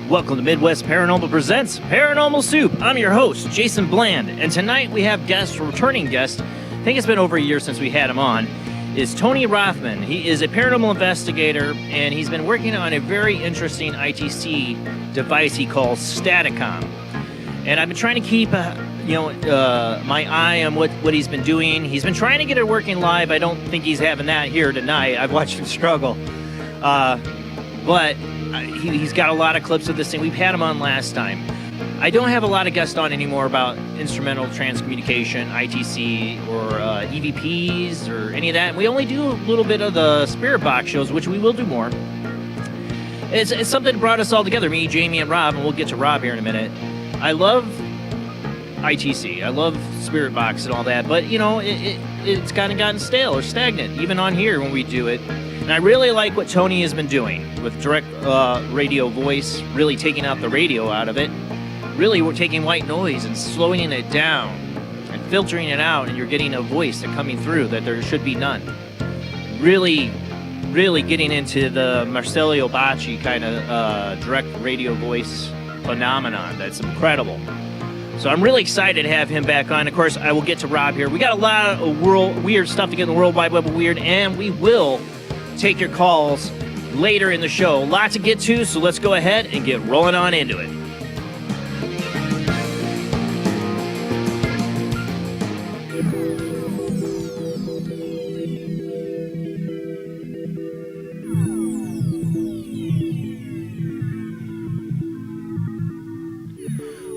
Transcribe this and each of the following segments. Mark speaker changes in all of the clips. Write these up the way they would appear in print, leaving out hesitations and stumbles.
Speaker 1: Welcome to Midwest Paranormal Presents Paranormal Soup. I'm your host, Jason Bland, and tonight we have returning guest, I think it's been over a year since we had him on, is Tony Rothman. He is a paranormal investigator, and he's been working on a very interesting ITC device he calls Staticom. And I've been trying to keep my eye on what he's been doing. He's been trying to get it working live. I don't think he's having that here tonight. I've watched him struggle. But he's got a lot of clips of this thing. We've had him on last time. I don't have a lot of guests on anymore about instrumental transcommunication, ITC, or EVPs, or any of that. We only do a little bit of the spirit box shows, which we will do more. It's something that brought us all together, me, Jamie, and Rob, and we'll get to Rob here in a minute. I love ITC. I love spirit box and all that, but, it's kind of gotten stale or stagnant, even on here when we do it. And I really like what Tony has been doing with direct radio voice, really taking out the radio out of it. Really, we're taking white noise and slowing it down and filtering it out, and you're getting a voice that coming through that there should be none. Really, really getting into the Marcello Bacci kind of direct radio voice phenomenon. That's incredible. So I'm really excited to have him back on. Of course, I will get to Rob here. We got a lot of weird stuff to get in the World Wide Web of Weird, and we will take your calls later in the show. A lot to get to, so let's go ahead and get rolling on into it.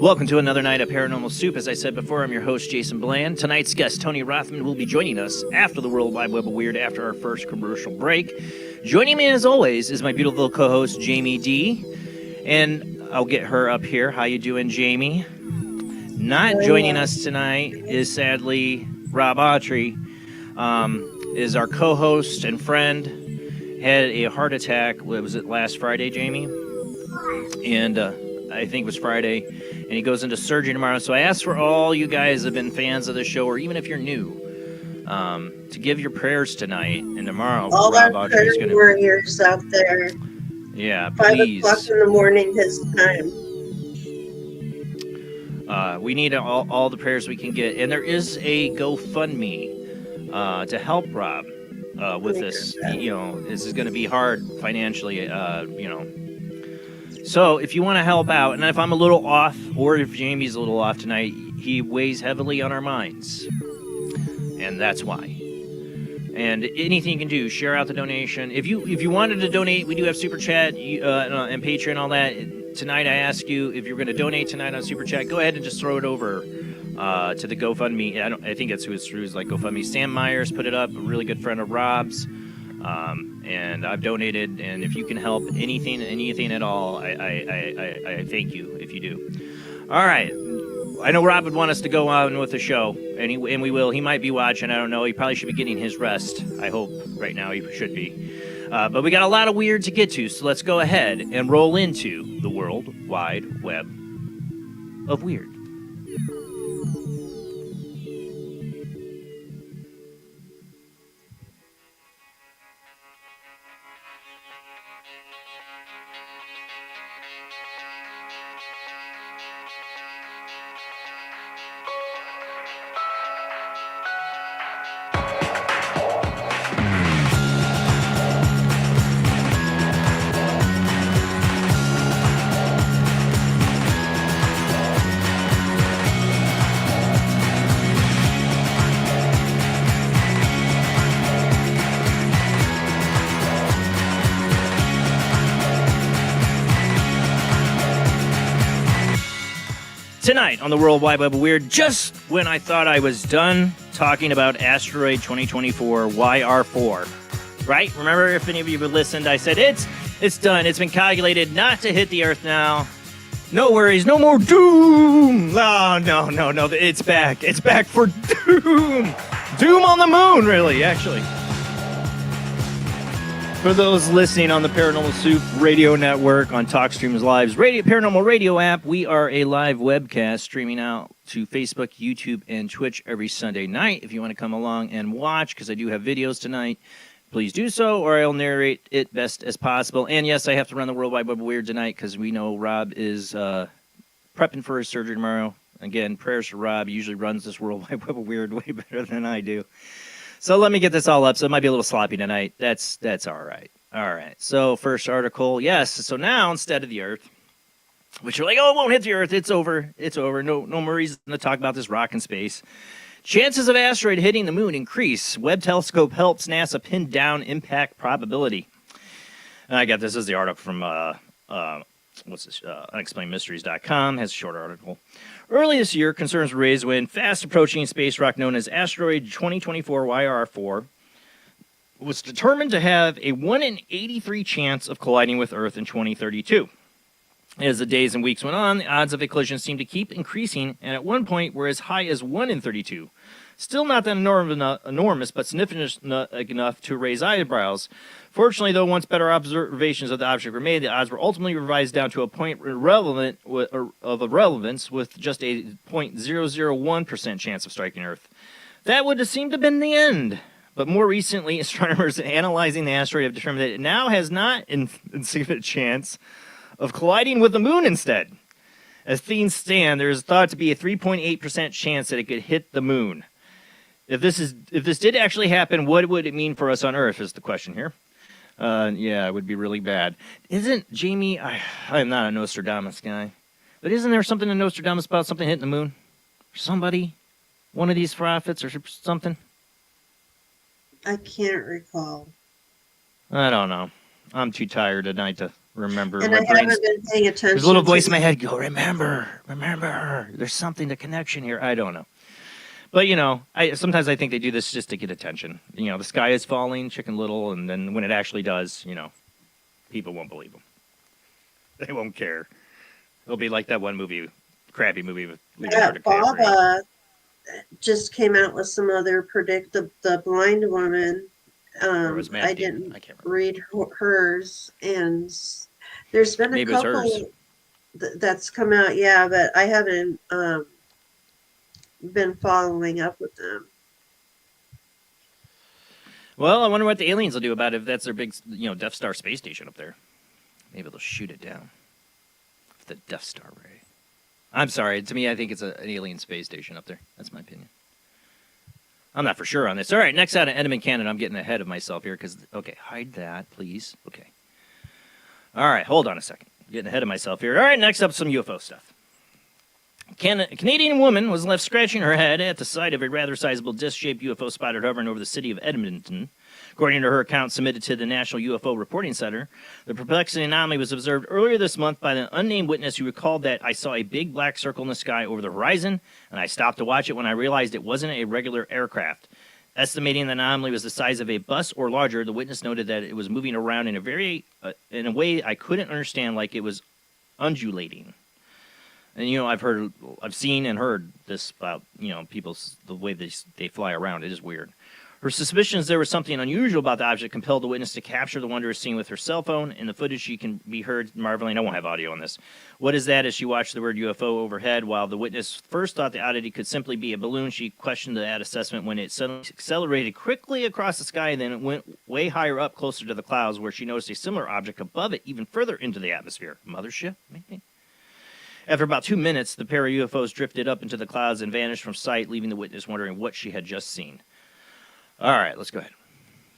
Speaker 1: Welcome to another night of Paranormal Soup. As I said before, I'm your host, Jason Bland. Tonight's guest, Tony Rothman, will be joining us after the World Wide Web of Weird, after our first commercial break. Joining me, as always, is my beautiful co-host, Jamie D. And I'll get her up here. How you doing, Jamie? Not joining us tonight is, sadly, Rob Audrey, is our co-host and friend. Had a heart attack. What was it, last Friday, Jamie? And I think it was Friday. And he goes into surgery tomorrow. So I asked for all you guys that have been fans of the show, or even if you're new, to give your prayers tonight and tomorrow.
Speaker 2: All Rob our prayer warriors out there.
Speaker 1: Yeah, please.
Speaker 2: 5 o'clock in the morning his time.
Speaker 1: We need all the prayers we can get. And there is a GoFundMe to help Rob with this. This is going to be hard financially, So if you want to help out, and if I'm a little off, or if Jamie's a little off tonight, he weighs heavily on our minds. And that's why. And anything you can do, share out the donation. If you wanted to donate, we do have Super Chat and Patreon and all that. Tonight I ask you, if you're going to donate tonight on Super Chat, go ahead and just throw it over to the GoFundMe. I think that's who it's through, is like GoFundMe. Sam Myers put it up, a really good friend of Rob's. And I've donated, and if you can help anything at all, I thank you if you do. All right. I know Rob would want us to go on with the show, and we will. He might be watching. I don't know. He probably should be getting his rest. I hope right now he should be. But we got a lot of weird to get to, so let's go ahead and roll into the World Wide Web of Weird. Tonight on the World Wide Web of Weird, just when I thought I was done talking about Asteroid 2024 YR4, right? Remember, if any of you have listened, I said it's done. It's been calculated not to hit the Earth now. No worries, no more doom. Oh, no, it's back. It's back for doom. Doom on the moon, really, actually. For those listening on the Paranormal Soup radio network on Talkstream's Live's Paranormal Radio app, we are a live webcast streaming out to Facebook, YouTube, and Twitch every Sunday night. If you want to come along and watch, because I do have videos tonight, please do so, or I'll narrate it best as possible. And yes, I have to run the World Wide Web of Weird tonight, because we know Rob is prepping for his surgery tomorrow. Again, prayers for Rob. He usually runs this World Wide Web of Weird way better than I do. So let me get this all up. So it might be a little sloppy tonight. That's all right. All right. So first article, yes. So now instead of the Earth, which you're like, oh, it won't hit the Earth. It's over. It's over. No more reason to talk about this rock in space. Chances of asteroid hitting the moon increase. Webb telescope helps NASA pin down impact probability. And I got this as the article from unexplainedmysteries.com. Has a short article. Early this year, concerns were raised when fast-approaching space rock known as Asteroid 2024 YR4 was determined to have a 1 in 83 chance of colliding with Earth in 2032. As the days and weeks went on, the odds of a collision seemed to keep increasing, and at one point were as high as 1 in 32. Still not that enormous, but significant enough to raise eyebrows. Fortunately, though, once better observations of the object were made, the odds were ultimately revised down to a point of irrelevance, with just a 0.001% chance of striking Earth. That would have seemed to have been the end. But more recently, astronomers analyzing the asteroid have determined that it now has not an insignificant chance of colliding with the moon instead. As things stand, there is thought to be a 3.8% chance that it could hit the moon. If this did actually happen, what would it mean for us on Earth is the question here. Yeah, it would be really bad. Isn't Jamie... I'm not a Nostradamus guy. But isn't there something in Nostradamus about something hitting the moon? Somebody? One of these prophets or something?
Speaker 2: I can't recall.
Speaker 1: I don't know. I'm too tired tonight to remember.
Speaker 2: And I haven't been paying attention.
Speaker 1: There's a little voice in my head go, remember. There's something to connection here. I don't know. But, sometimes I think they do this just to get attention. The sky is falling, Chicken Little, and then when it actually does, people won't believe them. They won't care. It'll be like that one movie, crappy movie with Leonardo DiCaprio.
Speaker 2: Bob just came out with some other the blind woman. I didn't read hers, and there's been a couple that's come out, yeah, but I haven't been following up with them.
Speaker 1: Well, I wonder what the aliens will do about it if that's their big, Death Star space station up there. Maybe they'll shoot it down with the Death Star ray. I'm sorry. To me, I think it's an alien space station up there. That's my opinion. I'm not for sure on this. All right, next out of Edmonton, Canada. I'm getting ahead of myself here because, okay, hide that, please. Okay. All right, hold on a second. I'm getting ahead of myself here. All right, next up, some UFO stuff. A Canadian woman was left scratching her head at the sight of a rather sizable disc-shaped UFO spotted hovering over the city of Edmonton. According to her account submitted to the National UFO Reporting Center, the perplexing anomaly was observed earlier this month by an unnamed witness who recalled that I saw a big black circle in the sky over the horizon, and I stopped to watch it when I realized it wasn't a regular aircraft. Estimating the anomaly was the size of a bus or larger, the witness noted that it was moving around in a way I couldn't understand, like it was undulating. And, I've seen and heard this about, the way they fly around. It is weird. Her suspicions there was something unusual about the object compelled the witness to capture the wondrous scene with her cell phone. In the footage, she can be heard marveling. I won't have audio on this. What is that? As she watched the word UFO overhead, while the witness first thought the oddity could simply be a balloon, she questioned that assessment when it suddenly accelerated quickly across the sky, and then it went way higher up, closer to the clouds, where she noticed a similar object above it, even further into the atmosphere. Mothership, maybe? After about 2 minutes, the pair of UFOs drifted up into the clouds and vanished from sight, leaving the witness wondering what she had just seen. All right, let's go ahead.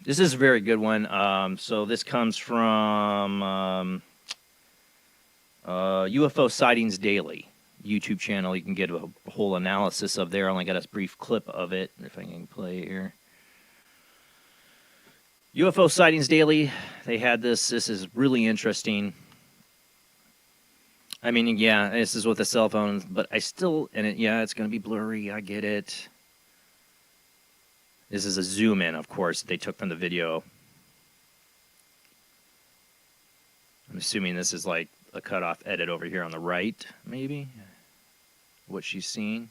Speaker 1: This is a very good one. So this comes from UFO Sightings Daily YouTube channel. You can get a whole analysis of there. I only got a brief clip of it, if I can play it here. UFO Sightings Daily, they had this. This is really interesting. I mean, yeah, this is with a cell phone, but I still, it's going to be blurry. I get it. This is a zoom in, of course, that they took from the video. I'm assuming this is like a cutoff edit over here on the right, maybe, what she's seeing.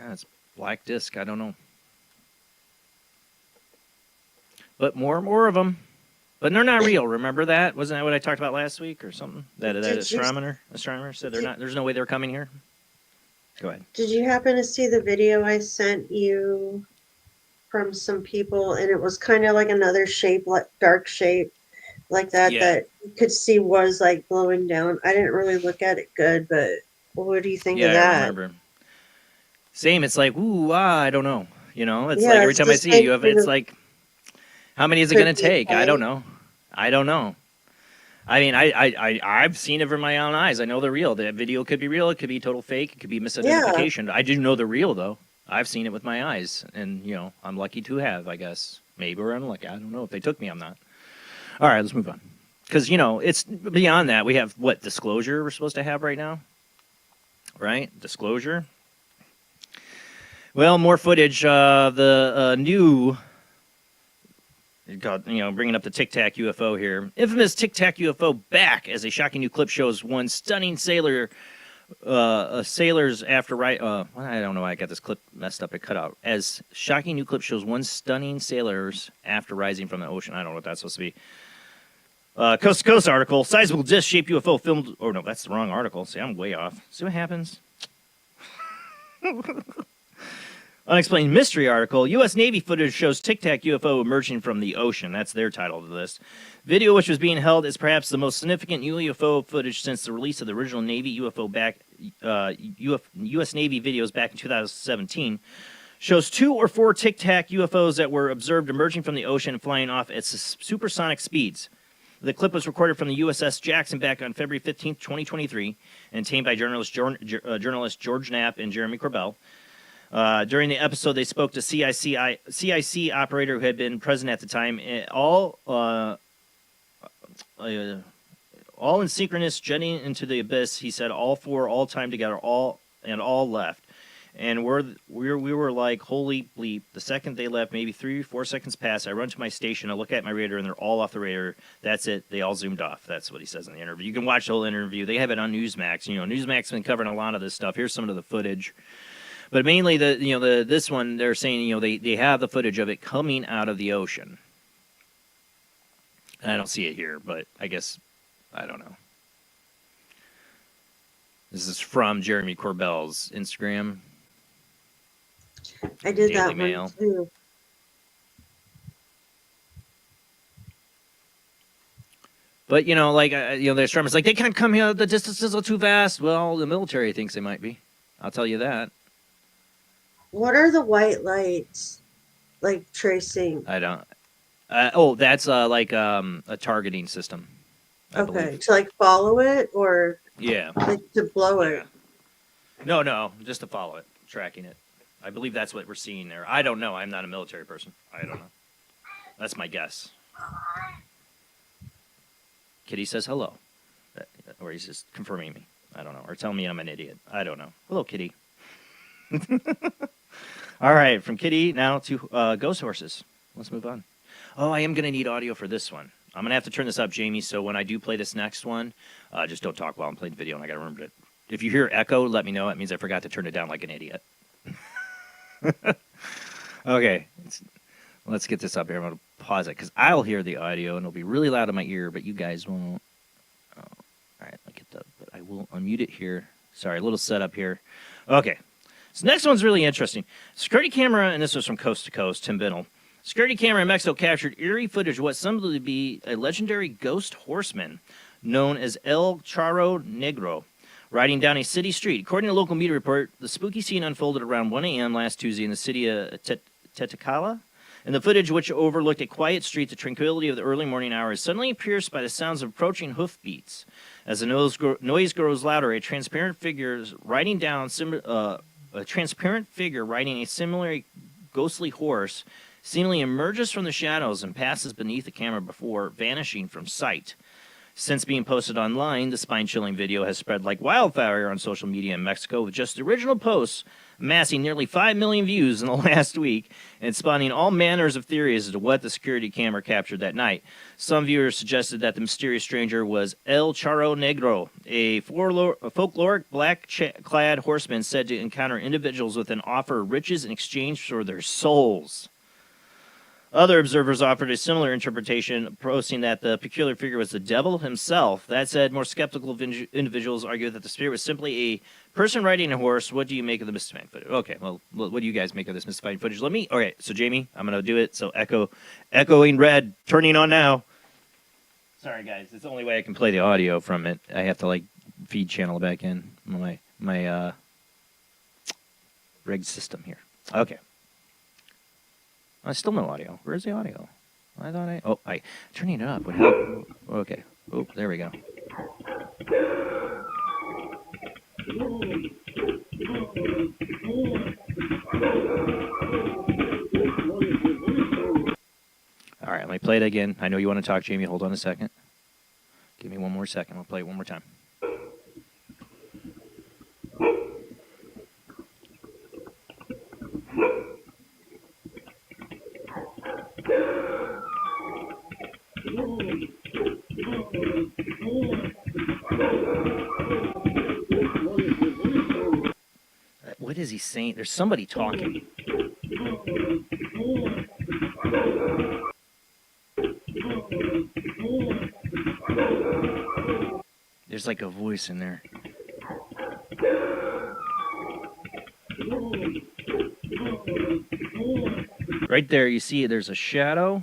Speaker 1: It's black disc, I don't know. But more of them. But they're not real. Remember that? Wasn't that what I talked about last week or something? That astronomer said there's no way they're coming here. Go ahead.
Speaker 2: Did you happen to see the video I sent you from some people? And it was kind of like another shape, like dark shape, like that that you could see was like glowing down. I didn't really look at it good, but what do you think of that?
Speaker 1: I remember. Same. It's like I don't know. It's like every time I see you, it's like, how many is it going to take? I don't know. I mean, I've seen it with my own eyes. I know they're real. The video could be real. It could be total fake. It could be misidentification. I do know they're real, though. I've seen it with my eyes. And, I'm lucky to have, I guess. Maybe we're unlucky. I don't know. If they took me, I'm not. All right, let's move on. Because, it's beyond that. We have, disclosure we're supposed to have right now? Right? Disclosure. Well, more footage. The new... bringing up the tic-tac UFO here. Infamous tic-tac UFO back as a shocking new clip shows one stunning sailors after I don't know why I got this clip messed up. It cut out. As shocking new clip shows one stunning sailors after rising from the ocean. I don't know what that's supposed to be. Coast to Coast article. Sizable disc-shaped UFO filmed. Oh, no, that's the wrong article. See, I'm way off. See what happens? Unexplained mystery article. U.S. Navy footage shows tic-tac UFO emerging from the ocean. That's their title of this. Video, which was being held as perhaps the most significant UFO footage since the release of the original Navy UFO U.S. Navy videos back in 2017, shows 2 or 4 tic-tac UFOs that were observed emerging from the ocean and flying off at supersonic speeds. The clip was recorded from the USS Jackson back on February 15, 2023, and obtained by journalist George Knapp and Jeremy Corbell. During the episode, they spoke to CIC operator who had been present at the time. All in synchronous, jetting into the abyss. He said, all 4, all time together, all left. And we were like, holy bleep. The second they left, maybe 3 or 4 seconds passed. I run to my station. I look at my radar, and they're all off the radar. That's it. They all zoomed off. That's what he says in the interview. You can watch the whole interview. They have it on Newsmax. Newsmax has been covering a lot of this stuff. Here's some of the footage. But mainly, this one, they're saying, they have the footage of it coming out of the ocean. I don't see it here, but I guess, I don't know. This is from Jeremy Corbell's Instagram.
Speaker 2: I did that one, too.
Speaker 1: But, the astronomers, they can't come here, the distances are too vast. Well, the military thinks they might be. I'll tell you that.
Speaker 2: What are the white lights, tracing?
Speaker 1: I don't. That's a targeting system. I believe.
Speaker 2: To follow it or
Speaker 1: to
Speaker 2: blow it.
Speaker 1: No, just to follow it, tracking it. I believe that's what we're seeing there. I don't know. I'm not a military person. I don't know. That's my guess. Kitty says hello, or he's just confirming me. I don't know, or telling me I'm an idiot. I don't know. Hello, Kitty. All right, from Kitty now to ghost horses. let's move on. Oh, I am going to need audio for this one. I'm going to have to turn this up, Jamie, so when I do play this next one, just don't talk while I'm playing the video, and I got to remember to... If you hear echo, let me know. It means I forgot to turn it down like an idiot. Okay, let's get this up here. I'm going to pause it, because I'll hear the audio, and it'll be really loud in my ear, but you guys won't. Oh, all right, I'll get the... But I will unmute it here. Sorry, a little setup here. Okay, so next one's really interesting. Security camera, and this was from Coast to Coast, Tim Binnell. Security camera in Mexico captured eerie footage of what some believe to be a legendary ghost horseman known as El Charro Negro, riding down a city street. According to a local media report, the spooky scene unfolded around 1 a.m. last Tuesday in the city of Tlaxcala. And the footage, which overlooked a quiet street, the tranquility of the early morning hours, suddenly pierced by the sounds of approaching hoofbeats. As the noise grows louder, a transparent figure riding a similarly ghostly horse seemingly emerges from the shadows and passes beneath the camera before vanishing from sight. Since being posted online, the spine-chilling video has spread like wildfire on social media in Mexico, with just the original posts amassing nearly 5 million views in the last week and spawning all manners of theories as to what the security camera captured that night. Some viewers suggested that the mysterious stranger was El Charro Negro, a folkloric black-clad horseman said to encounter individuals with an offer of riches in exchange for their souls. Other observers offered a similar interpretation, posting that the peculiar figure was the devil himself. That said, more skeptical individuals argued that the spirit was simply a person riding a horse. What do you make of the mystifying footage? Okay, well, what do you guys make of this mystifying footage? Okay, so Jamie, I'm going to do it. So echoing red, turning on now. Sorry, guys, it's the only way I can play the audio from it. I have to, feed channel back in my rigged system here. Okay. Still no audio. Where's the audio? I thought turning it up would help. Okay. Oh, there we go. All right, let me play it again. I know you want to talk, Jamie. Hold on a second. Give me one more second. I'll play it one more time. What is he saying? There's somebody talking. There's like a voice in there. Right there, you see there's a shadow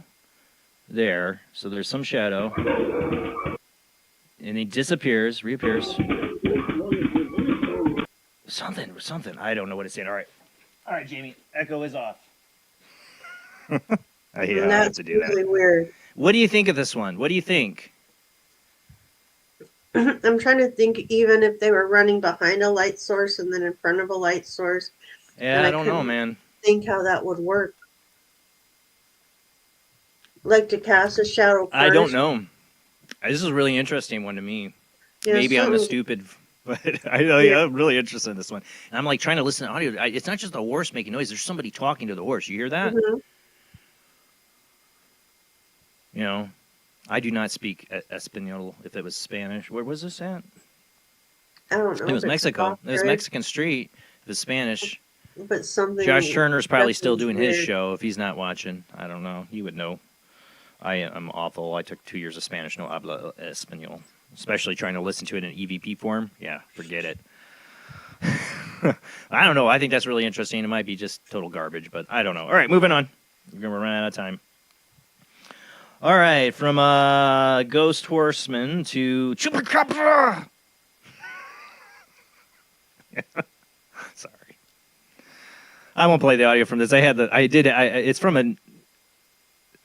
Speaker 1: there. So there's some shadow. And he disappears, reappears. Something. I don't know what it's saying. All right, Jamie. Echo is off. I have to do that.
Speaker 2: Really weird.
Speaker 1: What do you think of this one? What do you think?
Speaker 2: I'm trying to think, even if they were running behind a light source and then in front of a light source.
Speaker 1: Yeah, I don't know, man.
Speaker 2: Think how that would work. Like to cast a shadow first.
Speaker 1: I don't know. This is a really interesting one to me. Yeah, maybe I'm a stupid, but I'm really interested in this one. And I'm trying to listen to audio. It's not just the horse making noise. There's somebody talking to the horse. You hear that?
Speaker 2: Mm-hmm.
Speaker 1: You know, I do not speak Espanol. If it was Spanish, where was this at?
Speaker 2: I don't know.
Speaker 1: It was Mexico. It was Mexican Street. It was Spanish.
Speaker 2: But something.
Speaker 1: Josh Turner's probably still doing his show. If he's not watching, I don't know. He would know. I'm awful. I took 2 years of Spanish. No habla español. Especially trying to listen to it in EVP form. Yeah, forget it. I don't know. I think that's really interesting. It might be just total garbage, but I don't know. All right, moving on. We're going to run out of time. All right, from Ghost Horseman to Chupacabra. Sorry. I won't play the audio from this. It's from a...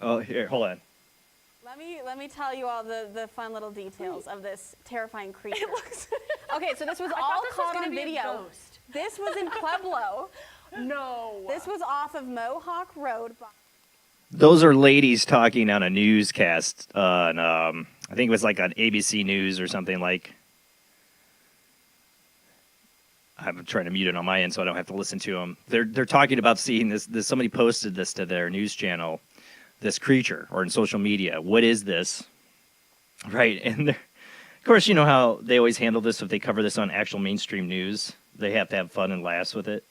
Speaker 1: Oh, here, hold on.
Speaker 3: Let me tell you all the fun little details of this terrifying creature. Okay, so this was all caught on video. This was in Pueblo.
Speaker 4: No.
Speaker 3: This was off of Mohawk Road.
Speaker 1: Those are ladies talking on a newscast on, I think it was on ABC News or something like. I'm trying to mute it on my end so I don't have to listen to them. They're talking about seeing this. Somebody posted this to their news channel. this creature or in social media. What is this? Right. And of course, you know how they always handle this if they cover this on actual mainstream news. They have to have fun and laughs with it.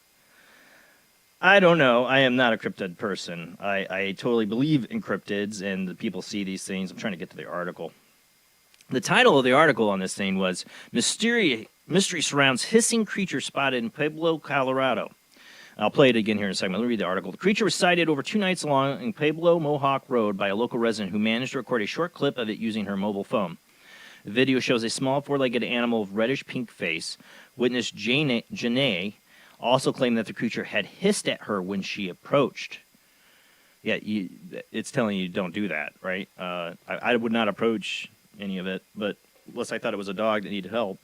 Speaker 1: I don't know. I am not a cryptid person. I totally believe in cryptids, and the people see these things. I'm trying to get to the article. The title of the article on this thing was Mystery Surrounds Hissing Creature Spotted in Pueblo, Colorado. I'll play it again here in a second. Let me read the article. The creature was sighted over 2 nights along in Pueblo Mohawk Road by a local resident who managed to record a short clip of it using her mobile phone. The video shows a small four-legged animal of reddish-pink face. Witness Janae also claimed that the creature had hissed at her when she approached. Yeah, it's telling you don't do that, right? I would not approach any of it, but unless I thought it was a dog that needed help.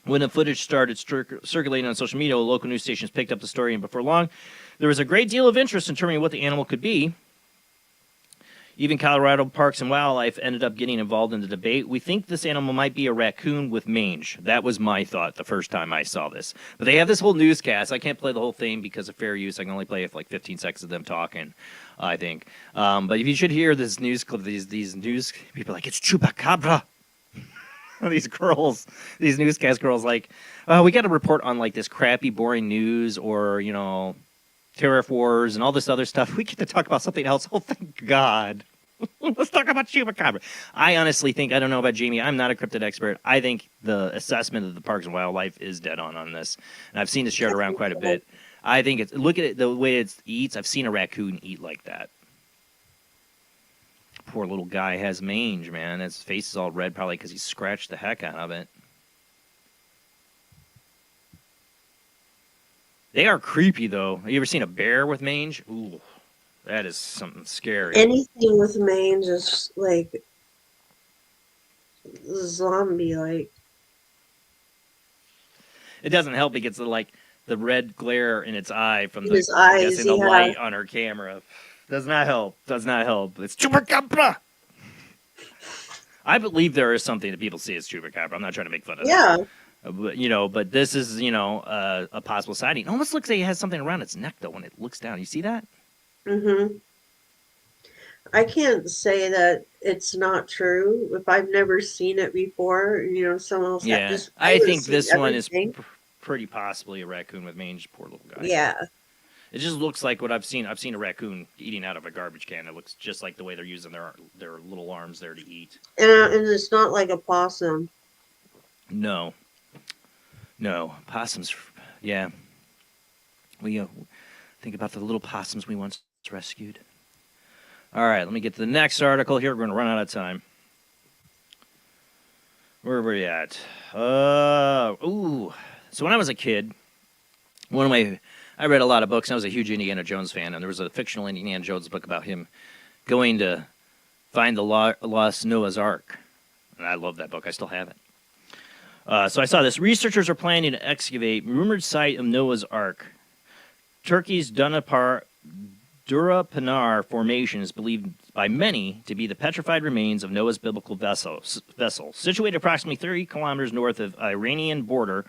Speaker 1: When the footage started circulating on social media, local news stations picked up the story, and before long, there was a great deal of interest in determining what the animal could be. Even Colorado Parks and Wildlife ended up getting involved in the debate. We think this animal might be a raccoon with mange. That was my thought the first time I saw this. But they have this whole newscast. I can't play the whole thing because of fair use. I can only play it for like 15 seconds of them talking, I think. But if you should hear this news clip, these news people are like, it's Chupacabra. These girls, these newscast girls, like, we got to report on like this crappy, boring news or, you know, tariff wars and all this other stuff. We get to talk about something else. Oh, thank God. Let's talk about Chupacabra. I honestly think, I don't know about Jamie, I'm not a cryptid expert. I think the assessment of the Parks and Wildlife is dead on this. And I've seen this shared around quite a bit. I think it's, look at it, the way it eats. I've seen a raccoon eat like that. Poor little guy has mange, man. His face is all red probably because he scratched the heck out of it. They are creepy, though. Have you ever seen a bear with mange? Ooh, that is something scary.
Speaker 2: Anything with mange is like zombie-like.
Speaker 1: It doesn't help. It gets the red glare in its eye from the
Speaker 2: the
Speaker 1: light on her camera. Does not help. Does not help. It's Chupacabra. I believe there is something that people see as Chupacabra. I'm not trying to make fun of that. But this is, a possible sighting. It almost looks like it has something around its neck, though, when it looks down. You see that?
Speaker 2: Mm-hmm. I can't say that it's not true. If I've never seen it before, someone else.
Speaker 1: Yeah, I think this one is pretty possibly a raccoon with mange. Poor little guy.
Speaker 2: Yeah.
Speaker 1: It just looks like what I've seen. I've seen a raccoon eating out of a garbage can. It looks just like the way they're using their little arms there to eat.
Speaker 2: And it's not like a possum.
Speaker 1: No, possums. Yeah, we think about the little possums we once rescued. All right, let me get to the next article here. We're going to run out of time. Where were we at? So when I was a kid, I read a lot of books. I was a huge Indiana Jones fan, and there was a fictional Indiana Jones book about him going to find the lost Noah's Ark. And I love that book. I still have it. So I saw this. Researchers are planning to excavate rumored site of Noah's Ark. Turkey's Durapanar Formation is believed by many to be the petrified remains of Noah's biblical vessel. Situated approximately 30 kilometers north of Iranian border,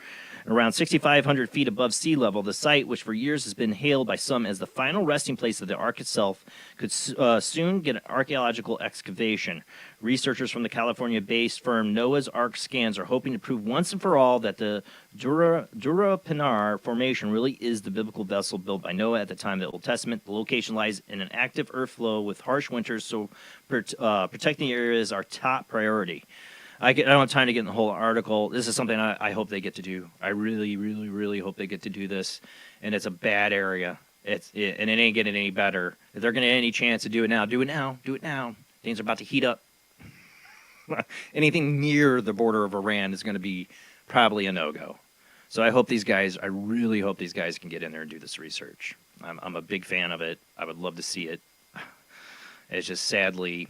Speaker 1: around 6,500 feet above sea level, the site, which for years has been hailed by some as the final resting place of the Ark itself, could soon get an archaeological excavation. Researchers from the California-based firm Noah's Ark Scans are hoping to prove once and for all that the Durapanar Formation really is the biblical vessel built by Noah at the time of the Old Testament. The location lies in an active earth flow with harsh winters, so protecting the area is our top priority. I don't have time to get in the whole article. This is something I hope they get to do. I really, really, really hope they get to do this. And it's a bad area. And it ain't getting any better. If they're going to have any chance to do it now, do it now. Do it now. Things are about to heat up. Anything near the border of Iran is going to be probably a no-go. So I really hope these guys can get in there and do this research. I'm a big fan of it. I would love to see it. It's just sadly,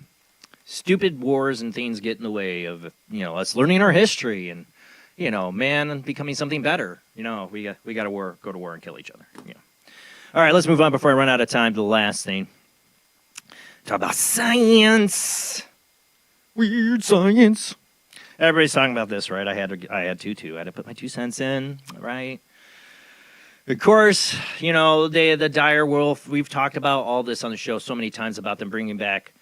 Speaker 1: stupid wars and things get in the way of, us learning our history and, man becoming something better. We got to go to war and kill each other. All right, let's move on before I run out of time to the last thing. Talk about science. Weird science. Everybody's talking about this, right? I had to too. I had to put my 2 cents in, right? Of course, you know, the dire wolf. We've talked about all this on the show so many times about them bringing back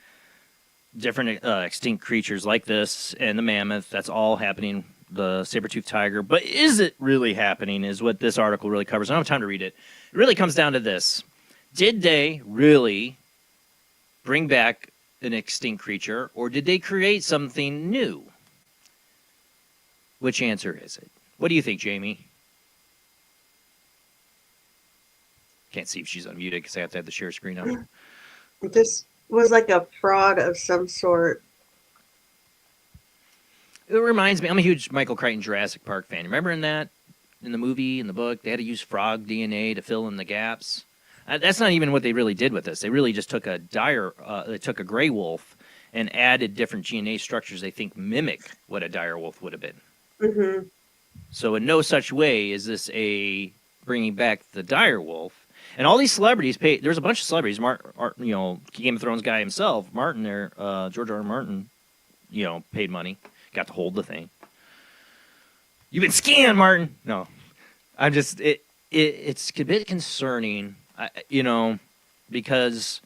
Speaker 1: different extinct creatures like this and the mammoth. That's all happening. The saber-toothed tiger. But is it really happening is what this article really covers. I don't have time to read it. It really comes down to this. Did they really bring back an extinct creature, or did they create something new? Which answer is it? What do you think, Jamie? Can't see if she's unmuted because I have to have the share screen on.
Speaker 2: This was like a fraud of some sort.
Speaker 1: It reminds me, I'm a huge Michael Crichton Jurassic Park fan. Remember in the movie, in the book, they had to use frog DNA to fill in the gaps? That's not even what they really did with this. They really just took they took a gray wolf and added different DNA structures they think mimic what a dire wolf would have been.
Speaker 2: Mm-hmm.
Speaker 1: So in no such way is this a bringing back the dire wolf. And all these celebrities paid. There's a bunch of celebrities. Game of Thrones guy himself, Martin there, George R. R. Martin, paid money, got to hold the thing. You've been scammed, Martin. No, I'm just it's a bit concerning, because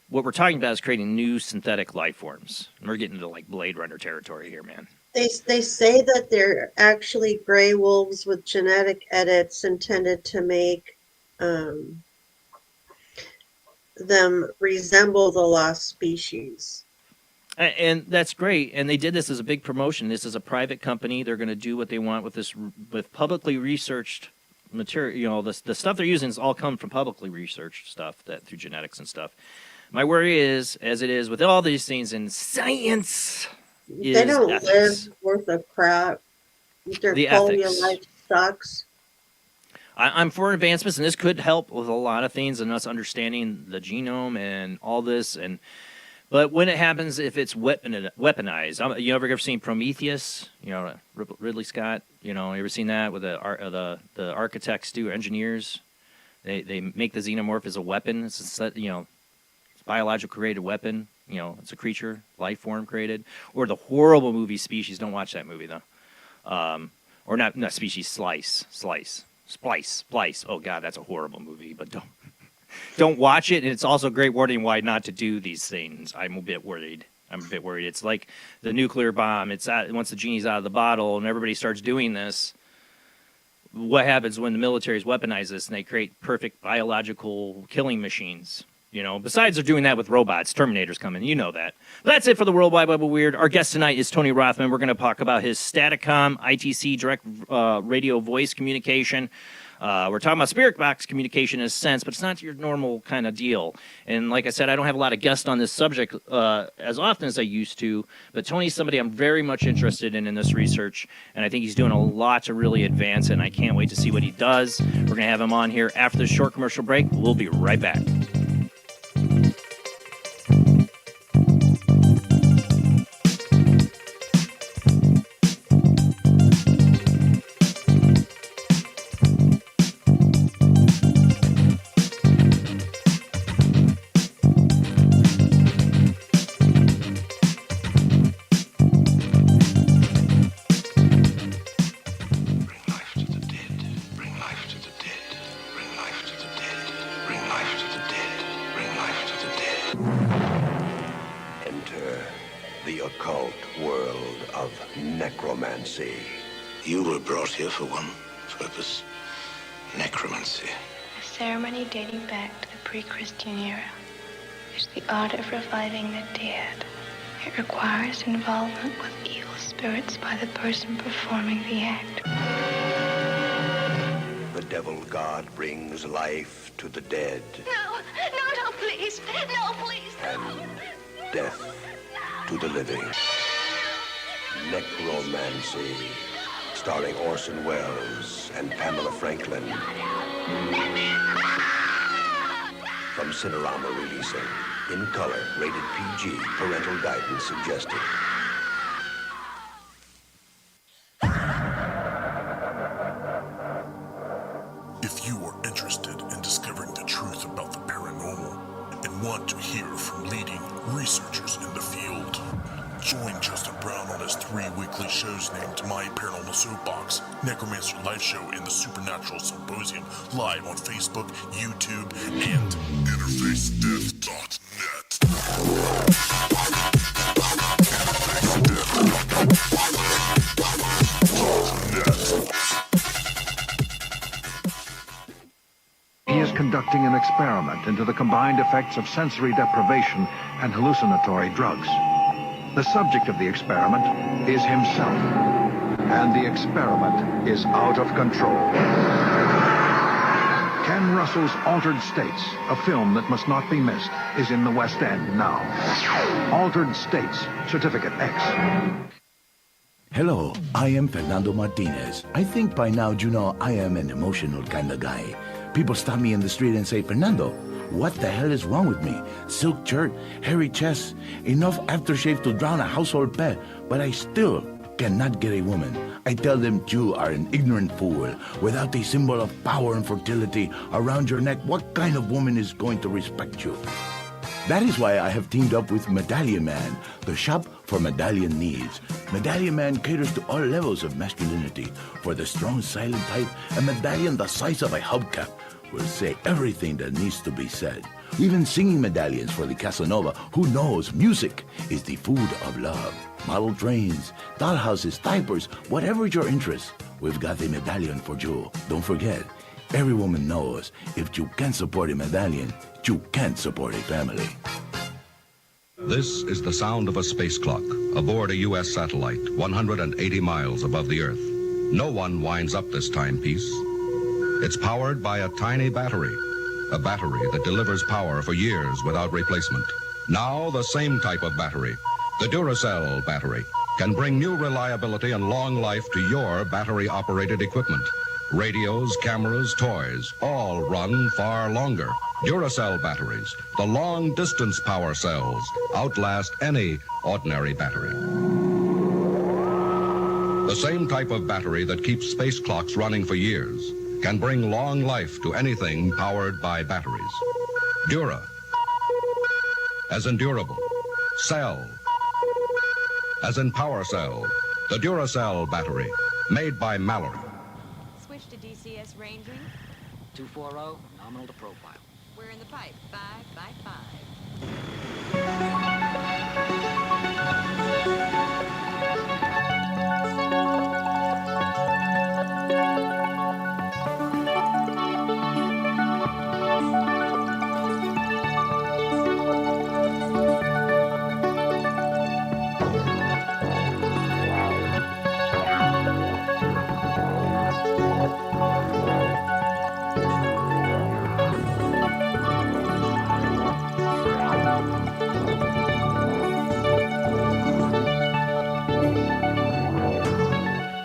Speaker 1: what we're talking about is creating new synthetic life forms. And we're getting into like Blade Runner territory here, man.
Speaker 2: They say that they're actually gray wolves with genetic edits intended to make them resemble the lost species.
Speaker 1: And that's great. And they did this as a big promotion. This is a private company. They're going to do what they want with this, with publicly researched material. The stuff they're using is all come from publicly researched stuff that through genetics and stuff. My worry is, as it is with all these things in science,
Speaker 2: they don't
Speaker 1: ethics.
Speaker 2: live worth of crap. Their
Speaker 1: The
Speaker 2: quality
Speaker 1: ethics.
Speaker 2: of life sucks.
Speaker 1: I'm for advancements, and this could help with a lot of things and us understanding the genome and all this. But when it happens, if it's weaponized, you ever seen Prometheus? Ridley Scott. You ever seen that with the architects do engineers? They make the xenomorph as a weapon. It's a biological created weapon. It's a creature, life form created. Or the horrible movie Species. Don't watch that movie though. Or not Species. Splice. Oh God, that's a horrible movie. But don't watch it. And it's also a great warning why not to do these things. I'm a bit worried. It's like the nuclear bomb. Once the genie's out of the bottle and everybody starts doing this, what happens when the militaries weaponize this and they create perfect biological killing machines? Besides they're doing that with robots, Terminator's coming, that. But that's it for the Worldwide Web of Weird. Our guest tonight is Tony Rothman. We're going to talk about his Staticom ITC direct radio voice communication. We're talking about spirit box communication in a sense, but it's not your normal kind of deal. And like I said, I don't have a lot of guests on this subject as often as I used to, but Tony's somebody I'm very much interested in this research, and I think he's doing a lot to really advance it, and I can't wait to see what he does. We're going to have him on here after this short commercial break. We'll be right back.
Speaker 4: You were brought here for one purpose, necromancy.
Speaker 5: A ceremony dating back to the pre-Christian era. It's the art of reviving the dead. It requires involvement with evil spirits by the person performing the act.
Speaker 4: The devil god brings life to the dead.
Speaker 5: No, please. No, please.
Speaker 4: And death to the living. Necromancy. Starring Orson Welles and Pamela Franklin. From Cinerama releasing. In color, rated PG, parental guidance suggested.
Speaker 6: If you are interested in discovering the truth about the paranormal and want to hear from leading researchers in the field, join Justin Brown on his 3 3 weekly shows named My Paranormal Soapbox, Necromancer Live Show, and the Supernatural Symposium, live on Facebook, YouTube, and
Speaker 7: He is conducting an experiment into the combined effects of sensory deprivation and hallucinatory drugs. The subject of the experiment is himself, and the experiment is out of control. Ken Russell's Altered States, a film that must not be missed, is in the West End now. Altered States, Certificate X.
Speaker 8: Hello, I am Fernando Martinez. I think by now you know I am an emotional kind of guy. People stop me in the street and say, Fernando, what the hell is wrong with me? Silk shirt, hairy chest, enough aftershave to drown a household pet, but I still cannot get a woman. I tell them you are an ignorant fool. Without a symbol of power and fertility around your neck, what kind of woman is going to respect you? That is why I have teamed up with Medallion Man, the shop for medallion needs. Medallion Man caters to all levels of masculinity. For the strong, silent type, a medallion the size of a hubcap will say everything that needs to be said. Even singing medallions for the Casanova, who knows music is the food of love. Model trains, dollhouses, diapers, whatever your interest, we've got a medallion for you. Don't forget, every woman knows if you can't support a medallion, you can't support a family.
Speaker 9: This is the sound of a space clock aboard a U.S. satellite 180 miles above the Earth. No one winds up this timepiece. It's powered by a tiny battery, a battery that delivers power for years without replacement. Now the same type of battery, the Duracell battery, can bring new reliability and long life to your battery-operated equipment. Radios, cameras, toys, all run far longer. Duracell batteries, the long-distance power cells, outlast any ordinary battery. The same type of battery that keeps space clocks running for years can bring long life to anything powered by batteries. Dura, as in durable. Cell, as in power cell. The Duracell battery, made by Mallory.
Speaker 10: Switch to DCS ranging.
Speaker 11: 240, nominal to profile.
Speaker 10: We're in the pipe. 5 by 5.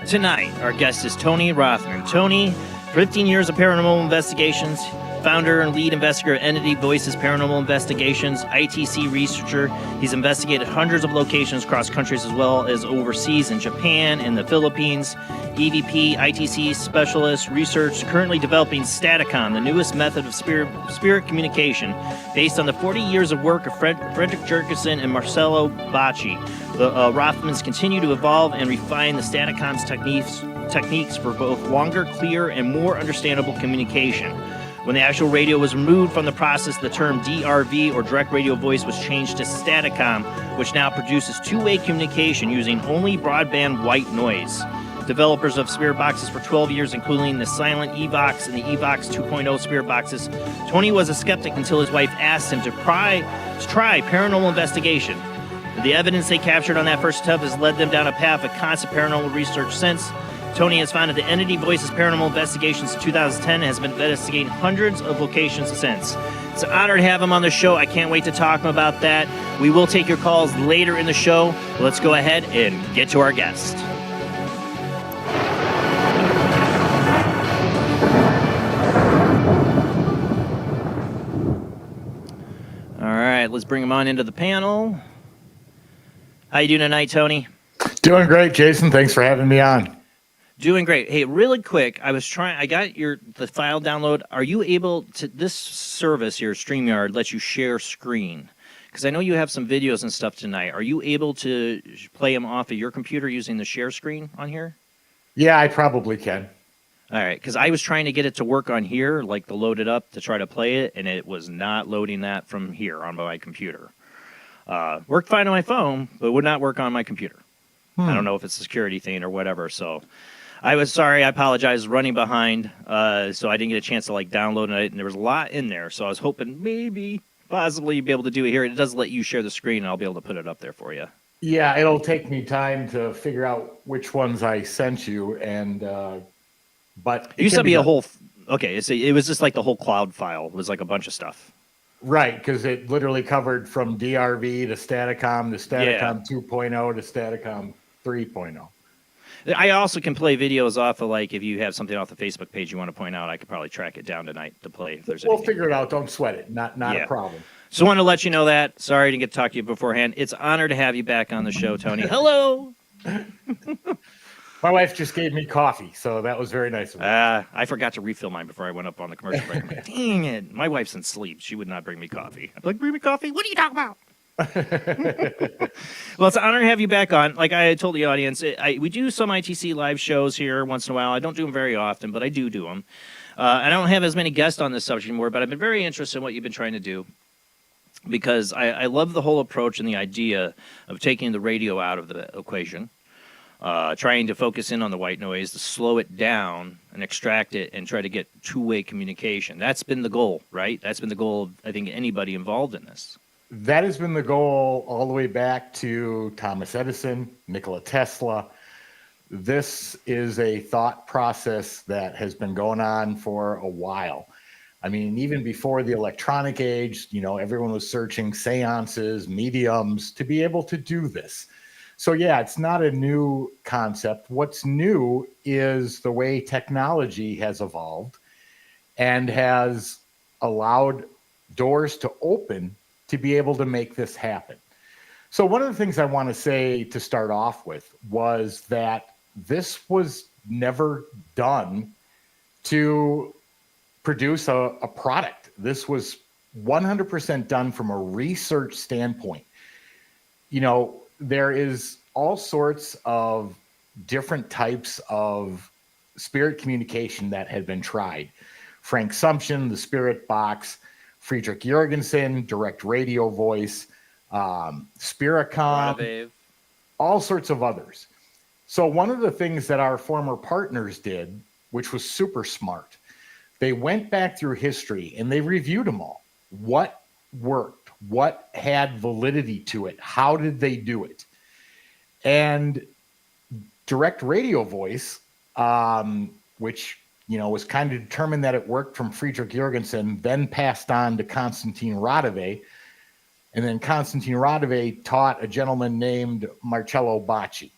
Speaker 1: Tonight, our guest is Tony Rothman. Tony, 15 years of paranormal investigations, founder and lead investigator of Entity Voices Paranormal Investigations, ITC Researcher. He's investigated hundreds of locations across countries as well as overseas in Japan and the Philippines. EVP, ITC Specialist, Research, currently developing Staticom, the newest method of spirit communication based on the 40 years of work of Fredrich Jurgenson and Marcello Bacci. The Rothmans continue to evolve and refine the Staticom's techniques for both longer, clearer, and more understandable communication. When the actual radio was removed from the process, the term DRV, or direct radio voice, was changed to Staticom, which now produces two-way communication using only broadband white noise. Developers of spirit boxes for 12 years, including the Silent Evox and the Evox 2.0 spirit boxes, Tony was a skeptic until his wife asked him to try paranormal investigation. The evidence they captured on that first attempt has led them down a path of constant paranormal research since. Tony has founded the Entity Voices Paranormal Investigations in 2010 and has been investigating hundreds of locations since. It's an honor to have him on the show. I can't wait to talk about that. We will take your calls later in the show. Let's go ahead and get to our guest. All right, let's bring him on into the panel. How you doing tonight, Tony?
Speaker 12: Doing great, Jason. Thanks for having me on.
Speaker 1: Doing great. Hey, really quick, I got the file download. Are you able to, this service here, StreamYard, lets you share screen. because I know you have some videos and stuff tonight. Are you able to play them off of your computer using the share screen on here?
Speaker 12: Yeah, I probably can.
Speaker 1: All right, because I was trying to get it to work on here, like to load it up to try to play it, and it was not loading that from here on my computer. Worked fine on my phone, but would not work on my computer. I don't know if it's a security thing or whatever, so I was sorry. I apologize. Running behind, so I didn't get a chance to like download it, and there was a lot in there, so I was hoping maybe, possibly, you'd be able to do it here. It does let you share the screen, and I'll be able to put it up there for you.
Speaker 12: Yeah, it'll take me time to figure out which ones I sent you, and but
Speaker 1: it used to be a whole. Okay, it was just like the whole cloud file. It was like a bunch of stuff.
Speaker 12: Right, because it literally covered from DRV to Staticom 2.0 to Staticom 3.0.
Speaker 1: I also can play videos off of, like, if you have something off the Facebook page you want to point out, I could probably track it down tonight to play if there's anything.
Speaker 12: We'll figure it out. Don't sweat it. Not a problem.
Speaker 1: So I want to let you know that. Sorry I didn't get to talk to you beforehand. It's an honor to have you back on the show, Tony. Hello.
Speaker 12: My wife just gave me coffee, so that was very nice of her.
Speaker 1: I forgot to refill mine before I went up on the commercial break. I'm like, dang it. My wife's in sleep. She would not bring me coffee. I'm like, bring me coffee? What are you talking about? Well, it's an honor to have you back on. Like I told the audience, we do some ITC live shows here once in a while. I don't do them very often, but I do them. I don't have as many guests on this subject anymore, but I've been very interested in what you've been trying to do, because I love the whole approach and the idea of taking the radio out of the equation, trying to focus in on the white noise, to slow it down and extract it and try to get two-way communication. That's been the goal, right? That's been the goal of, I think, anybody involved in this.
Speaker 12: That has been the goal all the way back to Thomas Edison, Nikola Tesla. This is a thought process that has been going on for a while. I mean, even before the electronic age, everyone was searching seances, mediums to be able to do this. So yeah, it's not a new concept. What's new is the way technology has evolved and has allowed doors to open to be able to make this happen. So one of the things I want to say to start off with was that this was never done to produce a product. This was 100% done from a research standpoint. There is all sorts of different types of spirit communication that had been tried. Frank Sumption, the Spirit Box, Fredrich Jurgenson, direct radio voice, Spiricom, all sorts of others. So one of the things that our former partners did, which was super smart, they went back through history and they reviewed them all. What worked? What had validity to it? How did they do it? And direct radio voice, which was kind of determined that it worked from Fredrich Jurgenson, then passed on to Konstantin Radeve. And then Konstantin Radeve taught a gentleman named Marcello Bacci.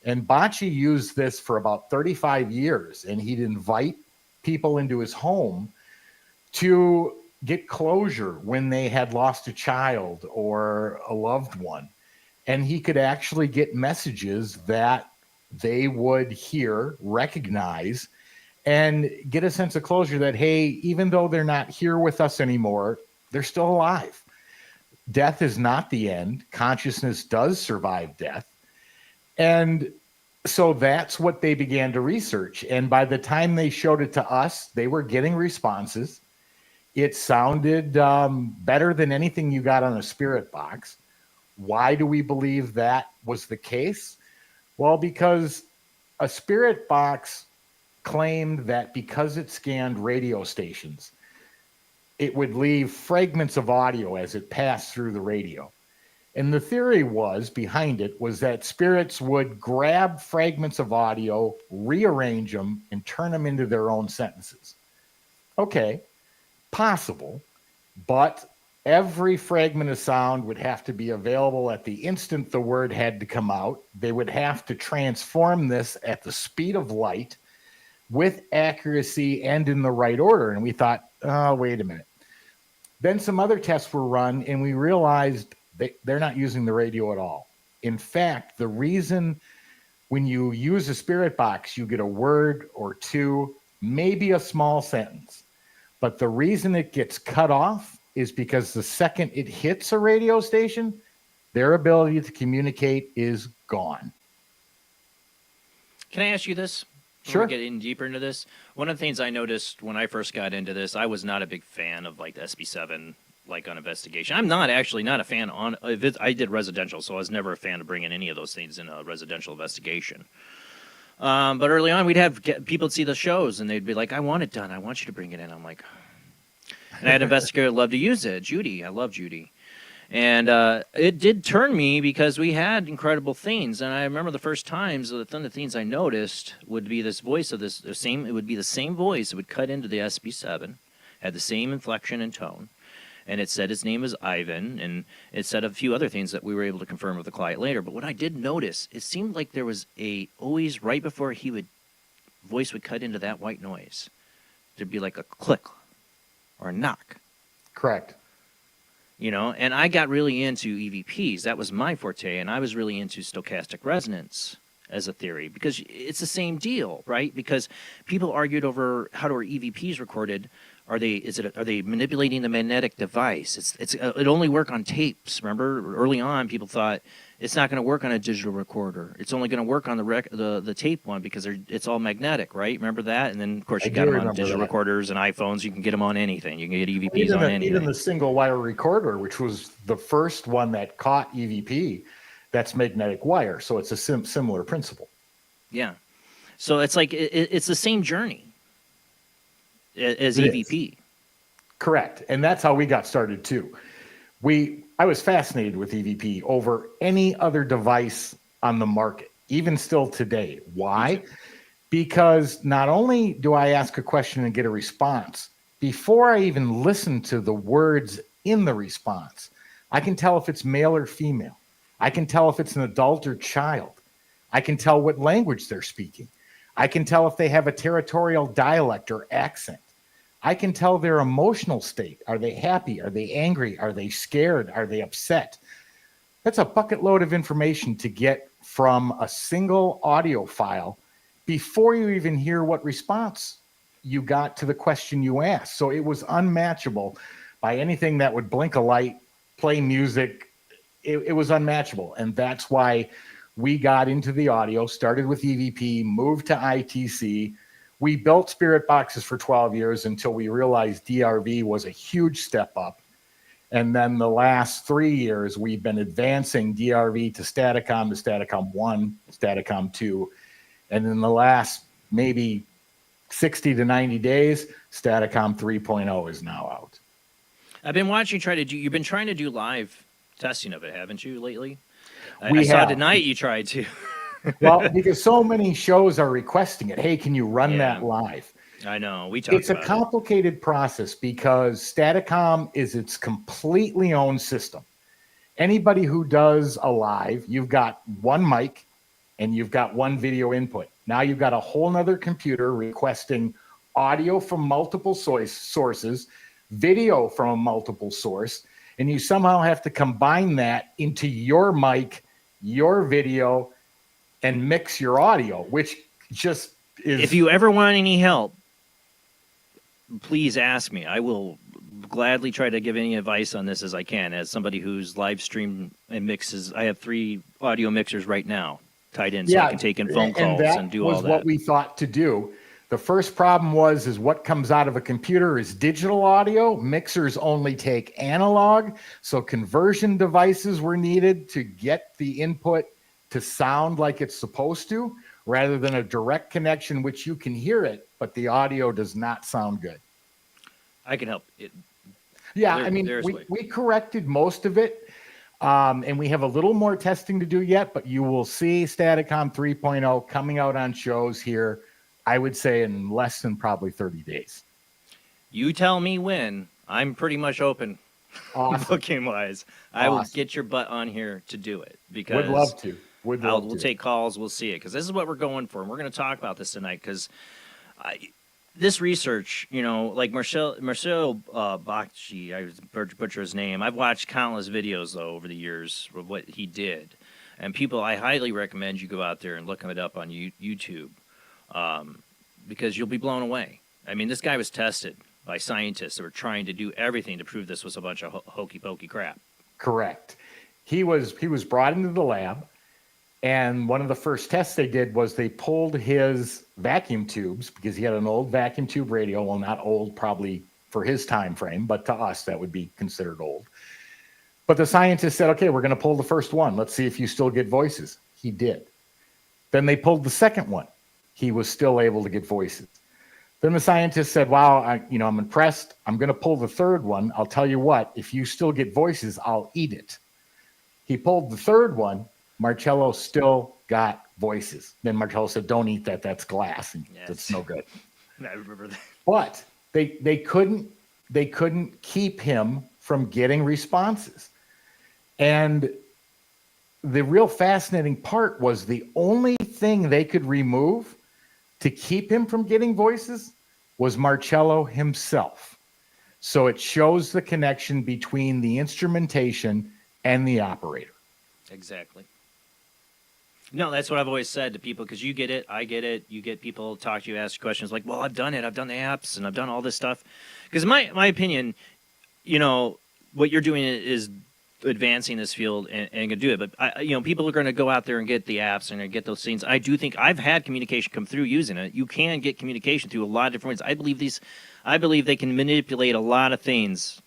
Speaker 12: And Bacci used this for about 35 years. And he'd invite people into his home to get closure when they had lost a child or a loved one. And he could actually get messages that they would hear, recognize, and get a sense of closure that, hey, even though they're not here with us anymore, they're still alive. Death is not the end. Consciousness does survive death. And so that's what they began to research. And by the time they showed it to us, they were getting responses. It sounded better than anything you got on a spirit box. Why do we believe that was the case? Well, because a spirit box claimed that because it scanned radio stations, it would leave fragments of audio as it passed through the radio. And the theory behind it was that spirits would grab fragments of audio, rearrange them, and turn them into their own sentences. Okay, possible, but every fragment of sound would have to be available at the instant the word had to come out. They would have to transform this at the speed of light with accuracy and in the right order. And we thought, oh, wait a minute. Then some other tests were run, and we realized they're not using the radio at all. In fact, the reason when you use a spirit box, you get a word or two, maybe a small sentence. But the reason it gets cut off is because the second it hits a radio station, their ability to communicate is gone.
Speaker 1: Can I ask you this?
Speaker 12: Sure.
Speaker 1: Before we get in deeper into this, one of the things I noticed when I first got into this, I was not a big fan of like the SB7, like on investigation. I'm not a fan on. I did residential, so I was never a fan of bringing any of those things in a residential investigation. But early on, we'd have people see the shows, and they'd be like, "I want it done. I want you to bring it in." I'm like, and I had an investigator who loved to use it, Judy. I love Judy. And it did turn me because we had incredible things. And I remember the first times, the things I noticed would be this voice of it would be the same voice. It would cut into the SB7, had the same inflection and tone. And it said his name is Ivan, and it said a few other things that we were able to confirm with the client later. But what I did notice, it seemed like there was always right before voice would cut into that white noise, there'd be like a click or a knock.
Speaker 12: Correct.
Speaker 1: You know, and I got really into EVPs. That was my forte, and I was really into stochastic resonance as a theory because it's the same deal, right? Because people argued over how are EVPs recorded. Are they manipulating the magnetic device? It only work on tapes. Remember, early on, people thought it's not going to work on a digital recorder. It's only going to work on the tape one because it's all magnetic, right? Remember that? And then, of course, you got them on digital recorders and iPhones. You can get them on anything. You can get EVPs on anything.
Speaker 12: Even the single wire recorder, which was the first one that caught EVP, that's magnetic wire. So it's a similar principle.
Speaker 1: Yeah. So it's like it's the same journey as EVP.
Speaker 12: Correct. And that's how we got started too. I was fascinated with EVP over any other device on the market, even still today. Why? Because not only do I ask a question and get a response, before I even listen to the words in the response, I can tell if it's male or female. I can tell if it's an adult or child. I can tell what language they're speaking. I can tell if they have a territorial dialect or accent. I can tell their emotional state. Are they happy? Are they angry? Are they scared? Are they upset? That's a bucket load of information to get from a single audio file before you even hear what response you got to the question you asked. So it was unmatchable by anything that would blink a light, play music. It was unmatchable. And that's why we got into the audio, started with EVP, moved to ITC. We built spirit boxes for 12 years until we realized DRV was a huge step up. And then the last 3 years, we've been advancing DRV to Staticom 1, Staticom 2. And in the last maybe 60 to 90 days, Staticom 3.0 is now out.
Speaker 1: I've been watching you've been trying to do live testing of it, haven't you, lately? I saw tonight you tried to.
Speaker 12: Well, because so many shows are requesting it. Hey, can you run that live?
Speaker 1: I know. We talked about it.
Speaker 12: It's a complicated process because Staticom is its completely own system. Anybody who does a live, you've got one mic and you've got one video input. Now you've got a whole nother computer requesting audio from multiple sources, video from a multiple source, and you somehow have to combine that into your mic, your video, and mix your audio, which just is...
Speaker 1: If you ever want any help, please ask me. I will gladly try to give any advice on this as I can. As somebody who's live stream and mixes, I have 3 audio mixers right now tied in, so I can take in phone calls and do all that.
Speaker 12: That was what we thought to do. The first problem is what comes out of a computer is digital audio. Mixers only take analog, so conversion devices were needed to get the input to sound like it's supposed to, rather than a direct connection, which you can hear it, but the audio does not sound good.
Speaker 1: I can help.
Speaker 12: We corrected most of it, and we have a little more testing to do yet, but you will see Staticom 3.0 coming out on shows here, I would say in less than probably 30 days.
Speaker 1: You tell me when. I'm pretty much open.
Speaker 12: Awesome.
Speaker 1: Booking-wise. I will get your butt on here to do it. Because
Speaker 12: would love to.
Speaker 1: We'll take calls. We'll see it. Because this is what we're going for. And we're going to talk about this tonight. Because this research, like Marcello Bacci, I butcher his name. I've watched countless videos, though, over the years of what he did. And I highly recommend you go out there and look it up on YouTube. Because you'll be blown away. I mean, this guy was tested by scientists that were trying to do everything to prove this was a bunch of hokey pokey crap.
Speaker 12: Correct. He was brought into the lab, and one of the first tests they did was they pulled his vacuum tubes, because he had an old vacuum tube radio. Well, not old probably for his time frame, but to us that would be considered old. But the scientists said, okay, we're going to pull the first one. Let's see if you still get voices. He did. Then they pulled the second one. He was still able to get voices. Then the scientist said, wow, I'm impressed. I'm going to pull the third one. I'll tell you what, if you still get voices, I'll eat it. He pulled the third one. Marcello still got voices. Then Marcello said, don't eat that. That's glass. And that's no good.
Speaker 1: I remember that.
Speaker 12: But they couldn't keep him from getting responses. And the real fascinating part was the only thing they could remove to keep him from getting voices was Marcello himself. So it shows the connection between the instrumentation and the operator.
Speaker 1: Exactly. No, that's what I've always said to people, because you get it, I get it. You get people talk to you, ask questions like, well, I've done it. I've done the apps and I've done all this stuff. Because my opinion, what you're doing is advancing this field and going to do it. But, people are going to go out there and get the apps and get those things. I do think I've had communication come through using it. You can get communication through a lot of different ways. I believe they can manipulate a lot of things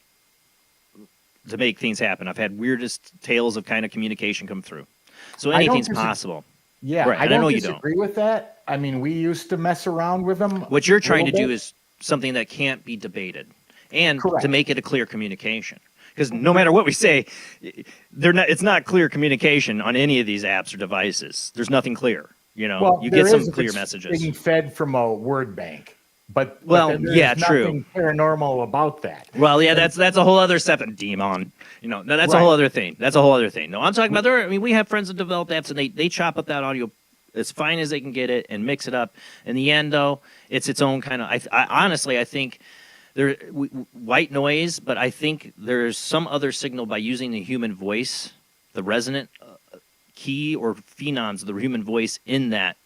Speaker 1: to make things happen. I've had weirdest tales of kind of communication come through. So anything's possible.
Speaker 12: Yeah, right. I don't disagree with that. I mean, we used to mess around with them.
Speaker 1: What you're trying to do is something that can't be debated, and to make it a clear communication. Because no matter what we say, it's not clear communication on any of these apps or devices. There's nothing clear. You get some clear messages.
Speaker 12: Being fed from a word bank. But
Speaker 1: yeah, true.
Speaker 12: Nothing paranormal about that.
Speaker 1: Well, yeah, that's a whole other separate demon. That's a whole other thing. That's a whole other thing. No, I'm talking about we have friends that develop apps, and they chop up that audio as fine as they can get it and mix it up. In the end, though, it's its own kind of. I think there white noise, but I think there's some other signal by using the human voice, the resonant key or phenoms of the human voice in that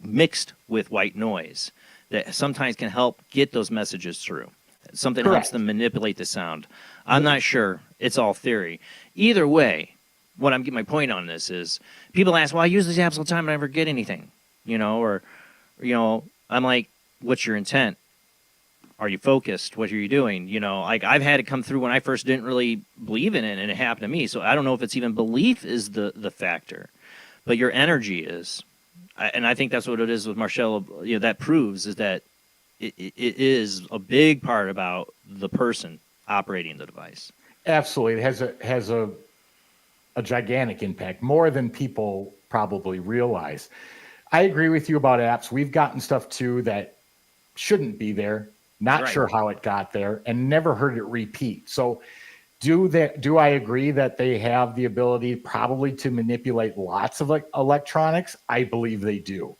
Speaker 1: mixed with white noise, that sometimes can help get those messages through. Something helps them manipulate the sound. I'm not sure. It's all theory. Either way, what I'm getting my point on this is people ask, well, I use these apps all the time and I never get anything, I'm like, what's your intent? Are you focused? What are you doing? I've had it come through when I first didn't really believe in it, and it happened to me. So I don't know if it's even belief is the factor, but your energy is. And I think that's what it is with Marcello. That proves is that it is a big part about the person operating the device.
Speaker 12: Absolutely, it has a gigantic impact, more than people probably realize. I agree with you about apps. We've gotten stuff too that shouldn't be there. Not sure how it got there, and never heard it repeat. So, do I agree that they have the ability probably to manipulate lots of electronics? I believe they do.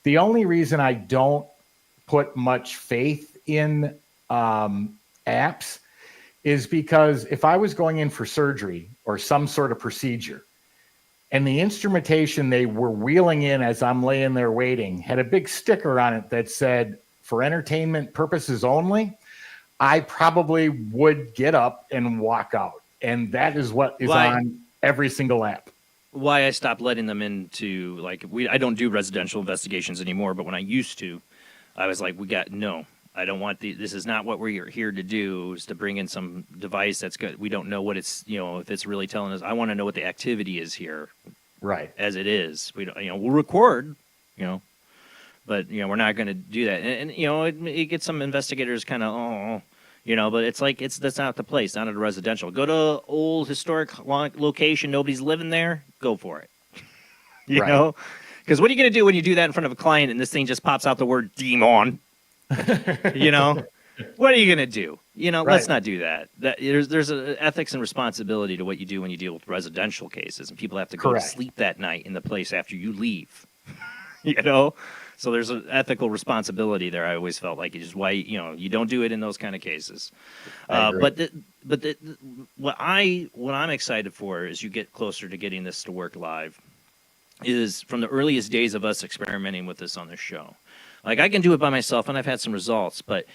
Speaker 12: The only reason I don't put much faith in apps is because if I was going in for surgery or some sort of procedure, and the instrumentation they were wheeling in as I'm laying there waiting had a big sticker on it that said, for entertainment purposes only, I probably would get up and walk out. And that is what is on every single app.
Speaker 1: Why I stopped letting them into, I don't do residential investigations anymore, but when I used to, I was like, I don't want this is not what we're here to do, is to bring in some device that's good. We don't know what it's, if it's really telling us. I want to know what the activity is here.
Speaker 12: Right.
Speaker 1: As it is. We don't, we'll record, but, we're not going to do that. And it gets some investigators kind of, but it's like, that's not the place, not at a residential. Go to an old historic location, nobody's living there, go for it. You know? Because what are you going to do when you do that in front of a client and this thing just pops out the word demon? What are you going to do? Let's not do that. There's an ethics and responsibility to what you do when you deal with residential cases, and people have to go to sleep that night in the place after you leave. So there's an ethical responsibility there. I always felt like it's just why you don't do it in those kind of cases. But what I'm excited for as you get closer to getting this to work live is from the earliest days of us experimenting with this on this show. Like I can do it by myself, and I've had some results, but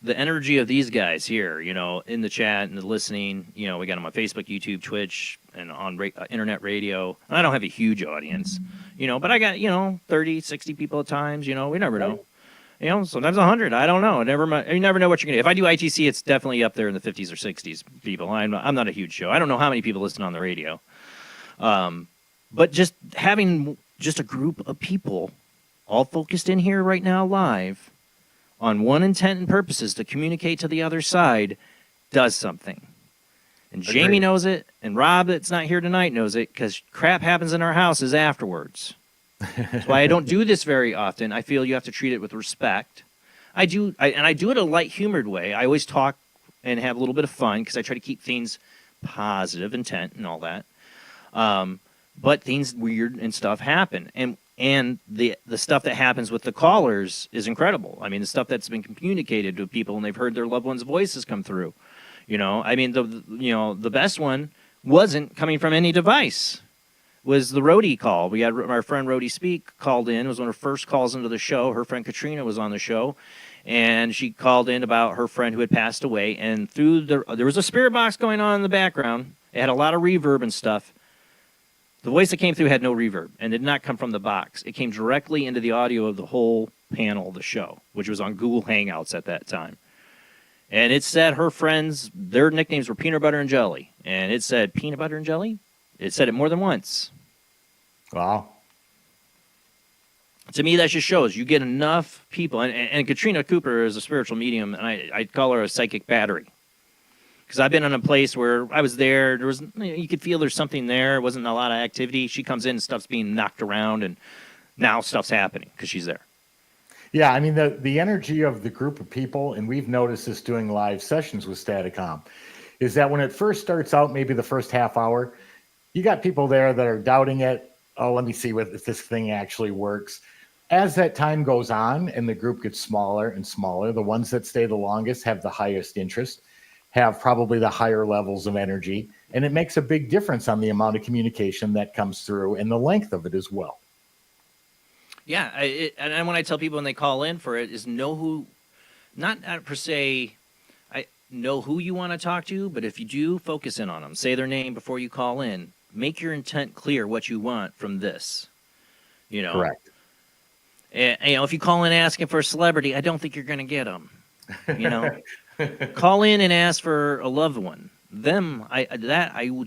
Speaker 1: the energy of these guys here, you know, in the chat and the listening, you know, we got them on Facebook, YouTube, Twitch, and on internet radio. And I don't have a huge audience, you know, but I got, you know, 30, 60 people at times, you know, we never know. You know, sometimes 100. I don't know. You never know what you're going to get. If I do ITC, it's definitely up there in the 50s or 60s people. I'm not a huge show. I don't know how many people listen on the radio. But just having just a group of people all focused in here right now live on one intent and purposes to communicate to the other side does something. And
Speaker 12: Agreed.
Speaker 1: Jamie knows it, and Rob that's not here tonight knows it, because crap happens in our houses afterwards. That's why I don't do this very often. I feel you have to treat it with respect. I do it in a light-humored way. I always talk and have a little bit of fun because I try to keep things positive, intent, and all that. But things weird and stuff happen, and the stuff that happens with the callers is incredible. I mean, the stuff that's been communicated to people, and they've heard their loved ones' voices come through. You know, I mean, the best one wasn't coming from any device. Was the Rhodey call. We had our friend Rhodey Speak called in. It was one of her first calls into the show. Her friend Katrina was on the show, and she called in about her friend who had passed away. And there was a spirit box going on in the background. It had a lot of reverb and stuff. The voice that came through had no reverb and did not come from the box. It came directly into the audio of the whole panel of the show, which was on Google Hangouts at that time. And it said her friends, their nicknames were Peanut Butter and Jelly. And it said Peanut Butter and Jelly? It said it more than once.
Speaker 12: Wow.
Speaker 1: To me, that just shows you get enough people. And Katrina Cooper is a spiritual medium, and I call her a psychic battery. Because I've been in a place where I was there. You could feel there's something there. It wasn't a lot of activity. She comes in and stuff's being knocked around, and now stuff's happening because she's there.
Speaker 12: Yeah, I mean, the energy of the group of people, and we've noticed this doing live sessions with Staticom, is that when it first starts out, maybe the first half hour, you got people there that are doubting it. Oh, let me see if this thing actually works. As that time goes on and the group gets smaller and smaller, the ones that stay the longest have the highest interest, have probably the higher levels of energy, and it makes a big difference on the amount of communication that comes through and the length of it as well.
Speaker 1: Yeah, and when I tell people when they call in for it is know who, not per se, I know who you want to talk to, but if you do, focus in on them. Say their name before you call in. Make your intent clear what you want from this. You know?
Speaker 12: Correct.
Speaker 1: And, you know, if you call in asking for a celebrity, I don't think you're going to get them. You know? Call in and ask for a loved one. Them, I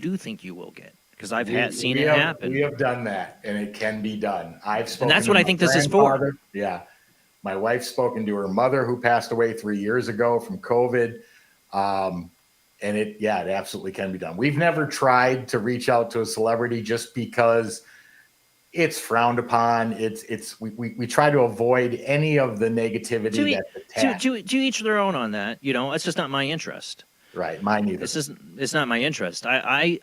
Speaker 1: do think you will get. Because I've seen it happen.
Speaker 12: We have done that, and it can be done. I've spoken.
Speaker 1: And that's what I think this is for.
Speaker 12: Yeah, my wife's spoken to her mother, who passed away 3 years ago from COVID, and it absolutely can be done. We've never tried to reach out to a celebrity just because it's frowned upon. We try to avoid any of the negativity that's attached.
Speaker 1: To each their own on that. You know, it's just not my interest.
Speaker 12: Right, mine either.
Speaker 1: It's not my interest. I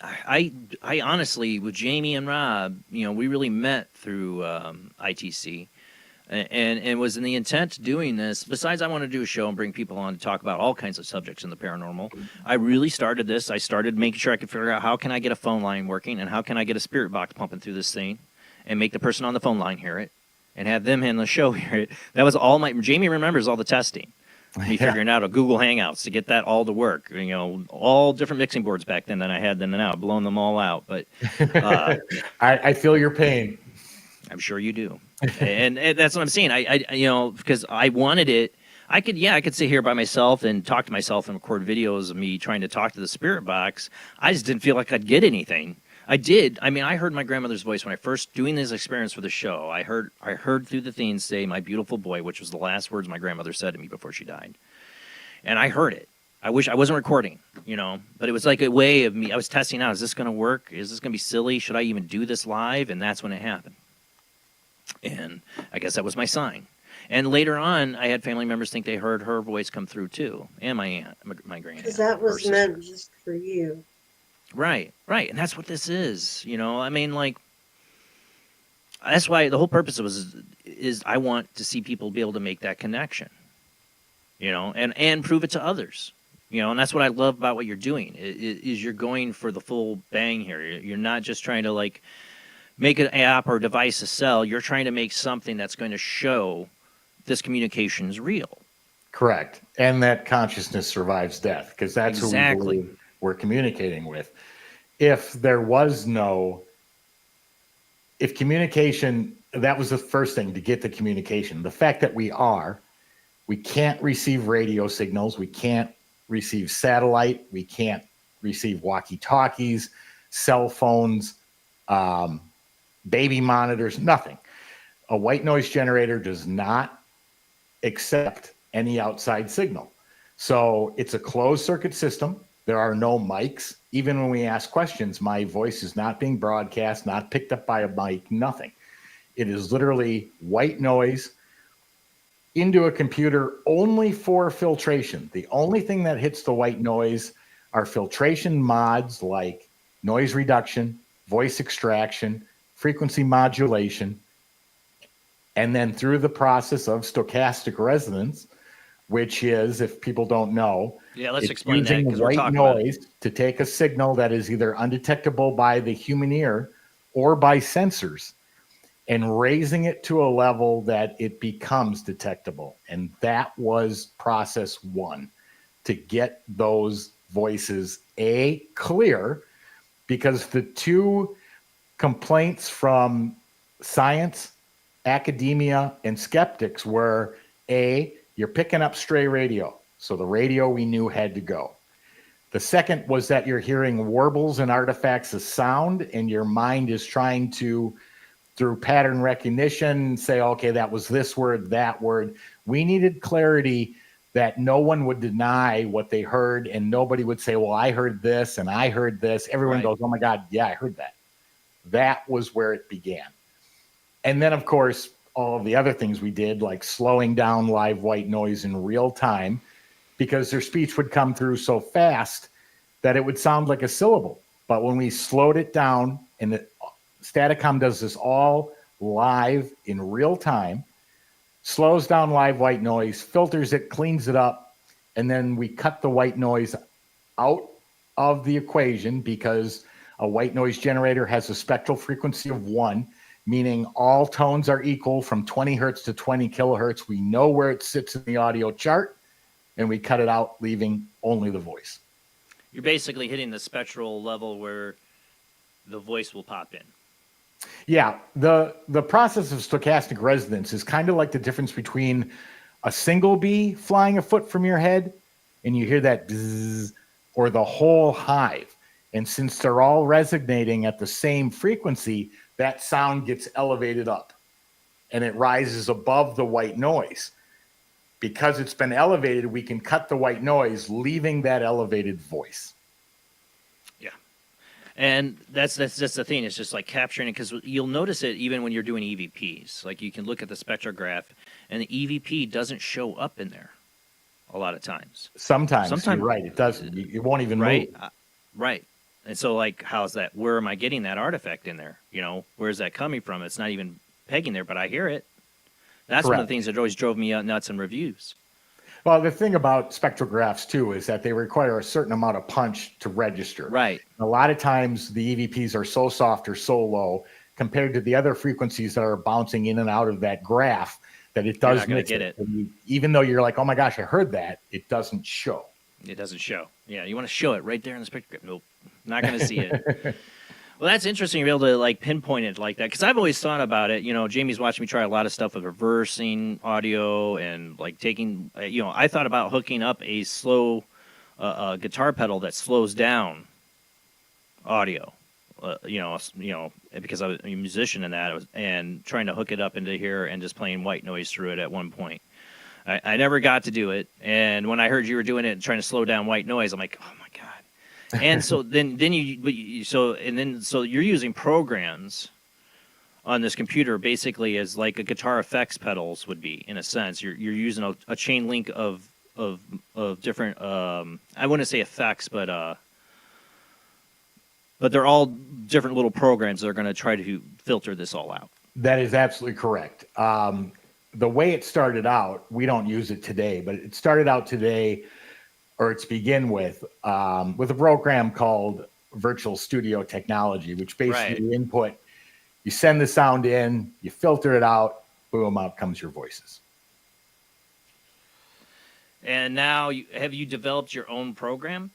Speaker 1: honestly, with Jamie and Rob, you know, we really met through ITC, and was in the intent of doing this. Besides, I want to do a show and bring people on to talk about all kinds of subjects in the paranormal. I really started this. I started making sure I could figure out how can I get a phone line working and how can I get a spirit box pumping through this thing, and make the person on the phone line hear it, and have them handle the show hear it. That was all Jamie remembers all the testing. Me figuring out a Google Hangouts to get that all to work. You know, all different mixing boards back then than I had then and now, blowing them all out. But
Speaker 12: I feel your pain.
Speaker 1: I'm sure you do, and that's what I'm saying. I you know, because I wanted it. I could sit here by myself and talk to myself and record videos of me trying to talk to the spirit box. I just didn't feel like I'd get anything. I did. I mean, I heard my grandmother's voice when I first doing this experience for the show. I heard through the thing say, "My beautiful boy," which was the last words my grandmother said to me before she died. And I heard it. I wish I wasn't recording, you know, but it was like a way of me. I was testing out, is this going to work? Is this going to be silly? Should I even do this live? And that's when it happened. And I guess that was my sign. And later on, I had family members think they heard her voice come through too, and my aunt, my grand aunt.
Speaker 2: Because that was meant just for you.
Speaker 1: Right. And that's what this is, you know. I mean, like, that's why the whole purpose is I want to see people be able to make that connection, you know, and prove it to others, you know. And that's what I love about what you're doing is you're going for the full bang here. You're not just trying to like make an app or device to sell. You're trying to make something that's going to show this communication is real.
Speaker 12: Correct. And that consciousness survives death, because that's who we believe we're communicating with. If communication, that was the first thing to get the communication. The fact that we can't receive radio signals, we can't receive satellite, we can't receive walkie-talkies, cell phones, baby monitors, nothing. A white noise generator does not accept any outside signal. So it's a closed circuit system. There are no mics. Even when we ask questions, my voice is not being broadcast, not picked up by a mic, nothing. It is literally white noise into a computer only for filtration. The only thing that hits the white noise are filtration mods like noise reduction, voice extraction, frequency modulation, and then through the process of stochastic resonance, which is, if people don't know,
Speaker 1: let's explain that, because we're talking
Speaker 12: noise to take a signal that is either undetectable by the human ear or by sensors and raising it to a level that it becomes detectable. And that was process one, to get those voices clear, because the two complaints from science, academia, and skeptics were you're picking up stray radio. So the radio we knew had to go. The second was that you're hearing warbles and artifacts of sound, and your mind is trying to, through pattern recognition, say, okay, that was this word, that word. We needed clarity that no one would deny what they heard, and nobody would say, well, I heard this and I heard this. Everyone goes, oh my God, yeah, I heard that. That was where it began. And then, of course, all of the other things we did, like slowing down live white noise in real time, because their speech would come through so fast that it would sound like a syllable. But when we slowed it down, and Staticom does this all live in real time, slows down live white noise, filters it, cleans it up, and then we cut the white noise out of the equation, because a white noise generator has a spectral frequency of 1, meaning all tones are equal from 20 hertz to 20 kilohertz. We know where it sits in the audio chart, and we cut it out, leaving only the voice.
Speaker 1: You're basically hitting the spectral level where the voice will pop in.
Speaker 12: Yeah, the process of stochastic resonance is kind of like the difference between a single bee flying a foot from your head and you hear that bzzz, or the whole hive. And since they're all resonating at the same frequency, that sound gets elevated up and it rises above the white noise. Because it's been elevated, we can cut the white noise, leaving that elevated voice.
Speaker 1: Yeah. And that's just the thing. It's just like capturing it, because you'll notice it even when you're doing EVPs. Like, you can look at the spectrograph, and the EVP doesn't show up in there a lot of times.
Speaker 12: Sometimes you're right. It doesn't. It won't even move.
Speaker 1: Right. And so, like, how's that? Where am I getting that artifact in there? You know, where's that coming from? It's not even pegging there, but I hear it. That's one of the things that always drove me nuts in reviews.
Speaker 12: Well, the thing about spectrographs, too, is that they require a certain amount of punch to register.
Speaker 1: Right.
Speaker 12: A lot of times the EVPs are so soft or so low compared to the other frequencies that are bouncing in and out of that graph that it does
Speaker 1: not get it.
Speaker 12: Even though you're like, oh my gosh, I heard that, it doesn't show.
Speaker 1: It doesn't show. Yeah, you want to show it right there in the spectrograph. Nope, not going to see it. Well, that's interesting to be able to like pinpoint it like that, because I've always thought about it. You know, Jamie's watching me try a lot of stuff with reversing audio and like taking. You know, I thought about hooking up a slow guitar pedal that slows down audio. Because I was a musician in that, and trying to hook it up into here and just playing white noise through it at one point. I never got to do it, and when I heard you were doing it and trying to slow down white noise, I'm like, oh my god. And so then you're using programs on this computer basically as like a guitar effects pedals would be, in a sense. You're using a chain link of different I wouldn't say effects, but they're all different little programs that are going to try to filter this all out.
Speaker 12: That is absolutely correct. The way it started out, we don't use it today, but it started out today, or to begin with a program called Virtual Studio Technology, which basically you input, you send the sound in, you filter it out, boom, out comes your voices.
Speaker 1: And now, have you developed your own program?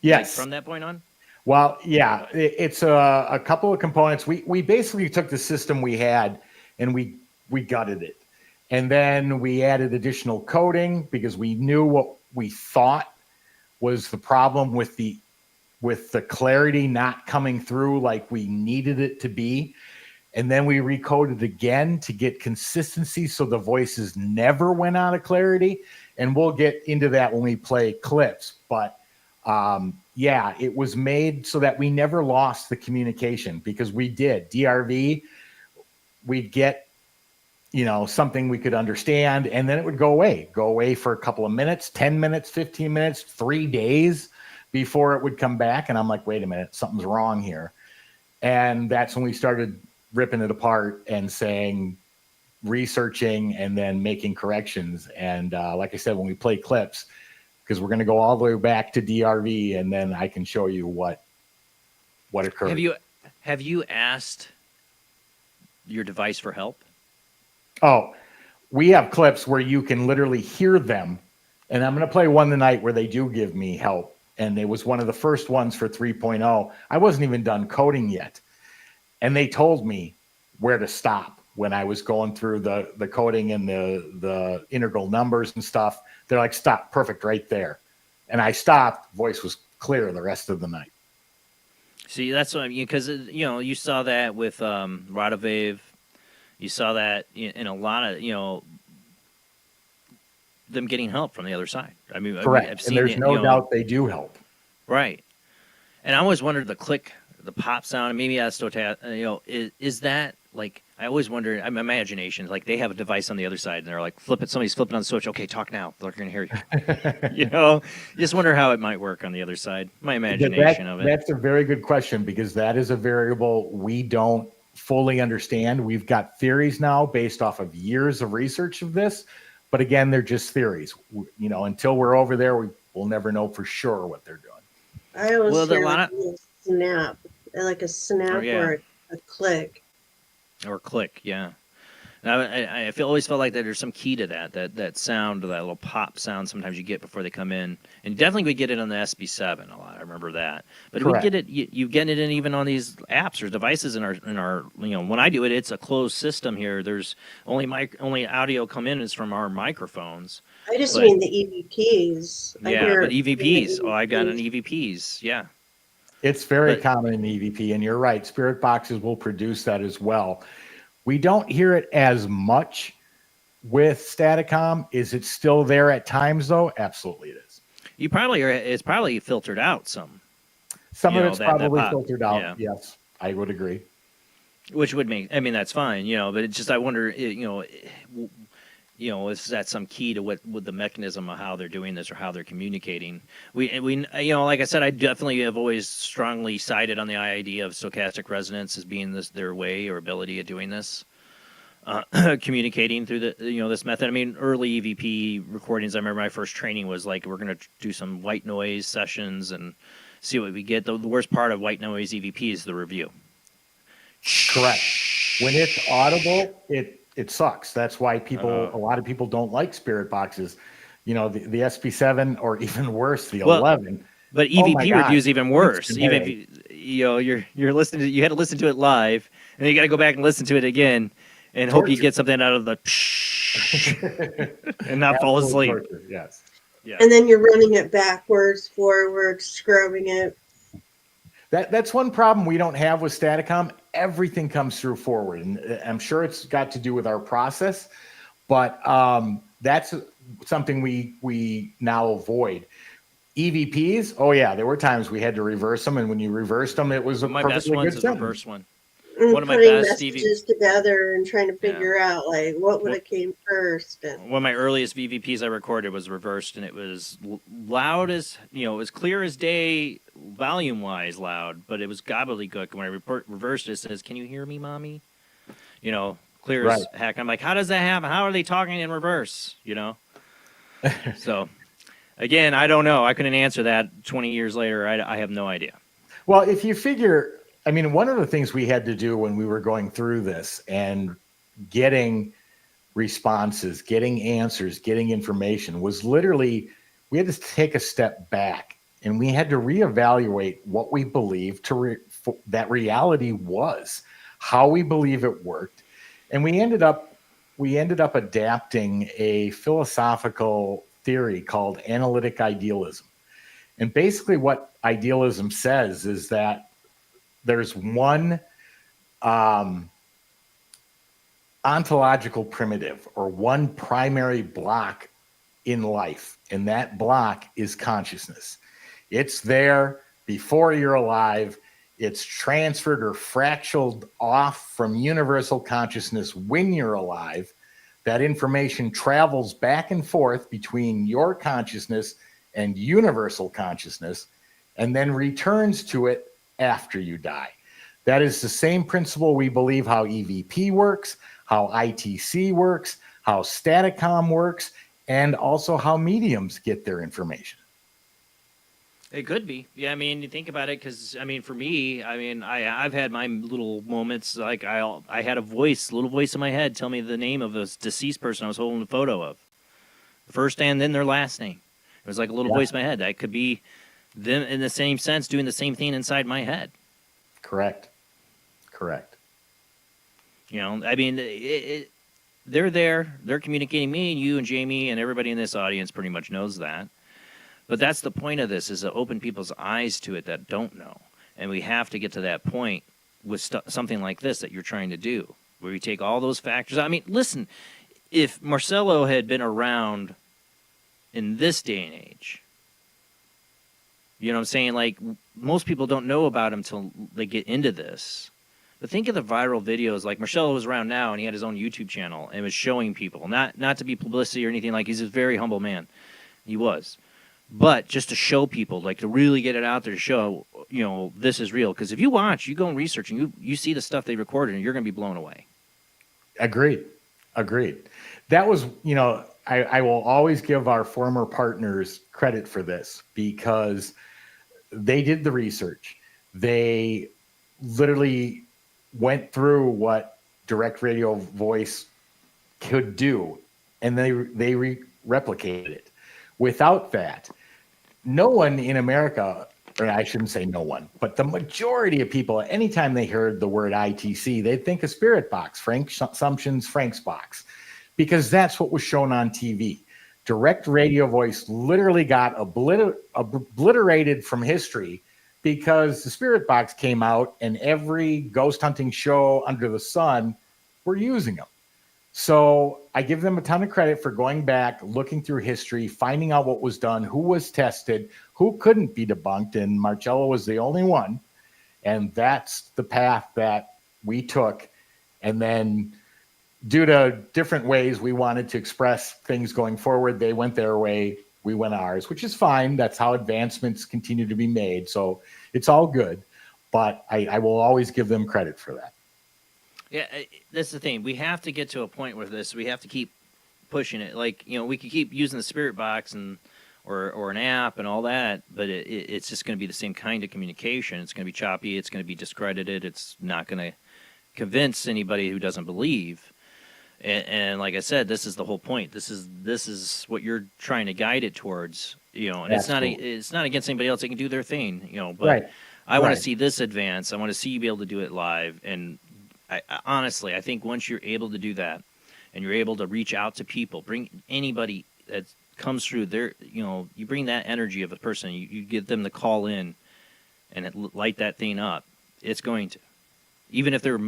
Speaker 12: Yes.
Speaker 1: From that point on?
Speaker 12: Well, yeah, it's a couple of components. We basically took the system we had and we gutted it. And then we added additional coding because we knew what we thought was the problem with the clarity not coming through like we needed it to be. And then we recoded again to get consistency so the voices never went out of clarity. And we'll get into that when we play clips. But yeah, it was made so that we never lost the communication, because we did. DRV, we'd get, something we could understand, and then it would go away for a couple of minutes, 10 minutes, 15 minutes, 3 days before it would come back. And I'm like, wait a minute, something's wrong here. And that's when we started ripping it apart and saying, researching, and then making corrections. And like I said, when we play clips, because we're going to go all the way back to DRV, and then I can show you what occurred.
Speaker 1: Have you asked your device for help?
Speaker 12: Oh, we have clips where you can literally hear them, and I'm going to play one tonight where they do give me help. And it was one of the first ones for 3.0. I wasn't even done coding yet, and they told me where to stop when I was going through the coding and the integral numbers and stuff. They're like, stop, perfect, right there. And I stopped. Voice was clear the rest of the night.
Speaker 1: See, that's what I mean, because you saw that with Radovave. You saw that in a lot of them getting help from the other side. I mean,
Speaker 12: correct.
Speaker 1: I've seen
Speaker 12: and there's no doubt they do help.
Speaker 1: Right. And I always wondered the click, the pop sound, and maybe that's is that like, I always wonder, my imagination, like they have a device on the other side and they're like, somebody's flipping on the switch. Okay, talk now. They're going to hear you. Just wonder how it might work on the other side. My imagination of it.
Speaker 12: That's a very good question, because that is a variable we don't fully understand. We've got theories now based off of years of research of this. But again, they're just theories. Until we're over there, we'll never know for sure what they're doing.
Speaker 2: I always hear like a snap, like a snap or a click.
Speaker 1: Or click, yeah. I always felt like that there's some key to that sound, that little pop sound sometimes you get before they come in. And definitely we get it on the SB7 a lot. I remember that. But we get it, you get it in even on these apps or devices in our when I do it, it's a closed system here. There's only audio come in is from our microphones.
Speaker 2: I just mean the EVPs.
Speaker 1: Yeah, but EVPs. Oh, I got an EVPs, yeah.
Speaker 12: It's very common in EVP, and you're right. Spirit boxes will produce that as well. We don't hear it as much with Staticom. Is it still there at times, though? Absolutely, it is.
Speaker 1: It's probably filtered out some.
Speaker 12: Some of it's probably filtered out. Yeah. Yes, I would agree.
Speaker 1: Which would make, that's fine, but it's just, I wonder, is that some key to what the mechanism of how they're doing this or how they're communicating? We like I said, I definitely have always strongly sided on the idea of stochastic resonance as being their way or ability of doing this, communicating through this method. I mean, early EVP recordings, I remember my first training was like, we're going to do some white noise sessions and see what we get. The worst part of white noise EVP is the review.
Speaker 12: Correct. When it's audible, it sucks. That's why a lot of people don't like spirit boxes. The SP7 or even worse, the 11.
Speaker 1: But EVP reviews even worse. Even if you're listening to, you had to listen to it live, and then you got to go back and listen to it again, and hope you get something out of the and not fall asleep.
Speaker 12: Torture. Yes.
Speaker 2: Yeah. And then you're running it backwards, forwards, scrubbing it.
Speaker 12: That's one problem we don't have with Staticom. Everything comes through forward, and I'm sure it's got to do with our process, but that's something we now avoid. EVPs, oh yeah, there were times we had to reverse them, and when you reversed them, it was a
Speaker 1: my best one's the reverse one.
Speaker 2: One of my best messages together and trying to figure out like what would have came first. And
Speaker 1: one of my earliest EVPs I recorded was reversed, and it was loud as it was clear as day, volume wise loud, but it was gobbledygook. When I reversed it, it says, "Can you hear me, mommy?" Clear as heck. I'm like, how does that happen? How are they talking in reverse? So again, I don't know. I couldn't answer that 20 years later. I have no idea.
Speaker 12: Well, if you figure, I mean, one of the things we had to do when we were going through this and getting responses, getting answers, getting information was literally, we had to take a step back and we had to reevaluate what we believed that reality was, how we believe it worked. And we ended up adapting a philosophical theory called analytic idealism. And basically what idealism says is that there's one ontological primitive or one primary block in life, and that block is consciousness. It's there before you're alive. It's transferred or fractioned off from universal consciousness when you're alive. That information travels back and forth between your consciousness and universal consciousness, and then returns to it after you die. That is the same principle we believe how EVP works, how ITC works, how Staticom works, and also how mediums get their information.
Speaker 1: It could be. Yeah, I mean, you think about it, because, I mean, for me, I mean, I've had my little moments, like I had a little voice in my head tell me the name of a deceased person I was holding a photo of. The first and then their last name. It was like a little voice in my head. That could be them in the same sense doing the same thing inside my head.
Speaker 12: Correct.
Speaker 1: You know, I mean, they're there. They're communicating. Me and you and Jamie and everybody in this audience pretty much knows that. But that's the point of this, is to open people's eyes to it that don't know. And we have to get to that point with something like this that you're trying to do, where you take all those factors. I mean, listen, if Marcello had been around in this day and age, you know what I'm saying? Like, most people don't know about him until they get into this. But think of the viral videos. Like, Marcello was around now, and he had his own YouTube channel and was showing people, not to be publicity or anything. Like, he's a very humble man. He was. But just to show people, like, to really get it out there to show, you know, this is real. Because if you watch, you go and research, and you see the stuff they recorded, and you're going to be blown away.
Speaker 12: Agreed. That was, you know, I will always give our former partners credit for this, because they did the research. They literally went through what direct radio voice could do, and they replicated it. Without that, no one in America, or I shouldn't say no one, but the majority of people, anytime they heard the word ITC, they'd think of Spirit Box, Frank Sumption's Frank's Box, because that's what was shown on TV. Direct radio voice literally got obliterated from history because the Spirit Box came out and every ghost hunting show under the sun were using them. So I give them a ton of credit for going back, looking through history, finding out what was done, who was tested, who couldn't be debunked, and Marcello was the only one. And that's the path that we took. And then, due to different ways we wanted to express things going forward, they went their way, we went ours, which is fine. That's how advancements continue to be made. So it's all good. But I will always give them credit for that.
Speaker 1: Yeah, that's the thing. We have to get to a point with this. We have to keep pushing it. Like, you know, we could keep using the Spirit Box or an app and all that, but it's just going to be the same kind of communication. It's going to be choppy. It's going to be discredited. It's not going to convince anybody who doesn't believe. And like I said, this is the whole point. This is what you're trying to guide it towards. You know, and it's not against anybody else. They can do their thing. You know, but
Speaker 12: right.
Speaker 1: I want to see this advance. I want to see you be able to do it live. And honestly, I think once you're able to do that, and you're able to reach out to people, bring anybody that comes through there, you know, you bring that energy of a person, you get them to call in and light that thing up. It's going to, even if they're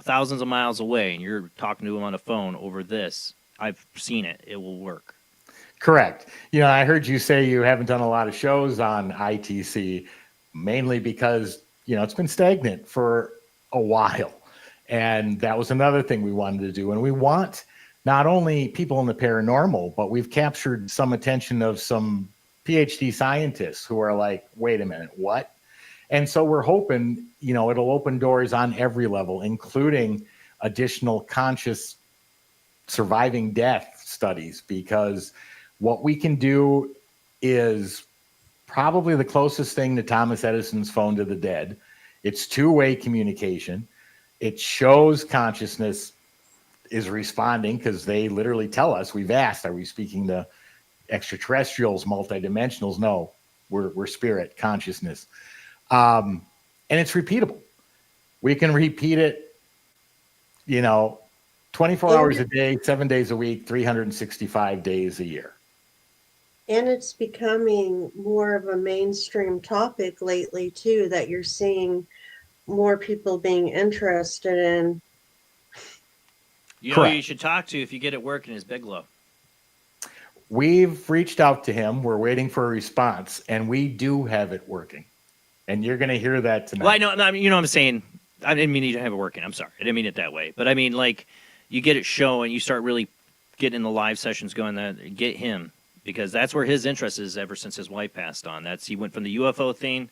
Speaker 1: thousands of miles away and you're talking to them on a phone over this, I've seen it. It will work.
Speaker 12: Correct. You know, I heard you say you haven't done a lot of shows on ITC, mainly because, you know, it's been stagnant for a while. And that was another thing we wanted to do. And we want not only people in the paranormal, but we've captured some attention of some PhD scientists who are like, wait a minute, what? And so we're hoping, you know, it'll open doors on every level, including additional conscious surviving death studies, because what we can do is probably the closest thing to Thomas Edison's phone to the dead. It's two-way communication. It shows consciousness is responding because they literally tell us, we've asked, are we speaking to extraterrestrials, multidimensionals? No, we're spirit, consciousness. And it's repeatable. We can repeat it, 24 hours a day, 7 days a week, 365 days a year.
Speaker 2: And it's becoming more of a mainstream topic lately, too, that you're seeing more people being interested in.
Speaker 1: You know who you should talk to if you get it working is Bigelow.
Speaker 12: We've reached out to him. We're waiting for a response, and we do have it working. And you're going to hear that tonight.
Speaker 1: Well, I mean, what I'm saying. I didn't mean you to have it working. I'm sorry. I didn't mean it that way. But I mean, like, you get it showing, you start really getting the live sessions going, get him. Because that's where his interest is ever since his wife passed on. He went from the UFO thing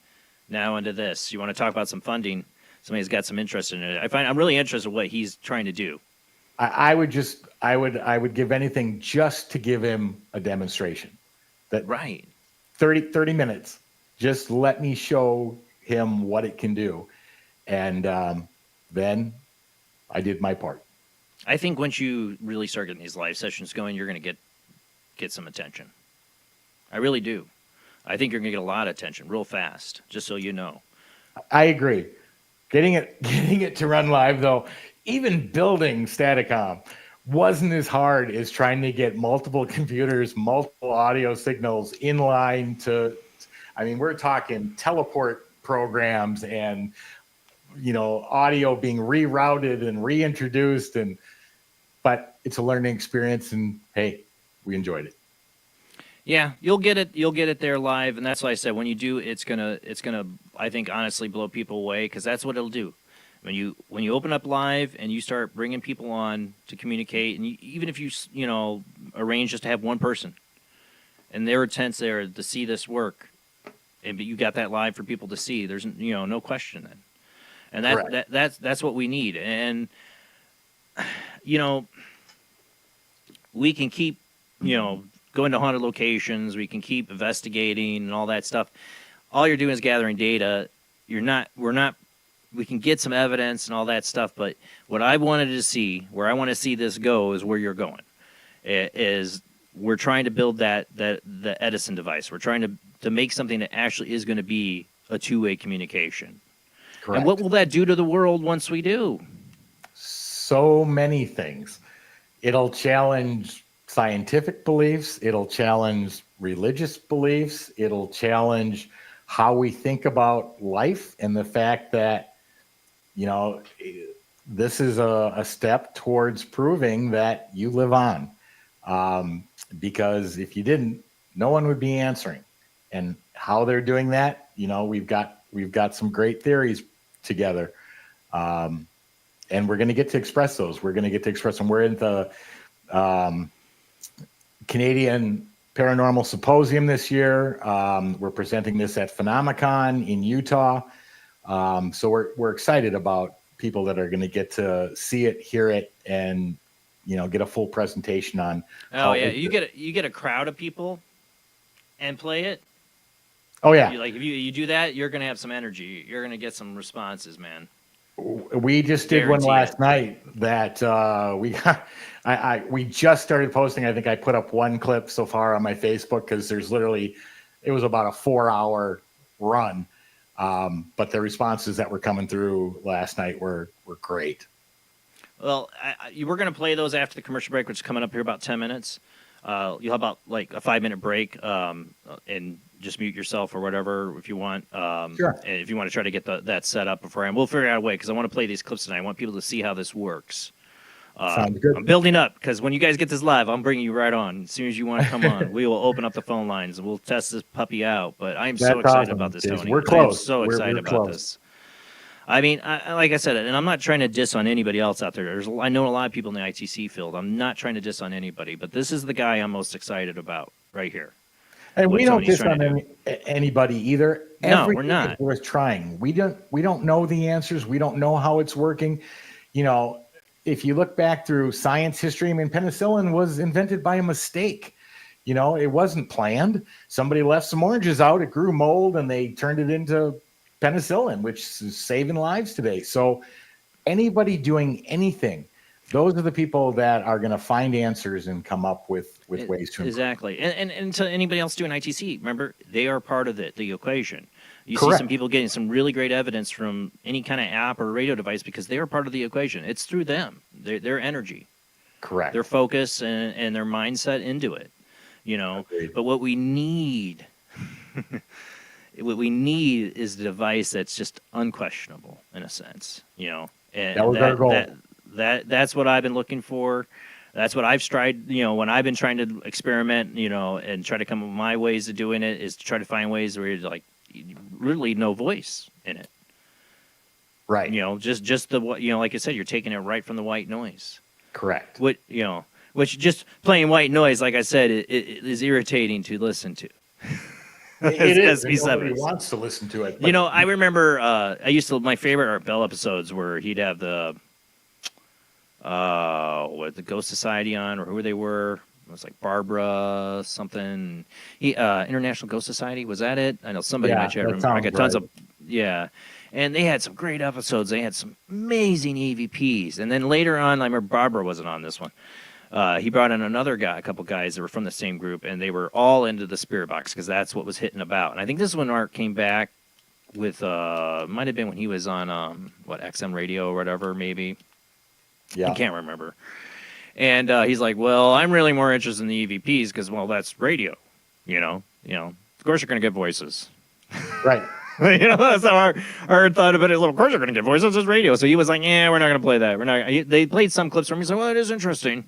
Speaker 1: now into this. You want to talk about some funding? Somebody's got some interest in it. I'm really interested in what he's trying to do.
Speaker 12: I would give anything just to give him a demonstration. That
Speaker 1: right.
Speaker 12: 30 minutes. Just let me show him what it can do. And then I did my part.
Speaker 1: I think once you really start getting these live sessions going, you're going to get some attention. I really do. I think you're going to get a lot of attention real fast, just so you know.
Speaker 12: I agree. Getting it to run live, though, even building Staticom wasn't as hard as trying to get multiple computers, multiple audio signals in line to, we're talking teleport programs and, audio being rerouted and reintroduced, but it's a learning experience, and hey, we enjoyed it.
Speaker 1: Yeah, you'll get it there live, and that's why I said when you do, it's gonna I think honestly blow people away, because that's what it'll do. When you open up live and you start bringing people on to communicate, and even if you arrange just to have one person, and their intent's there to see this work, but you got that live for people to see, there's no question then, and that's what we need, and we can keep going to haunted locations, we can keep investigating and all that stuff. All you're doing is gathering data. We can get some evidence and all that stuff, but what I wanted to see, where I want to see this go, is where you're going. We're trying to build the Edison device. We're trying to make something that actually is going to be a two-way communication. Correct. And what will that do to the world once we do?
Speaker 12: So many things. It'll challenge scientific beliefs. It'll challenge religious beliefs. It'll challenge how we think about life and the fact that, this is a step towards proving that you live on. Because if you didn't, no one would be answering. And how they're doing that, we've got some great theories together. And we're going to get to express those. We're going to get to express them. We're in the Canadian Paranormal Symposium this year. We're presenting this at Phenomenon in Utah. So we're excited about people that are going to get to see it, hear it, and get a full presentation on.
Speaker 1: Oh yeah, you get a crowd of people and play it.
Speaker 12: Oh yeah,
Speaker 1: if you do that, you're going to have some energy. You're going to get some responses, man.
Speaker 12: We just did one last night that we just started posting. I think I put up one clip so far on my Facebook because it was about a 4-hour run. But the responses that were coming through last night were great.
Speaker 1: Well, we're going to play those after the commercial break, which is coming up here about 10 minutes. You'll have about like a 5-minute break and just mute yourself or whatever if you want.
Speaker 12: Sure.
Speaker 1: And if you want to try to get that set up beforehand, we'll figure out a way because I want to play these clips tonight. I want people to see how this works.
Speaker 12: Sounds good.
Speaker 1: I'm building up because when you guys get this live, I'm bringing you right on. As soon as you want to come on, we will open up the phone lines and we'll test this puppy out. But I'm so excited about this, Tony.
Speaker 12: We're close.
Speaker 1: I'm so excited about this. I mean, like I said, and I'm not trying to diss on anybody else out there. I know a lot of people in the ITC field. I'm not trying to diss on anybody, but this is the guy I'm most excited about right here.
Speaker 12: And we don't diss on anybody either.
Speaker 1: No, we're not.
Speaker 12: We're trying. We don't know the answers. We don't know how it's working. If you look back through science history, penicillin was invented by a mistake. It wasn't planned. Somebody left some oranges out. It grew mold, and they turned it into penicillin, which is saving lives today. So anybody doing anything Those are the people that are going to find answers and come up with ways to improve.
Speaker 1: Exactly. And to anybody else doing ITC, remember, they are part of the equation. You
Speaker 12: Correct.
Speaker 1: see some people getting some really great evidence from any kind of app or radio device because they are part of the equation. It's through them, their energy.
Speaker 12: Correct.
Speaker 1: Their focus and their mindset into it, you know.
Speaker 12: Agreed.
Speaker 1: But what we need, what we need is the device that's just unquestionable in a sense, you know. And
Speaker 12: that was our goal.
Speaker 1: That's what I've been looking for. That's what I've tried, you know, when I've been trying to experiment, you know, and try to come up with my ways of doing it is to try to find ways where you're like really no voice in it.
Speaker 12: Right.
Speaker 1: You know, just the, you know, like I said, you're taking it right from the white noise.
Speaker 12: Correct.
Speaker 1: What, you know, which just playing white noise, like I said, it is irritating to listen to.
Speaker 12: It is. Nobody wants to listen to it.
Speaker 1: You know, I remember my favorite Art Bell episodes where he'd have the Ghost Society on, or who they were. It was like Barbara something. International Ghost Society, was that it? I know somebody in my chat room. I got tons of and they had some great episodes. They had some amazing EVPs. And then later on, I remember Barbara wasn't on this one. He brought in another guy, a couple guys that were from the same group, and they were all into the spirit box because that's what was hitting about. And I think this is when Art came back with, might have been when he was on, XM radio or whatever, maybe.
Speaker 12: Yeah.
Speaker 1: I can't remember. And he's like, well, I'm really more interested in the EVPs because, well, that's radio, you know. Of course you're going to get voices.
Speaker 12: Right.
Speaker 1: You know, that's how Art thought about it. Of course you're going to get voices. It's radio. So he was like, yeah, we're not going to play that. We're not. They played some clips from me. He said, well, it is interesting.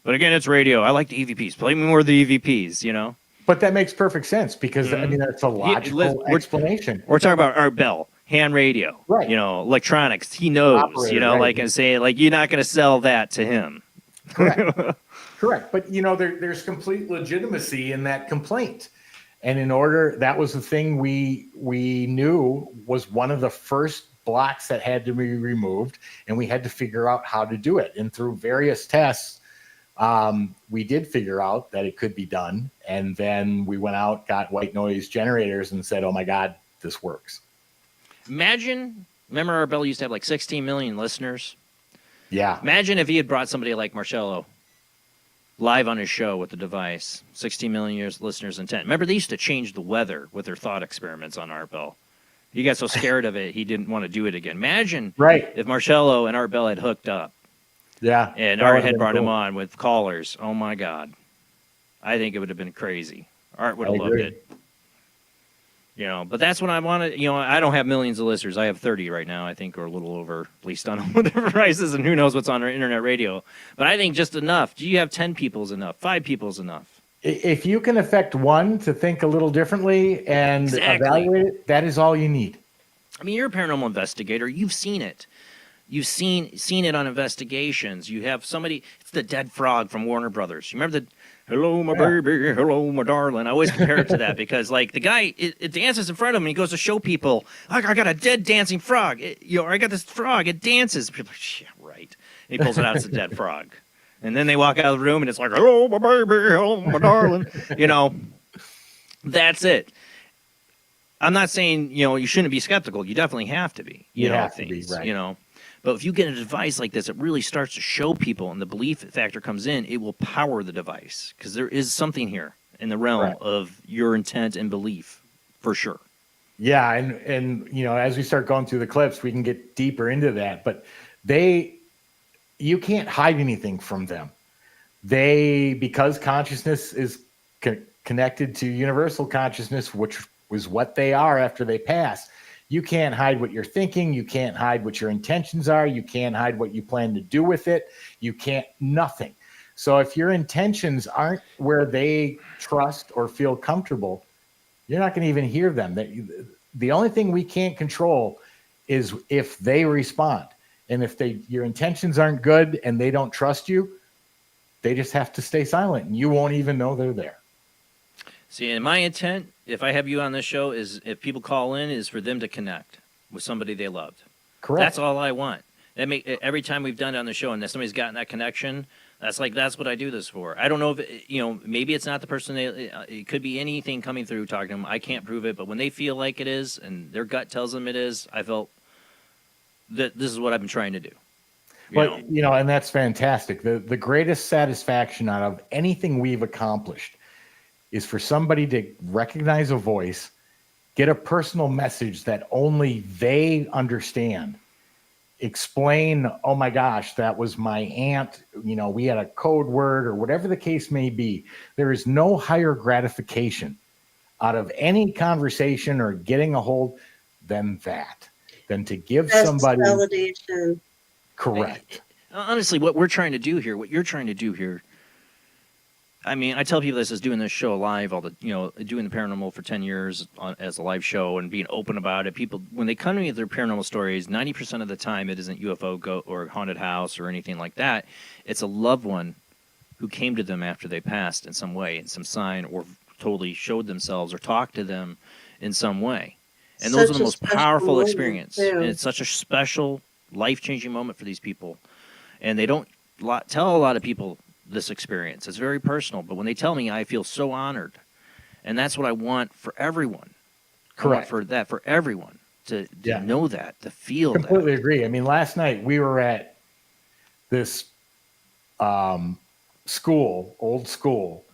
Speaker 1: But again, it's radio. I like the EVPs. Play me more of the EVPs, you know.
Speaker 12: But that makes perfect sense because, I mean, that's a logical explanation.
Speaker 1: We're talking about Art Bell, hand radio,
Speaker 12: right?
Speaker 1: You know, electronics. He knows,
Speaker 12: Operator,
Speaker 1: you know,
Speaker 12: right.
Speaker 1: like and say, like, you're not going to sell that to him.
Speaker 12: Correct. Correct. But, you know, there's complete legitimacy in that complaint. And in order, that was the thing we knew was one of the first blocks that had to be removed, and we had to figure out how to do it. And through various tests, we did figure out that it could be done. And then we went out, got white noise generators, and said, oh my God, this works.
Speaker 1: Remember our Bell used to have like 16 million listeners?
Speaker 12: Yeah.
Speaker 1: Imagine if he had brought somebody like Marcello live on his show with the device, 16 million listeners in 10. Remember, they used to change the weather with their thought experiments on Art Bell. He got so scared of it, he didn't want to do it again. Imagine if Marcello and Art Bell had hooked up.
Speaker 12: Yeah.
Speaker 1: And Art had brought him on with callers. Oh, my God. I think it would have been crazy. Art would have loved it. You know, but that's what I wanted. You know, I don't have millions of listeners. I have 30 right now, I think, or a little over, at least on whatever prices, and who knows what's on our internet radio. But I think just enough. Do you have 10 people is enough? 5 people is enough.
Speaker 12: If you can affect one to think a little differently and evaluate it, that is all you need.
Speaker 1: I mean, you're a paranormal investigator. You've seen it. You've seen it on investigations. You have somebody, it's the dead frog from Warner Brothers. You remember the, hello, my baby, hello, my darling. I always compare it to that because, like, the guy, it dances in front of him, and he goes to show people, I got a dead dancing frog. I got this frog, it dances. People are like, yeah, right. And he pulls it out, it's a dead frog. And then they walk out of the room, and it's like, hello, my baby, hello, my darling. You know, that's it. I'm not saying, you know, you shouldn't be skeptical. You definitely have to be. You know,
Speaker 12: have to be, right.
Speaker 1: You know. But if you get a device like this, it really starts to show people, and the belief factor comes in, it will power the device because there is something here in the realm of your intent and belief, for sure.
Speaker 12: Yeah, and you know, as we start going through the clips, we can get deeper into that. But you can't hide anything from them. Because consciousness is connected to universal consciousness, which was what they are after they pass. You can't hide what you're thinking. You can't hide what your intentions are. You can't hide what you plan to do with it. You can't, nothing. So if your intentions aren't where they trust or feel comfortable, you're not going to even hear them. The only thing we can't control is if they respond. And if your intentions aren't good and they don't trust you, they just have to stay silent and you won't even know they're there.
Speaker 1: See, and my intent, if I have you on this show, is if people call in, is for them to connect with somebody they loved.
Speaker 12: Correct.
Speaker 1: That's all I want. Every time we've done it on the show and somebody's gotten that connection, that's what I do this for. I don't know if, you know, maybe it's not the person it could be anything coming through talking to them. I can't prove it, but when they feel like it is and their gut tells them it is, I felt that this is what I've been trying to do.
Speaker 12: But, and that's fantastic. The greatest satisfaction out of anything we've accomplished is for somebody to recognize a voice, get a personal message that only they understand, explain, oh my gosh, that was my aunt, we had a code word or whatever the case may be. There is no higher gratification out of any conversation or getting a hold than to give somebody
Speaker 2: validation.
Speaker 12: Correct.
Speaker 1: Honestly, what you're trying to do here, I mean, I tell people this is doing this show live, doing the paranormal for 10 years as a live show and being open about it. People, when they come to me with their paranormal stories, 90% of the time it isn't UFO or haunted house or anything like that. It's a loved one who came to them after they passed in some way, in some sign, or totally showed themselves or talked to them in some way. And those are the most powerful experience. And it's such a special, life-changing moment for these people. And they don't tell a lot of people this experience. It's very personal, but when they tell me, I feel so honored. And that's what I want for everyone.
Speaker 12: Correct.
Speaker 1: For everyone to know that, to feel that.
Speaker 12: Completely agree. I mean, last night we were at this old school,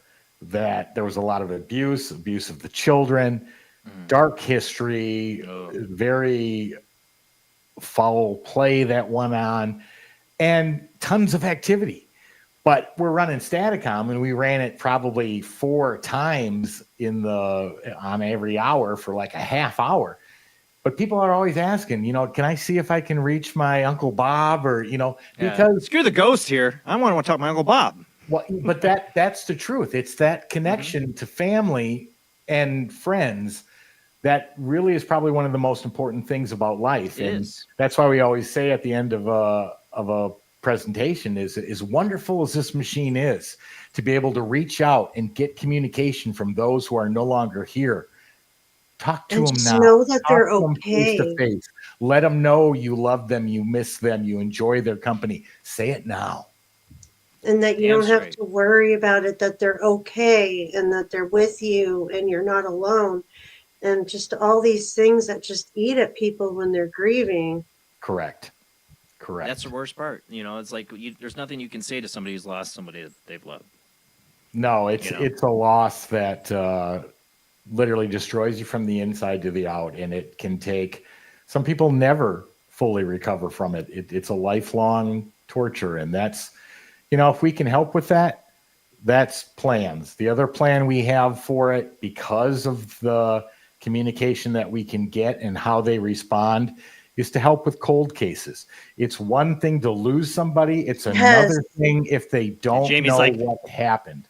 Speaker 12: that there was a lot of abuse of the children, dark history, very foul play that went on, and tons of activity. But we're running Staticom, and we ran it probably 4 times on every hour for like a half hour. But people are always asking, can I see if I can reach my Uncle Bob or, because
Speaker 1: screw the ghost here. I want to talk to my Uncle Bob.
Speaker 12: Well, but that's the truth. It's that connection to family and friends that really is probably one of the most important things about life. That's why we always say at the end of a presentation is as wonderful as this machine is, to be able to reach out and get communication from those who are no longer here. Talk to them now.
Speaker 2: Know that they're okay.
Speaker 12: Face to face. Let them know you love them, you miss them, you enjoy their company. Say it now.
Speaker 2: And that you don't have to worry about it, that they're okay and that they're with you and you're not alone. And just all these things that just eat at people when they're grieving.
Speaker 12: Correct.
Speaker 1: That's the worst part. It's like there's nothing you can say to somebody who's lost somebody that they've loved.
Speaker 12: No, it's a loss that literally destroys you from the inside to the out, and it can take. Some people never fully recover from it. It's a lifelong torture, and that's, if we can help with that, that's plans. The other plan we have for it, because of the communication that we can get and how they respond, is to help with cold cases. It's one thing to lose somebody. It's another thing if they don't know what happened.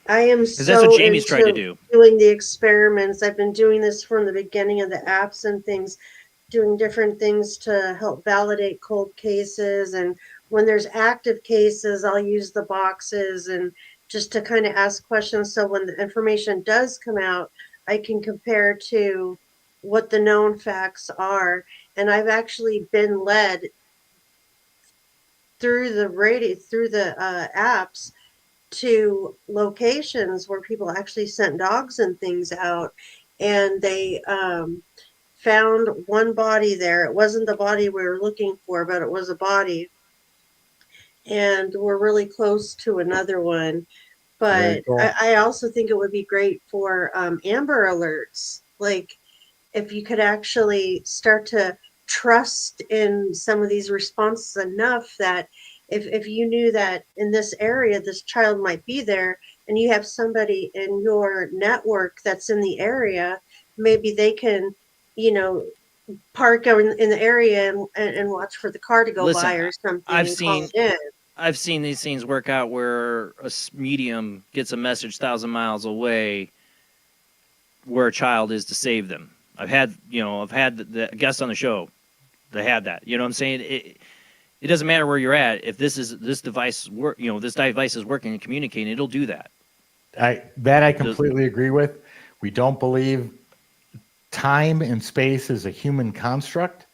Speaker 2: I am so
Speaker 1: that's what Jamie's trying to do.
Speaker 2: Doing the experiments. I've been doing this from the beginning of the apps and things, doing different things to help validate cold cases. And when there's active cases, I'll use the boxes and just to kind of ask questions. So when the information does come out, I can compare to what the known facts are. And I've actually been led through the apps to locations where people actually sent dogs and things out, and they found one body there. It wasn't the body we were looking for, but it was a body, and we're really close to another one. But cool. I also think it would be great for Amber Alerts, like if you could actually start to trust in some of these responses enough that if you knew that in this area this child might be there, and you have somebody in your network that's in the area, maybe they can, park in the area and watch for the car to go by or something.
Speaker 1: I've seen these things work out where a medium gets a message 1,000 miles away where a child is to save them. I've had the guests on the show that had that. You know what I'm saying? It doesn't matter where you're at. If this device is working and communicating, it'll do that.
Speaker 12: I completely agree with. We don't believe time and space is a human construct.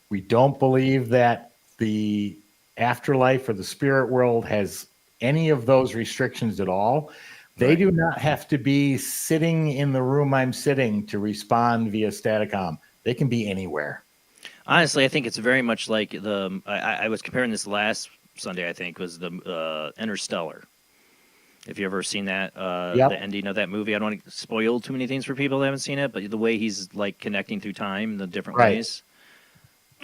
Speaker 12: We don't believe that the afterlife or the spirit world has any of those restrictions at all. They do not have to be sitting in the room I'm sitting to respond via Staticom. They can be anywhere.
Speaker 1: Honestly, I think it's very much like I was comparing this last Sunday, I think, was the Interstellar. If you've ever seen that,
Speaker 12: Yep.
Speaker 1: the ending of that movie, I don't want to spoil too many things for people that haven't seen it, but the way he's like connecting through time, the different
Speaker 12: Right.
Speaker 1: ways,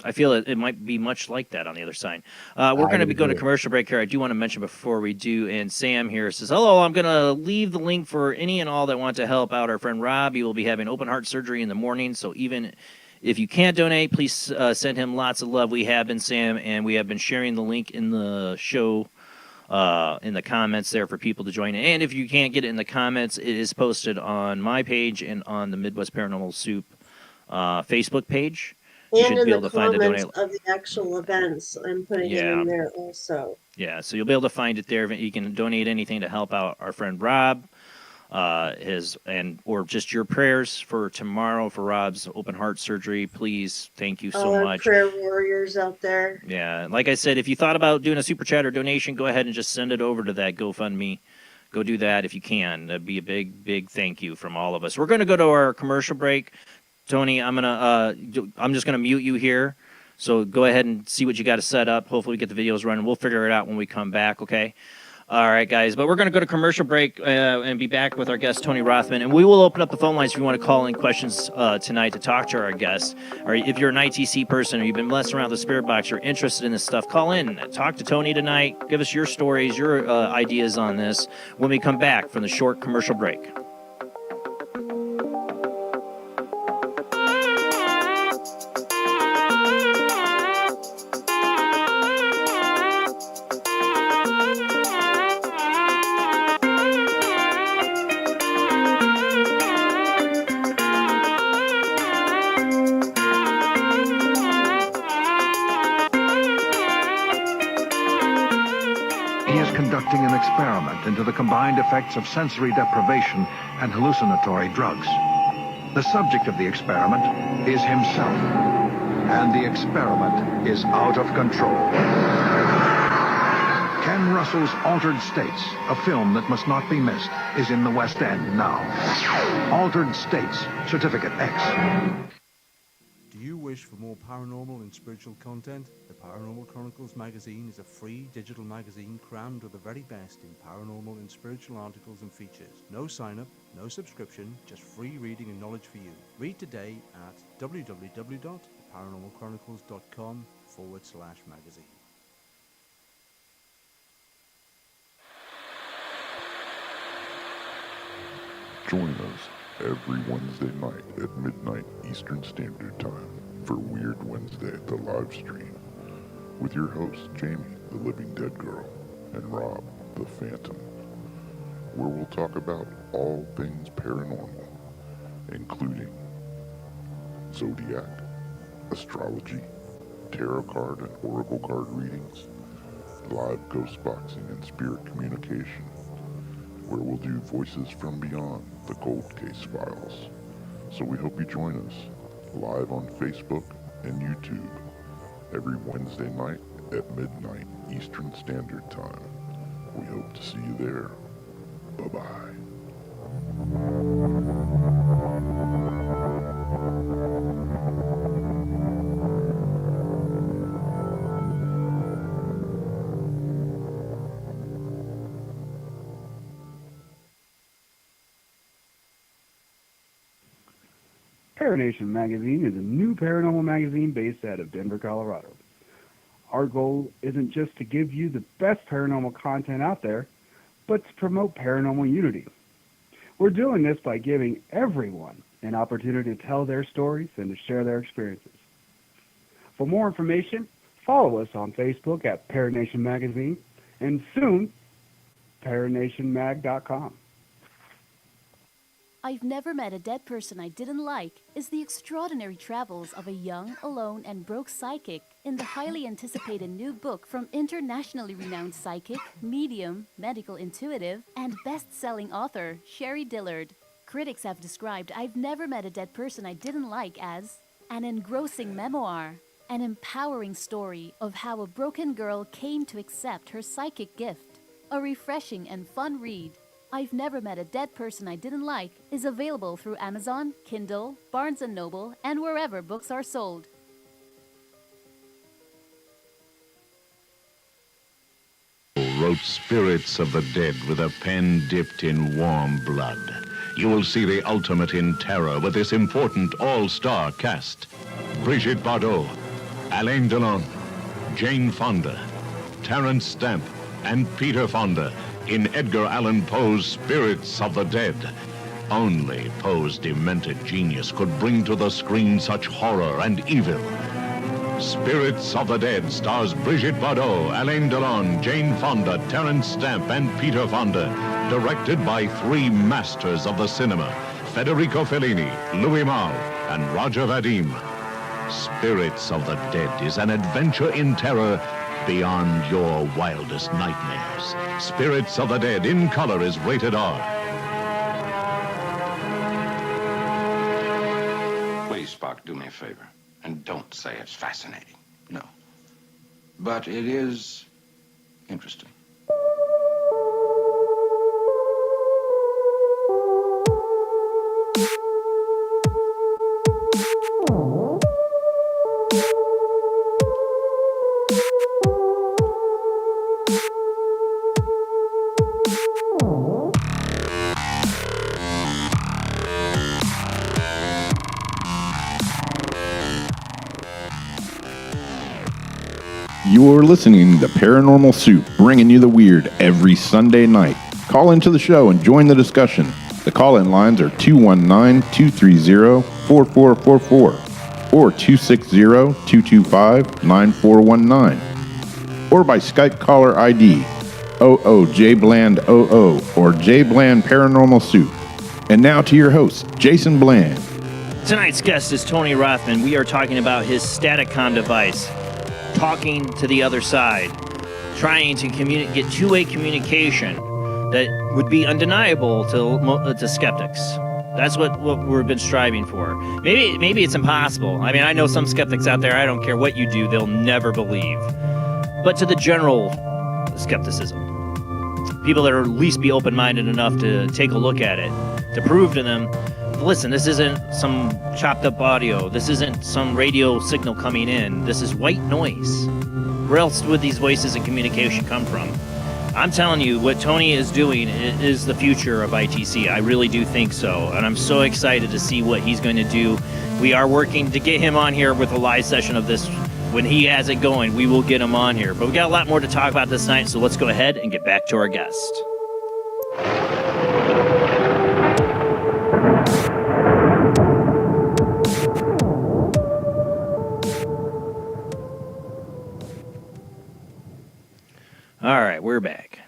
Speaker 1: I feel it might be much like that on the other side. We're going to be going to commercial break here. I do want to mention before we do, and Sam here says, hello, I'm going to leave the link for any and all that want to help out our friend Rob. He will be having open heart surgery in the morning, so even if you can't donate, please send him lots of love. We have been, Sam, and we have been sharing the link in the show in the comments there for people to join. And if you can't get it in the comments, it is posted on my page and on the Midwest Paranormal Soup Facebook page. You
Speaker 2: And
Speaker 1: should
Speaker 2: in
Speaker 1: be able
Speaker 2: the
Speaker 1: to find the
Speaker 2: comments
Speaker 1: donate.
Speaker 2: of the actual events, I'm putting it in there also.
Speaker 1: Yeah, so you'll be able to find it there. You can donate anything to help out our friend Rob, or just your prayers for tomorrow for Rob's open heart surgery. Please, thank you so much.
Speaker 2: Prayer warriors out there.
Speaker 1: Yeah, like I said, if you thought about doing a super chat or donation, go ahead and just send it over to that GoFundMe. Go do that if you can. That'd be a big, big thank you from all of us. We're going to go to our commercial break. Tony, I'm just gonna mute you here. So go ahead and see what you got to set up. Hopefully we get the videos running. We'll figure it out when we come back, okay? All right, guys. But we're going to go to commercial break and be back with our guest, Tony Rothman. And we will open up the phone lines if you want to call in questions tonight to talk to our guest. Or if you're an ITC person or you've been messing around with the spirit box, you're interested in this stuff, call in. Talk to Tony tonight. Give us your stories, your ideas on this when we come back from the short commercial break.
Speaker 7: Conducting an experiment into the combined effects of sensory deprivation and hallucinatory drugs. The subject of the experiment is himself, and the experiment is out of control. Ken Russell's Altered States, a film that must not be missed, is in the West End now. Altered States, Certificate X.
Speaker 13: Do you wish for more paranormal and spiritual content? The Paranormal Chronicles magazine is a free digital magazine crammed with the very best in paranormal and spiritual articles and features. No sign-up, no subscription, just free reading and knowledge for you. Read today at www.paranormalchronicles.com/magazine.
Speaker 14: Join us every Wednesday night at midnight Eastern Standard Time for Weird Wednesday, the live stream, with your hosts Jamie, the Living Dead Girl, and Rob, the Phantom, where we'll talk about all things paranormal, including zodiac, astrology, tarot card and oracle card readings, live ghost boxing and spirit communication, where we'll do Voices from Beyond, the Cold Case Files. So we hope you join us live on Facebook and YouTube every Wednesday night at midnight Eastern Standard Time. We hope to see you there. Bye-bye.
Speaker 15: Nation magazine is a new paranormal magazine based out of Denver, Colorado. Our goal isn't just to give you the best paranormal content out there, but to promote paranormal unity. We're doing this by giving everyone an opportunity to tell their stories and to share their experiences. For more information, follow us on Facebook at Paranation Magazine and soon, paranationmag.com.
Speaker 16: I've Never Met a Dead Person I Didn't Like is the extraordinary travels of a young, alone, and broke psychic in the highly anticipated new book from internationally renowned psychic, medium, medical intuitive, and best-selling author Sherry Dillard. Critics have described I've Never Met a Dead Person I Didn't Like as an engrossing memoir, an empowering story of how a broken girl came to accept her psychic gift, a refreshing and fun read. I've Never Met a Dead Person I Didn't Like is available through Amazon, Kindle, Barnes & Noble, and wherever books are sold.
Speaker 17: wrote Spirits of the Dead with a pen dipped in warm blood. You will see the ultimate in terror with this important all-star cast. Brigitte Bardot, Alain Delon, Jane Fonda, Terence Stamp, and Peter Fonda in Edgar Allan Poe's Spirits of the Dead. Only Poe's demented genius could bring to the screen such horror and evil. Spirits of the Dead stars Brigitte Bardot, Alain Delon, Jane Fonda, Terence Stamp, and Peter Fonda. Directed by three masters of the cinema, Federico Fellini, Louis Malle, and Roger Vadim. Spirits of the Dead is an adventure in terror beyond your wildest nightmares. Spirits of the Dead in color is rated R.
Speaker 18: Please, Spock, do me a favor. And don't say it's fascinating. No. But it is interesting.
Speaker 19: You're listening to Paranormal Soup, bringing you the weird every Sunday night. Call into the show and join the discussion. The call-in lines are 219-230-4444 or 260-225-9419 or by Skype caller ID 00JBland00 or JBland Paranormal Soup. And now to your host, Jason Bland.
Speaker 1: Tonight's guest is Tony Rothman. We are talking about his Staticom device. Talking to the other side, trying to get two-way communication that would be undeniable to skeptics. That's what we've been striving for. Maybe it's impossible. I mean, I know some skeptics out there, I don't care what you do, they'll never believe. But to the general skepticism, people that are at least be open-minded enough to take a look at it, to prove to them, listen, this isn't some chopped up audio. This isn't some radio signal coming in. This is white noise. Where else would these voices and communication come from? I'm telling you, what Tony is doing is the future of ITC. I really do think so. And I'm so excited to see what he's going to do. We are working to get him on here with a live session of this. When he has it going, we will get him on here. But we got a lot more to talk about this night, so let's go ahead and get back to our guest. All right, we're back.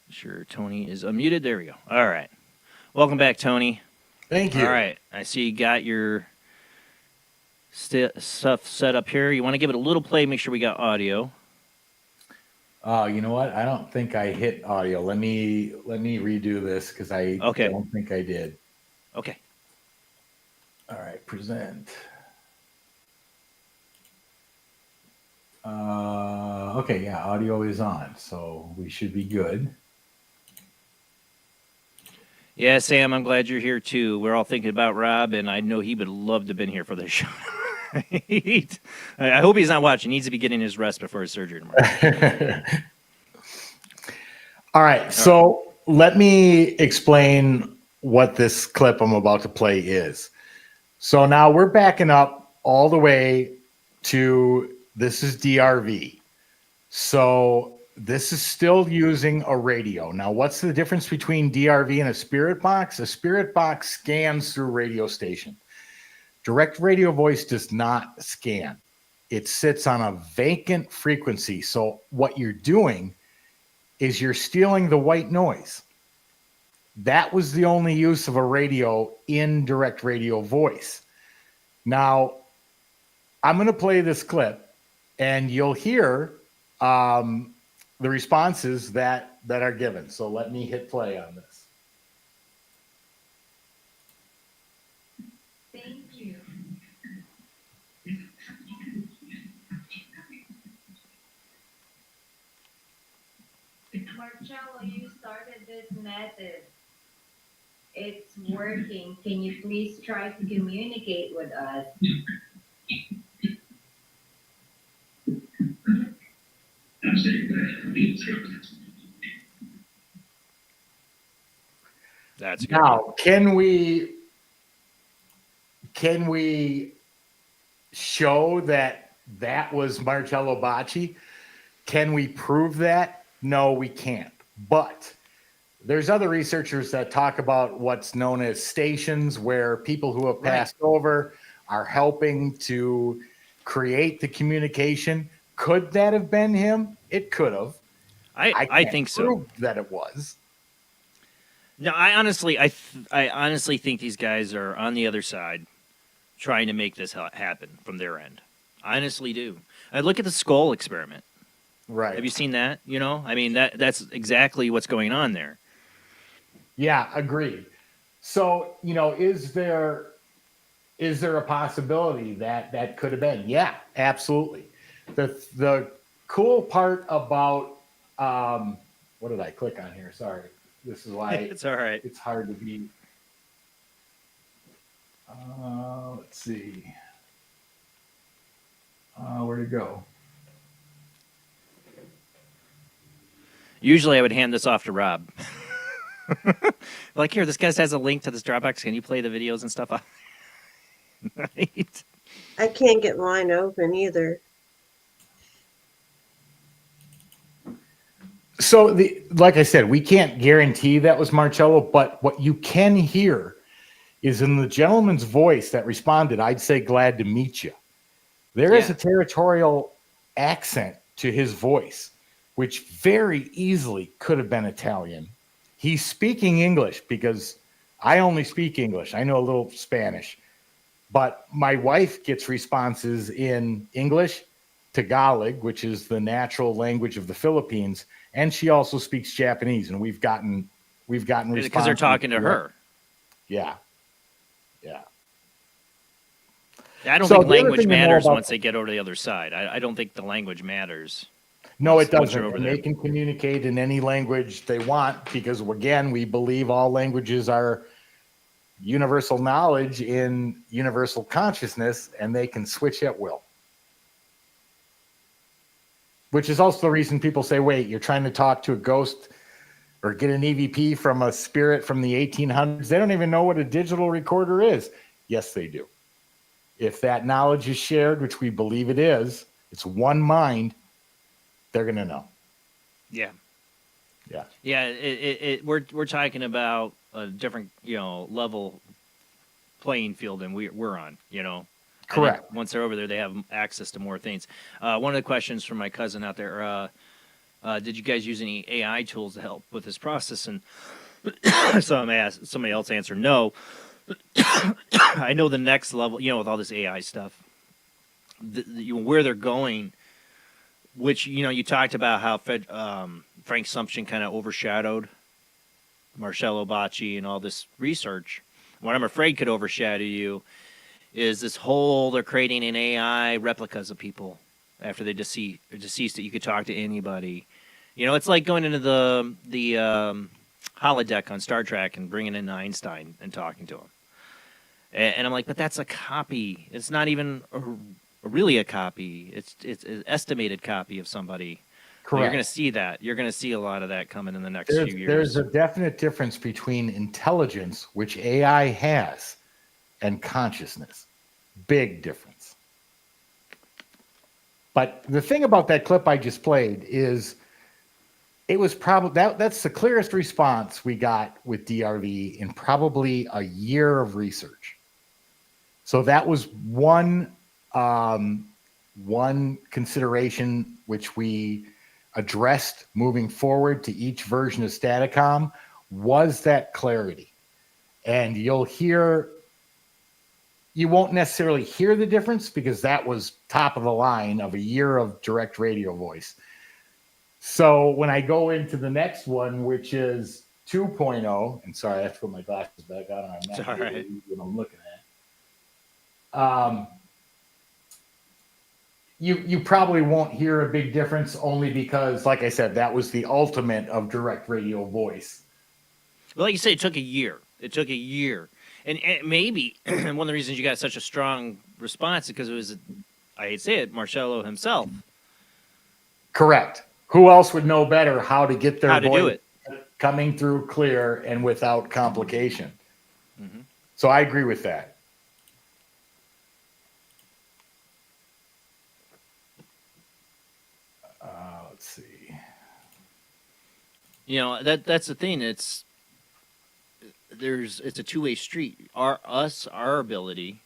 Speaker 1: Sure, Tony is unmuted. There we go. All right. Welcome back, Tony.
Speaker 12: Thank you.
Speaker 1: All right. I see you got your stuff set up here. You want to give it a little play, make sure we got audio.
Speaker 12: You know what? I don't think I hit audio. Let me redo this because I don't think I did.
Speaker 1: Okay.
Speaker 12: All right, present. Okay, yeah, audio is on, so we should be good.
Speaker 1: Yeah, Sam, I'm glad you're here too. We're all thinking about Rob, and I know he would love to have been here for this show. I hope he's not watching. He needs to be getting his rest before his surgery tomorrow.
Speaker 12: All right, so let me explain what this clip I'm about to play is. So now we're backing up all the way to, this is DRV. So this is still using a radio. Now, what's the difference between DRV and a spirit box? A spirit box scans through a radio station. Direct radio voice does not scan. It sits on a vacant frequency. So what you're doing is you're stealing the white noise. That was the only use of a radio in direct radio voice. Now, I'm going to play this clip, and you'll hear the responses that are given. So let me hit play on this.
Speaker 5: Thank you. Marcello, you started this method. It's working. Can you please try to communicate with us?
Speaker 1: That's good.
Speaker 12: Now, can we show that that was Marcello Bacci? Can we prove that? No, we can't. But there's other researchers that talk about what's known as stations, where people who have passed over are helping to create the communication. Could that have been him? It could have.
Speaker 1: I think so.
Speaker 12: Prove that it was.
Speaker 1: No, I honestly think these guys are on the other side, trying to make this happen from their end. I honestly do. I look at the skull experiment.
Speaker 12: Right.
Speaker 1: Have you seen that? You know, I mean that's exactly what's going on there.
Speaker 12: Yeah, agreed. So, you know, is there a possibility that that could have been? Yeah, absolutely. The cool part about what did I click on here? Sorry. This is why
Speaker 1: it's all right.
Speaker 12: It's hard to be. Let's see. Where'd it go?
Speaker 1: Usually I would hand this off to Rob. Like, here, this guy has a link to this Dropbox. Can you play the videos and stuff? Right.
Speaker 2: I can't get mine open either.
Speaker 12: So, like I said, we can't guarantee that was Marcello, but what you can hear is in the gentleman's voice that responded, I'd say glad to meet you. There is a territorial accent to his voice, which very easily could have been Italian. He's speaking English because I only speak English. I know a little Spanish, but my wife gets responses in English, Tagalog, which is the natural language of the Philippines, and she also speaks Japanese, and we've gotten responses
Speaker 1: because they're talking to her.
Speaker 12: Yeah. Yeah.
Speaker 1: I don't think language matters once they get over to the other side. I don't think the language matters.
Speaker 12: No, it doesn't. And they can communicate in any language they want because, again, we believe all languages are universal knowledge in universal consciousness, and they can switch at will. Which is also the reason people say, wait, you're trying to talk to a ghost or get an EVP from a spirit from the 1800s. They don't even know what a digital recorder is. Yes, they do. If that knowledge is shared, which we believe it is, it's one mind, they're going to know.
Speaker 1: Yeah.
Speaker 12: Yeah.
Speaker 1: Yeah. We're talking about a different, level playing field than we're on,
Speaker 12: Correct.
Speaker 1: Once they're over there, they have access to more things. One of the questions from my cousin out there, did you guys use any AI tools to help with this process? And somebody else answered no. I know the next level, with all this AI stuff, where they're going, which, you talked about how Frank Sumption kind of overshadowed Marcello Bacci and all this research. What I'm afraid could overshadow you is this whole, they're creating an AI replicas of people after they deceased that you could talk to anybody. It's like going into the holodeck on Star Trek and bringing in Einstein and talking to him. And I'm like, but that's a copy. It's not even really a copy. It's an estimated copy of somebody.
Speaker 12: Correct.
Speaker 1: You're going to see that. You're going to see a lot of that coming in the next few years.
Speaker 12: There's a definite difference between intelligence, which AI has, and consciousness. Big difference. But the thing about that clip I just played is it was probably that's the clearest response we got with DRV in probably a year of research. So that was one consideration which we addressed moving forward to each version of Staticom was that clarity. And you won't necessarily hear the difference because that was top of the line of a year of direct radio voice. So when I go into the next one, which is 2.0, and sorry, I have to put my glasses back on. I'm not sure what I'm looking at. You probably won't hear a big difference only because, like I said, that was the ultimate of direct radio voice.
Speaker 1: Well, like you say, it took a year. And maybe one of the reasons you got such a strong response is because it was, I hate to say it, Marcello himself.
Speaker 12: Correct. Who else would know better how to get their
Speaker 1: How to do
Speaker 12: voice
Speaker 1: it.
Speaker 12: coming through clear and without complication?
Speaker 1: Mm-hmm.
Speaker 12: So I agree with that. Let's see.
Speaker 1: You know, that's the thing. It's a two-way street. Our ability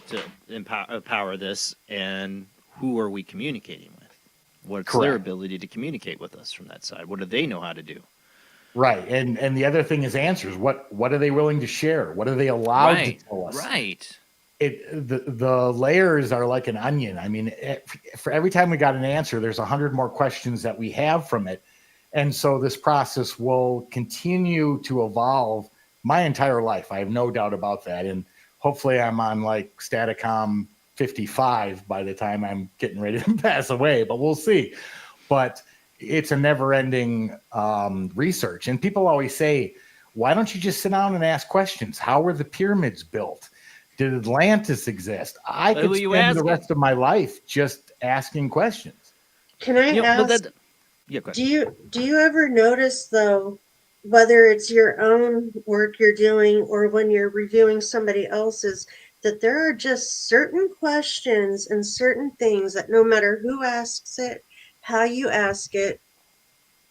Speaker 1: to empower this, and who are we communicating with? What's
Speaker 12: Correct.
Speaker 1: their ability to communicate with us from that side? What do they know how to do?
Speaker 12: Right. And the other thing is answers. What are they willing to share? What are they allowed to tell us?
Speaker 1: Right.
Speaker 12: The layers are like an onion. I mean, for every time we got an answer, there's 100 more questions that we have from it. And so this process will continue to evolve my entire life. I have no doubt about that. And hopefully I'm on like Staticom 55 by the time I'm getting ready to pass away, but we'll see. But it's a never-ending research. And people always say, why don't you just sit down and ask questions? How were the pyramids built? Did Atlantis exist? I could spend the rest of my life just asking questions.
Speaker 2: Can I ask? Do you ever notice though, whether it's your own work you're doing or when you're reviewing somebody else's, that there are just certain questions and certain things that no matter who asks it, how you ask it,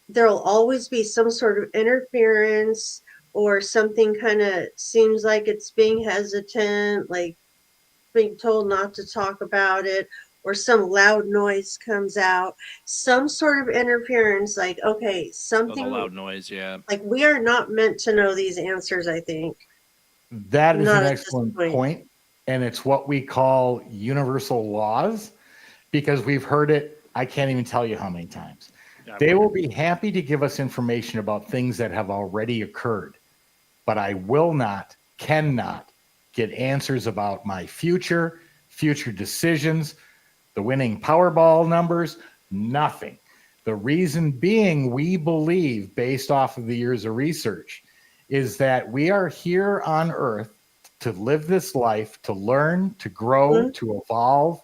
Speaker 2: there'll always be some sort of interference or something kind of seems like it's being hesitant, like being told not to talk about it, or some loud noise comes out, some sort of interference, like, okay, something.
Speaker 1: Oh, the loud noise, yeah.
Speaker 2: Like, we are not meant to know these answers, I think.
Speaker 12: That is an excellent point. And it's what we call universal laws, because we've heard it, I can't even tell you how many times. They will be happy to give us information about things that have already occurred, but I will not, cannot get answers about my future decisions, the winning Powerball numbers, nothing. The reason being, we believe, based off of the years of research, is that we are here on Earth to live this life, to learn, to grow, to evolve,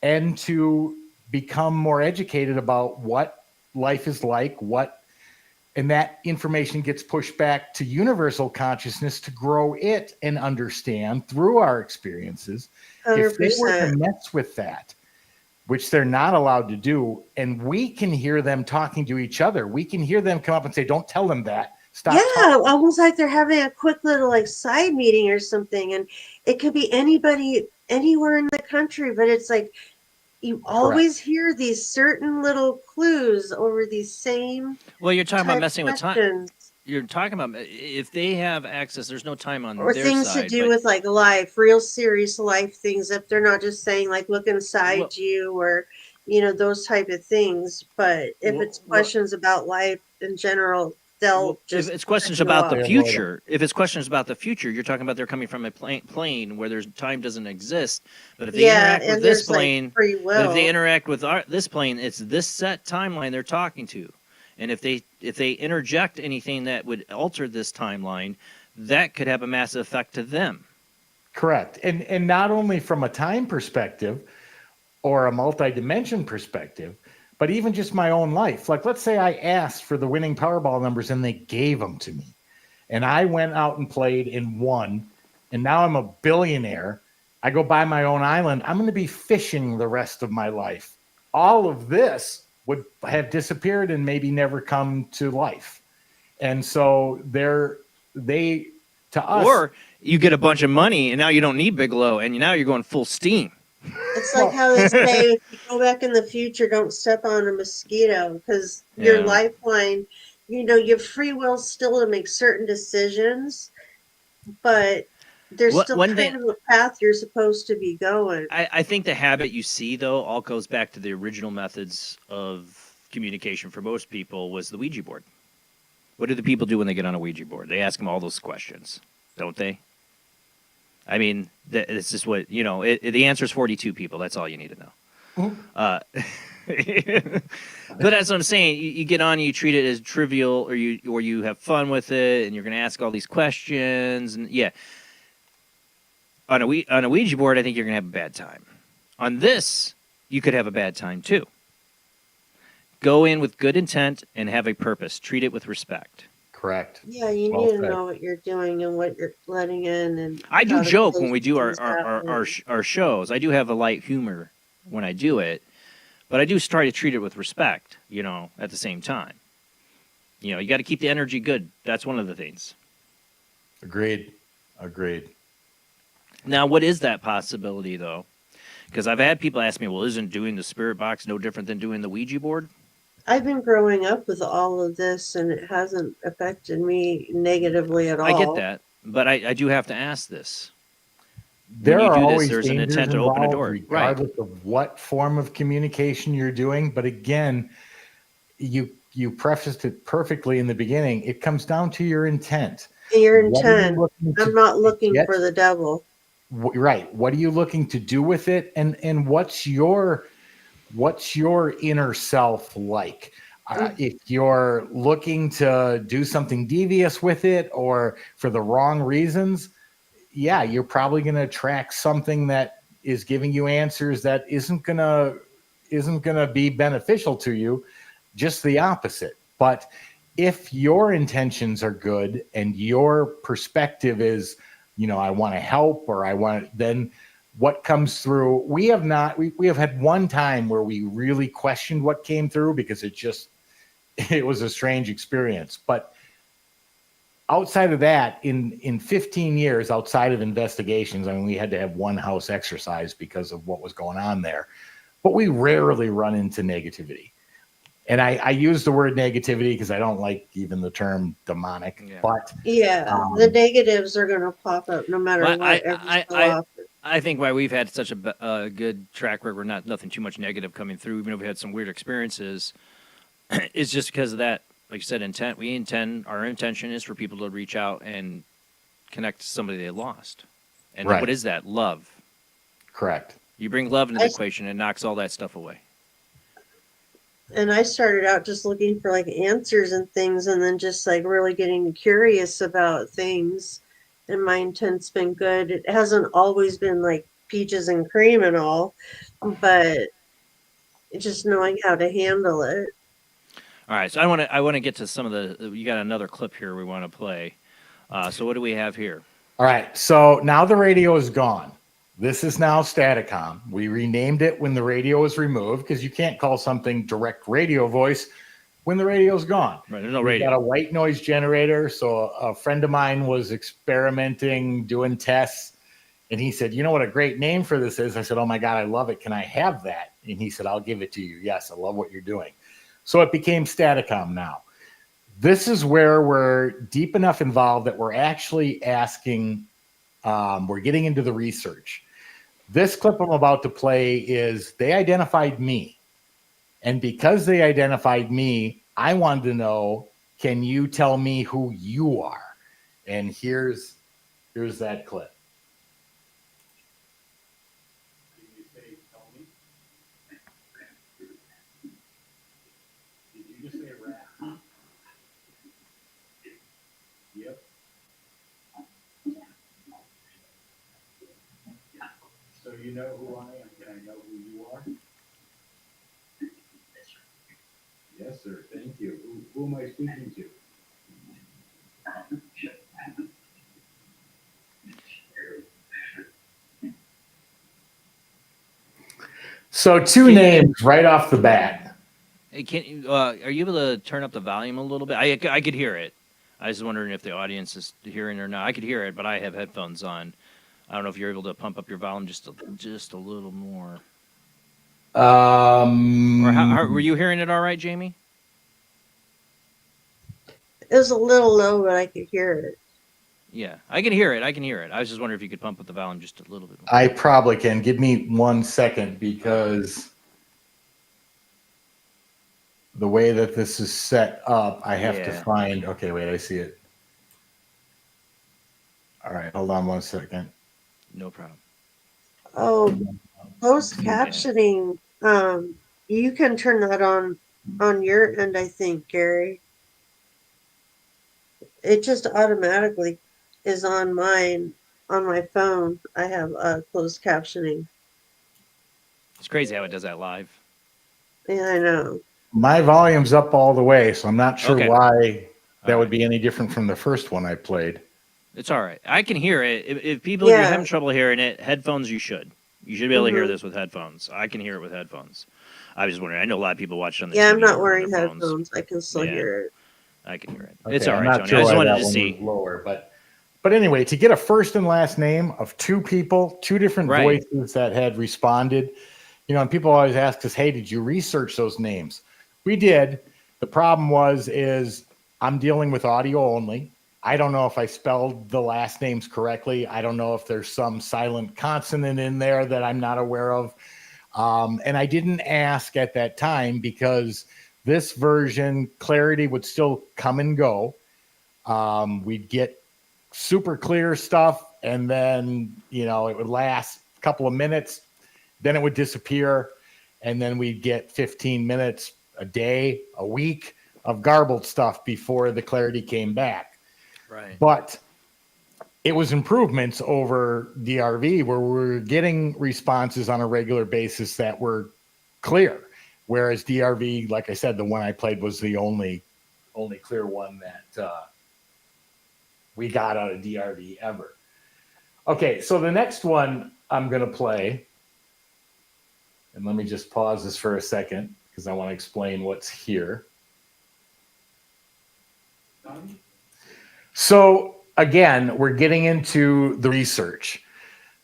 Speaker 12: and to become more educated about what life is like, and that information gets pushed back to universal consciousness to grow it and understand through our experiences.
Speaker 2: 100%.
Speaker 12: If they were to mess with that, which they're not allowed to do, and we can hear them talking to each other, we can hear them come up and say, don't tell them that. Stop talking.
Speaker 2: Almost like they're having a quick little like side meeting or something, and it could be anybody anywhere in the country, but it's like you always hear these certain little clues over these same.
Speaker 1: Well, you're talking about messing with time.
Speaker 2: questions.
Speaker 1: You're talking about if they have access, there's no time on
Speaker 2: Or
Speaker 1: their
Speaker 2: things
Speaker 1: side.
Speaker 2: to do with like life, real serious life things. If they're not just saying like look inside you or those type of things, but if it's questions about life in general, they'll just.
Speaker 1: If it's questions about the future, you're talking about they're coming from a plane where there's time doesn't exist. But if they interact with this plane, if they interact with this plane, it's this set timeline they're talking to. And if they interject anything that would alter this timeline, that could have a massive effect to them.
Speaker 12: Correct. And not only from a time perspective or a multi-dimension perspective, but even just my own life. Like, let's say I asked for the winning Powerball numbers and they gave them to me. And I went out and played and won. And now I'm a billionaire. I go buy my own island. I'm going to be fishing the rest of my life. All of this would have disappeared and maybe never come to life. And so to us.
Speaker 1: Or you get a bunch of money and now you don't need Bigelow and now you're going full steam.
Speaker 2: It's like how they say, if you go back in the future, don't step on a mosquito, because your lifeline, you have free will still to make certain decisions, but there's still kind of a path you're supposed to be going.
Speaker 1: I think the habit you see, though, all goes back to the original methods of communication for most people was the Ouija board. What do the people do when they get on a Ouija board? They ask them all those questions, don't they? I mean, it's just what, the answer is 42 people. That's all you need to know. But that's what I'm saying. You get on and you treat it as trivial, or you have fun with it, and you're going to ask all these questions. And on a Ouija board, I think you're going to have a bad time. On this, you could have a bad time too. go in with good intent and have a purpose. Treat it with respect.
Speaker 12: Correct.
Speaker 2: Yeah, you
Speaker 12: Well
Speaker 2: need to
Speaker 12: said.
Speaker 2: know what you're doing and what you're letting in. And
Speaker 1: I do
Speaker 2: how to
Speaker 1: joke
Speaker 2: close
Speaker 1: when we do
Speaker 2: things out.
Speaker 1: our shows. I do have a light humor when I do it, but I do try to treat it with respect, at the same time. You got to keep the energy good. That's one of the things.
Speaker 12: Agreed.
Speaker 1: Now, what is that possibility, though? Because I've had people ask me, well, isn't doing the spirit box no different than doing the Ouija board?
Speaker 2: I've been growing up with all of this, and it hasn't affected me negatively at all.
Speaker 1: I get that, but I do have to ask this.
Speaker 12: There
Speaker 1: when you
Speaker 12: are
Speaker 1: do this,
Speaker 12: always
Speaker 1: there's an
Speaker 12: dangers
Speaker 1: intent to open a
Speaker 12: involved,
Speaker 1: door.
Speaker 12: regardless of what form of communication you're doing. But again, you prefaced it perfectly in the beginning. It comes down to your intent.
Speaker 2: Your
Speaker 12: What are you
Speaker 2: intent.
Speaker 12: looking to
Speaker 2: I'm not looking
Speaker 12: get?
Speaker 2: for the devil.
Speaker 12: Right. What are you looking to do with it? And what's your inner self like? If you're looking to do something devious with it or for the wrong reasons, yeah, you're probably going to attract something that is giving you answers that isn't gonna be beneficial to you. Just the opposite. But if your intentions are good and your perspective is, I want to help, or then what comes through, we have had one time where we really questioned what came through because it was a strange experience. But outside of that, in 15 years, outside of investigations, we had to have one house exercise because of what was going on there, but we rarely run into negativity. And I use the word negativity because I don't like even the term demonic. Yeah. But
Speaker 2: the negatives are going to pop up no matter what.
Speaker 1: I think why we've had such a good track record, nothing too much negative coming through, even if we had some weird experiences, is just because of that. Like you said, intent. Our intention is for people to reach out and connect to somebody they lost. And what is that? Love.
Speaker 12: Correct.
Speaker 1: You bring love into the equation, and it knocks all that stuff away.
Speaker 2: And I started out just looking for answers and things, and then just really getting curious about things. And my intent's been good. It hasn't always been peaches and cream and all, but just knowing how to handle it.
Speaker 1: All right, so I want to get to some of the. You got another clip here we want to play. So what do we have here?
Speaker 12: All right, so now the radio is gone. This is now Staticom. We renamed it when the radio was removed because you can't call something direct radio voice when the radio's gone.
Speaker 1: Right, there's no radio.
Speaker 12: We got a white noise generator. So a friend of mine was experimenting, doing tests, and he said, "You know what a great name for this is?" I said, "Oh my God, I love it. Can I have that?" And he said, "I'll give it to you." Yes, I love what you're doing. So it became Staticom now. This is where we're deep enough involved that we're actually asking, we're getting into the research. This clip I'm about to play is they identified me. And because they identified me, I wanted to know, can you tell me who you are? And here's that clip. Did you just say rat? Yep. So you know who I am. Can I know who you are? Yes, sir. Thank you. Who am I speaking to? So two names right off the bat.
Speaker 1: Hey, are you able to turn up the volume a little bit? I could hear it. I was wondering if the audience is hearing it or not. I could hear it, but I have headphones on. I don't know if you're able to pump up your volume just a little more. Or how were you hearing it all right, Jamie?
Speaker 2: It was a little low, but I could hear it.
Speaker 1: Yeah, I can hear it. I was just wondering if you could pump up the volume just a little bit more.
Speaker 12: I probably can. Give me 1 second because the way that this is set up, I have to find. Okay, wait, I see it. All right, hold on 1 second.
Speaker 1: No problem.
Speaker 2: Oh, closed captioning. You can turn that on your end, I think, Gary. It just automatically is on mine. On my phone, I have closed captioning.
Speaker 1: It's crazy how it does that live.
Speaker 2: Yeah, I know.
Speaker 12: My volume's up all the way, so I'm not sure
Speaker 1: Okay.
Speaker 12: why that would be any different from the first one I played.
Speaker 1: It's all right. I can hear it. If people are having trouble hearing it, headphones you should. You should be able to hear this with headphones. I can hear it with headphones. I was just wondering. I know a lot of people watch it on the TV.
Speaker 2: I'm not
Speaker 1: or
Speaker 2: wearing
Speaker 1: on their phones.
Speaker 2: headphones. I can still hear it.
Speaker 1: I can hear it.
Speaker 12: Okay,
Speaker 1: It's all
Speaker 12: I'm
Speaker 1: right,
Speaker 12: not
Speaker 1: Tony.
Speaker 12: sure
Speaker 1: I just
Speaker 12: why
Speaker 1: wanted
Speaker 12: that
Speaker 1: to
Speaker 12: one
Speaker 1: see.
Speaker 12: was lower, but anyway, to get a first and last name of two people, two different voices that had responded, and people always ask us, "Hey, did you research those names?" We did. The problem is I'm dealing with audio only. I don't know if I spelled the last names correctly. I don't know if there's some silent consonant in there that I'm not aware of. And I didn't ask at that time because this version, clarity would still come and go. We'd get super clear stuff, and then, it would last a couple of minutes. Then it would disappear, and then we'd get 15 minutes a day, a week of garbled stuff before the clarity came back.
Speaker 1: Right.
Speaker 12: But it was improvements over DRV where we're getting responses on a regular basis that were clear. Whereas DRV, like I said, the one I played was the only clear one that we got out of DRV ever. Okay, so the next one I'm going to play, and let me just pause this for a second because I want to explain what's here. So again, we're getting into the research.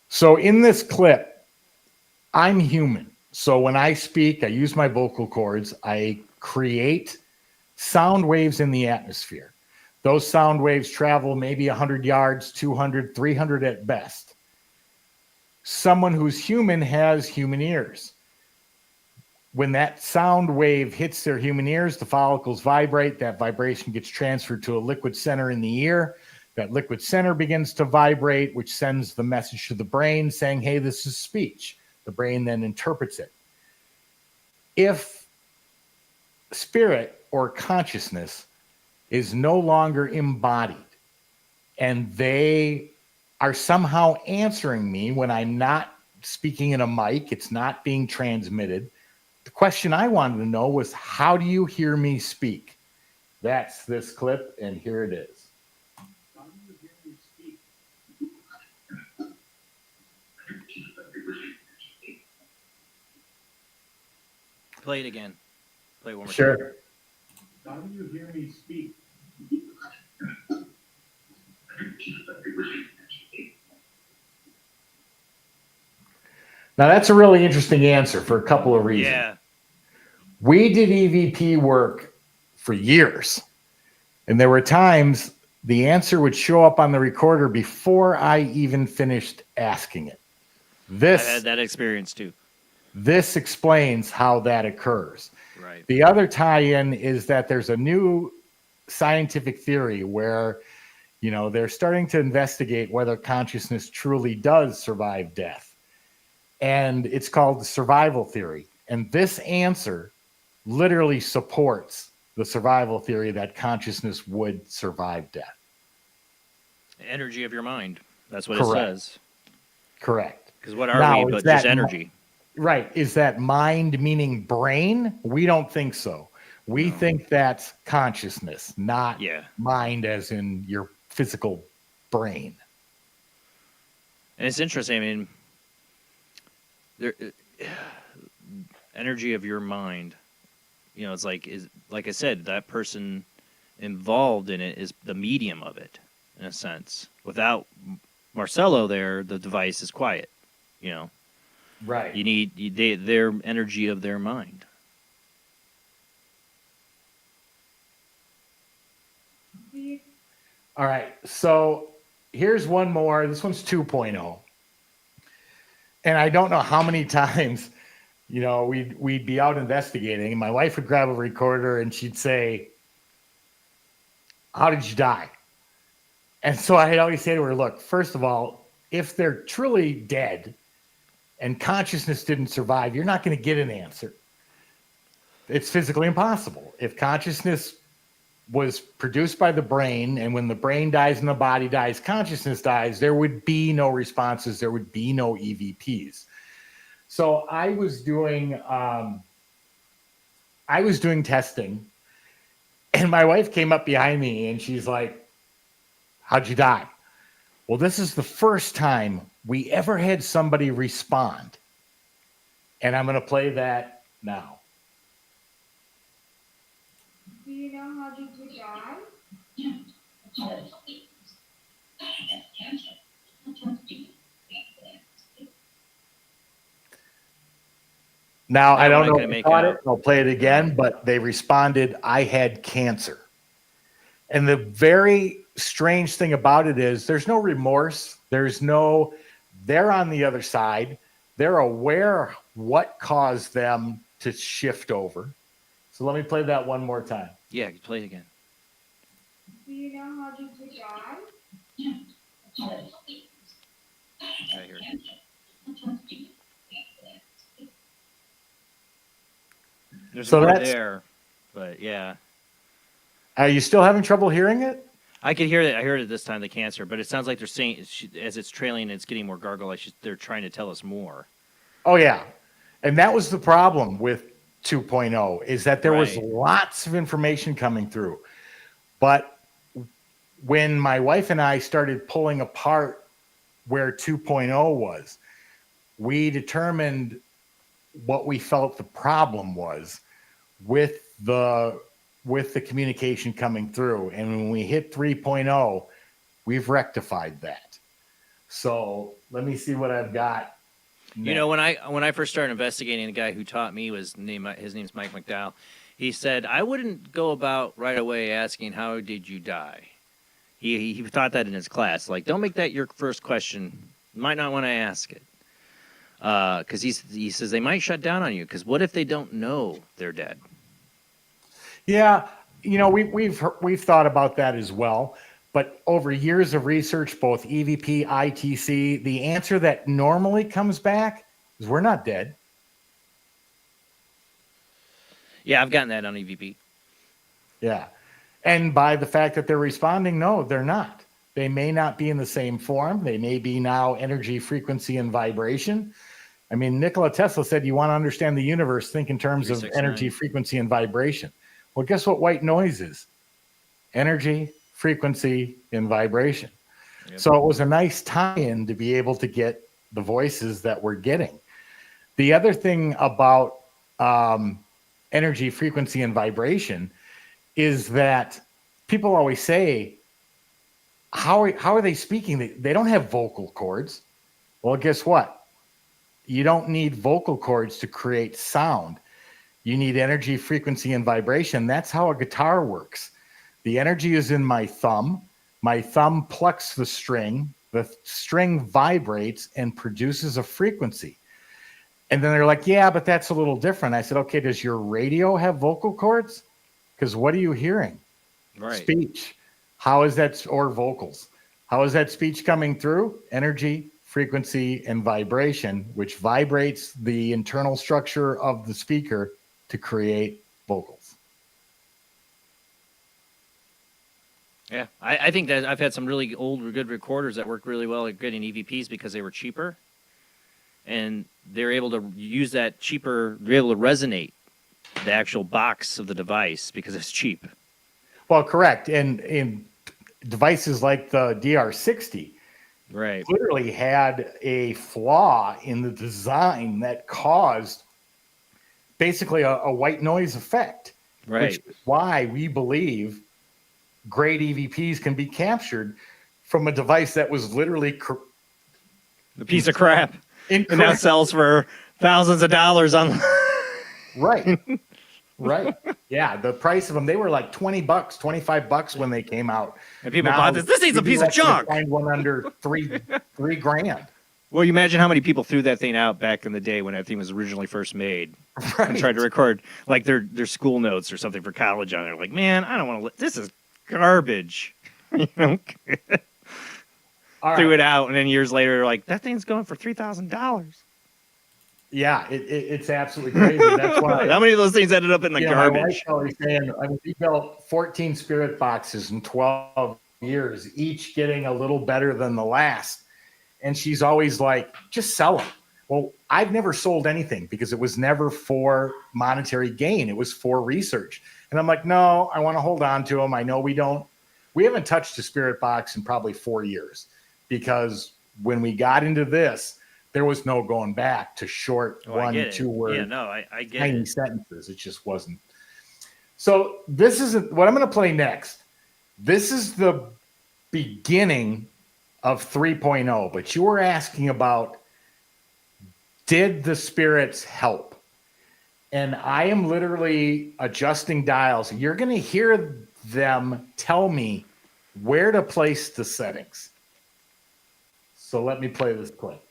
Speaker 12: So in this clip, I'm human. So when I speak, I use my vocal cords. I create sound waves in the atmosphere. Those sound waves travel maybe 100 yards, 200, 300 at best. Someone who's human has human ears. When that sound wave hits their human ears, the follicles vibrate. That vibration gets transferred to a liquid center in the ear. That liquid center begins to vibrate, which sends the message to the brain saying, hey, this is speech. The brain then interprets it. If spirit or consciousness is no longer embodied and they are somehow answering me when I'm not speaking in a mic, it's not being transmitted. The question I wanted to know was, how do you hear me speak? That's this clip, and here it is. How do you hear me speak?
Speaker 1: Play it again. Play it one more time.
Speaker 12: Sure. How do you hear me speak? Now, that's a really interesting answer for a couple of reasons.
Speaker 1: Yeah.
Speaker 12: We did EVP work for years, and there were times the answer would show up on the recorder before I even finished asking it.
Speaker 1: I had that experience too.
Speaker 12: This explains how that occurs.
Speaker 1: Right.
Speaker 12: The other tie-in is that there's a new scientific theory where, they're starting to investigate whether consciousness truly does survive death. And it's called the survival theory. And this answer literally supports the survival theory that consciousness would survive death.
Speaker 1: Energy of your mind. That's what
Speaker 12: Correct.
Speaker 1: it says.
Speaker 12: Correct.
Speaker 1: Because what are we but just energy?
Speaker 12: Right. Is that mind meaning brain? We don't think so. We think that's consciousness, not mind as in your physical brain.
Speaker 1: And it's interesting. I mean, energy of your mind, it's like I said, that person involved in it is the medium of it, in a sense. Without Marcello there, the device is quiet.
Speaker 12: Right.
Speaker 1: You need their energy of their mind.
Speaker 12: All right. So here's one more. This one's 2.0. And I don't know how many times, we'd be out investigating, and my wife would grab a recorder and she'd say, how did you die? And so I'd always say to her, look, first of all, if they're truly dead and consciousness didn't survive, you're not going to get an answer. It's physically impossible. If consciousness was produced by the brain, and when the brain dies and the body dies, consciousness dies, there would be no responses, there would be no EVPs. So I was doing, I I was doing testing, and my wife came up behind me, and she's like, "How'd you die?" Well, this is the first time we ever had somebody respond. And I'm going to play that now.
Speaker 5: Do you know how did you die?
Speaker 12: Now, I don't know if you caught it. I'll play it again, but they responded, "I had cancer." And the very strange thing about it is there's no remorse. They're on the other side. They're aware what caused them to shift over. So let me play that one more time.
Speaker 1: Yeah, play it again.
Speaker 5: Do you know how did you die?
Speaker 1: I hear it. There's
Speaker 12: So
Speaker 1: more
Speaker 12: that's
Speaker 1: there, but yeah.
Speaker 12: Are you still having trouble hearing it?
Speaker 1: I could hear it. I heard it this time, the cancer, but it sounds like they're saying as it's trailing, it's getting more gargle-like. They're trying to tell us more.
Speaker 12: Oh, yeah. And that was the problem with 2.0 is that there was lots of information coming through. But when my wife and I started pulling apart where 2.0 was, we determined what we felt the problem was with the communication coming through. And when we hit 3.0, we've rectified that. So let me see what I've got.
Speaker 1: You know, when I first started investigating, the guy who taught me his name's Mike McDowell. He said, I wouldn't go about right away asking, how did you die? He taught that in his class. Like, don't make that your first question. You might not want to ask it. Because he says they might shut down on you. Because what if they don't know they're dead?
Speaker 12: Yeah, you know, we've thought about that as well. But over years of research, both EVP, ITC, the answer that normally comes back is we're not dead.
Speaker 1: Yeah, I've gotten that on EVP.
Speaker 12: Yeah. And by the fact that they're responding, no, they're not. They may not be in the same form. They may be now energy, frequency, and vibration. I mean, Nikola Tesla said, you want to understand the universe, think in terms of energy, frequency, and vibration. Well, guess what white noise is? Energy, frequency, and vibration. Yep. So it was a nice tie-in to be able to get the voices that we're getting. The other thing about energy, frequency, and vibration is that people always say, how are they speaking? They don't have vocal cords. Well, guess what? You don't need vocal cords to create sound. You need energy, frequency, and vibration. That's how a guitar works. The energy is in my thumb. My thumb plucks the string vibrates and produces a frequency. And then they're like, yeah, but that's a little different. I said, okay, does your radio have vocal cords? Because what are you hearing?
Speaker 1: Right.
Speaker 12: Speech. How is that, or vocals? How is that speech coming through? Energy, frequency, and vibration, which vibrates the internal structure of the speaker to create vocals.
Speaker 1: Yeah, I think that I've had some really old, good recorders that work really well at getting EVPs because they were cheaper. And they're able to use that cheaper, they're able to resonate the actual box of the device because it's cheap.
Speaker 12: Well, correct. And in devices like the DR60,
Speaker 1: right,
Speaker 12: clearly had a flaw in the design that caused basically a white noise effect.
Speaker 1: Right.
Speaker 12: Which is why we believe great EVPs can be captured from a device that was literally
Speaker 1: a piece of crap. And now sells for thousands of dollars on.
Speaker 12: Right. Right. Yeah. The price of them, they were like $20, $25 when they came out.
Speaker 1: And people bought this. This thing's a piece of junk.
Speaker 12: Find one under three grand.
Speaker 1: Well, you imagine how many people threw that thing out back in the day when that thing was originally first made.
Speaker 12: Right.
Speaker 1: And tried to record like their school notes or something for college on it. Like, man, I don't want to. This is garbage. You know. Threw it out, and then years later, they're like, that thing's going for $3,000.
Speaker 12: Yeah, it's absolutely crazy. That's why.
Speaker 1: How many of those things ended up in the garbage?
Speaker 12: My wife always saying, we built 14 spirit boxes in 12 years, each getting a little better than the last. And she's always like, just sell them. Well, I've never sold anything because it was never for monetary gain. It was for research. And I'm like, no, I want to hold on to them. I know we haven't touched a spirit box in probably 4 years, because when we got into this, there was no going back to short 1-2 word
Speaker 1: I get
Speaker 12: tiny
Speaker 1: it.
Speaker 12: sentences. It just wasn't. So this is what I'm going to play next. This is the beginning of 3.0, but you were asking about, did the spirits help? And I am literally adjusting dials. You're going to hear them tell me where to place the settings. So let me play this clip.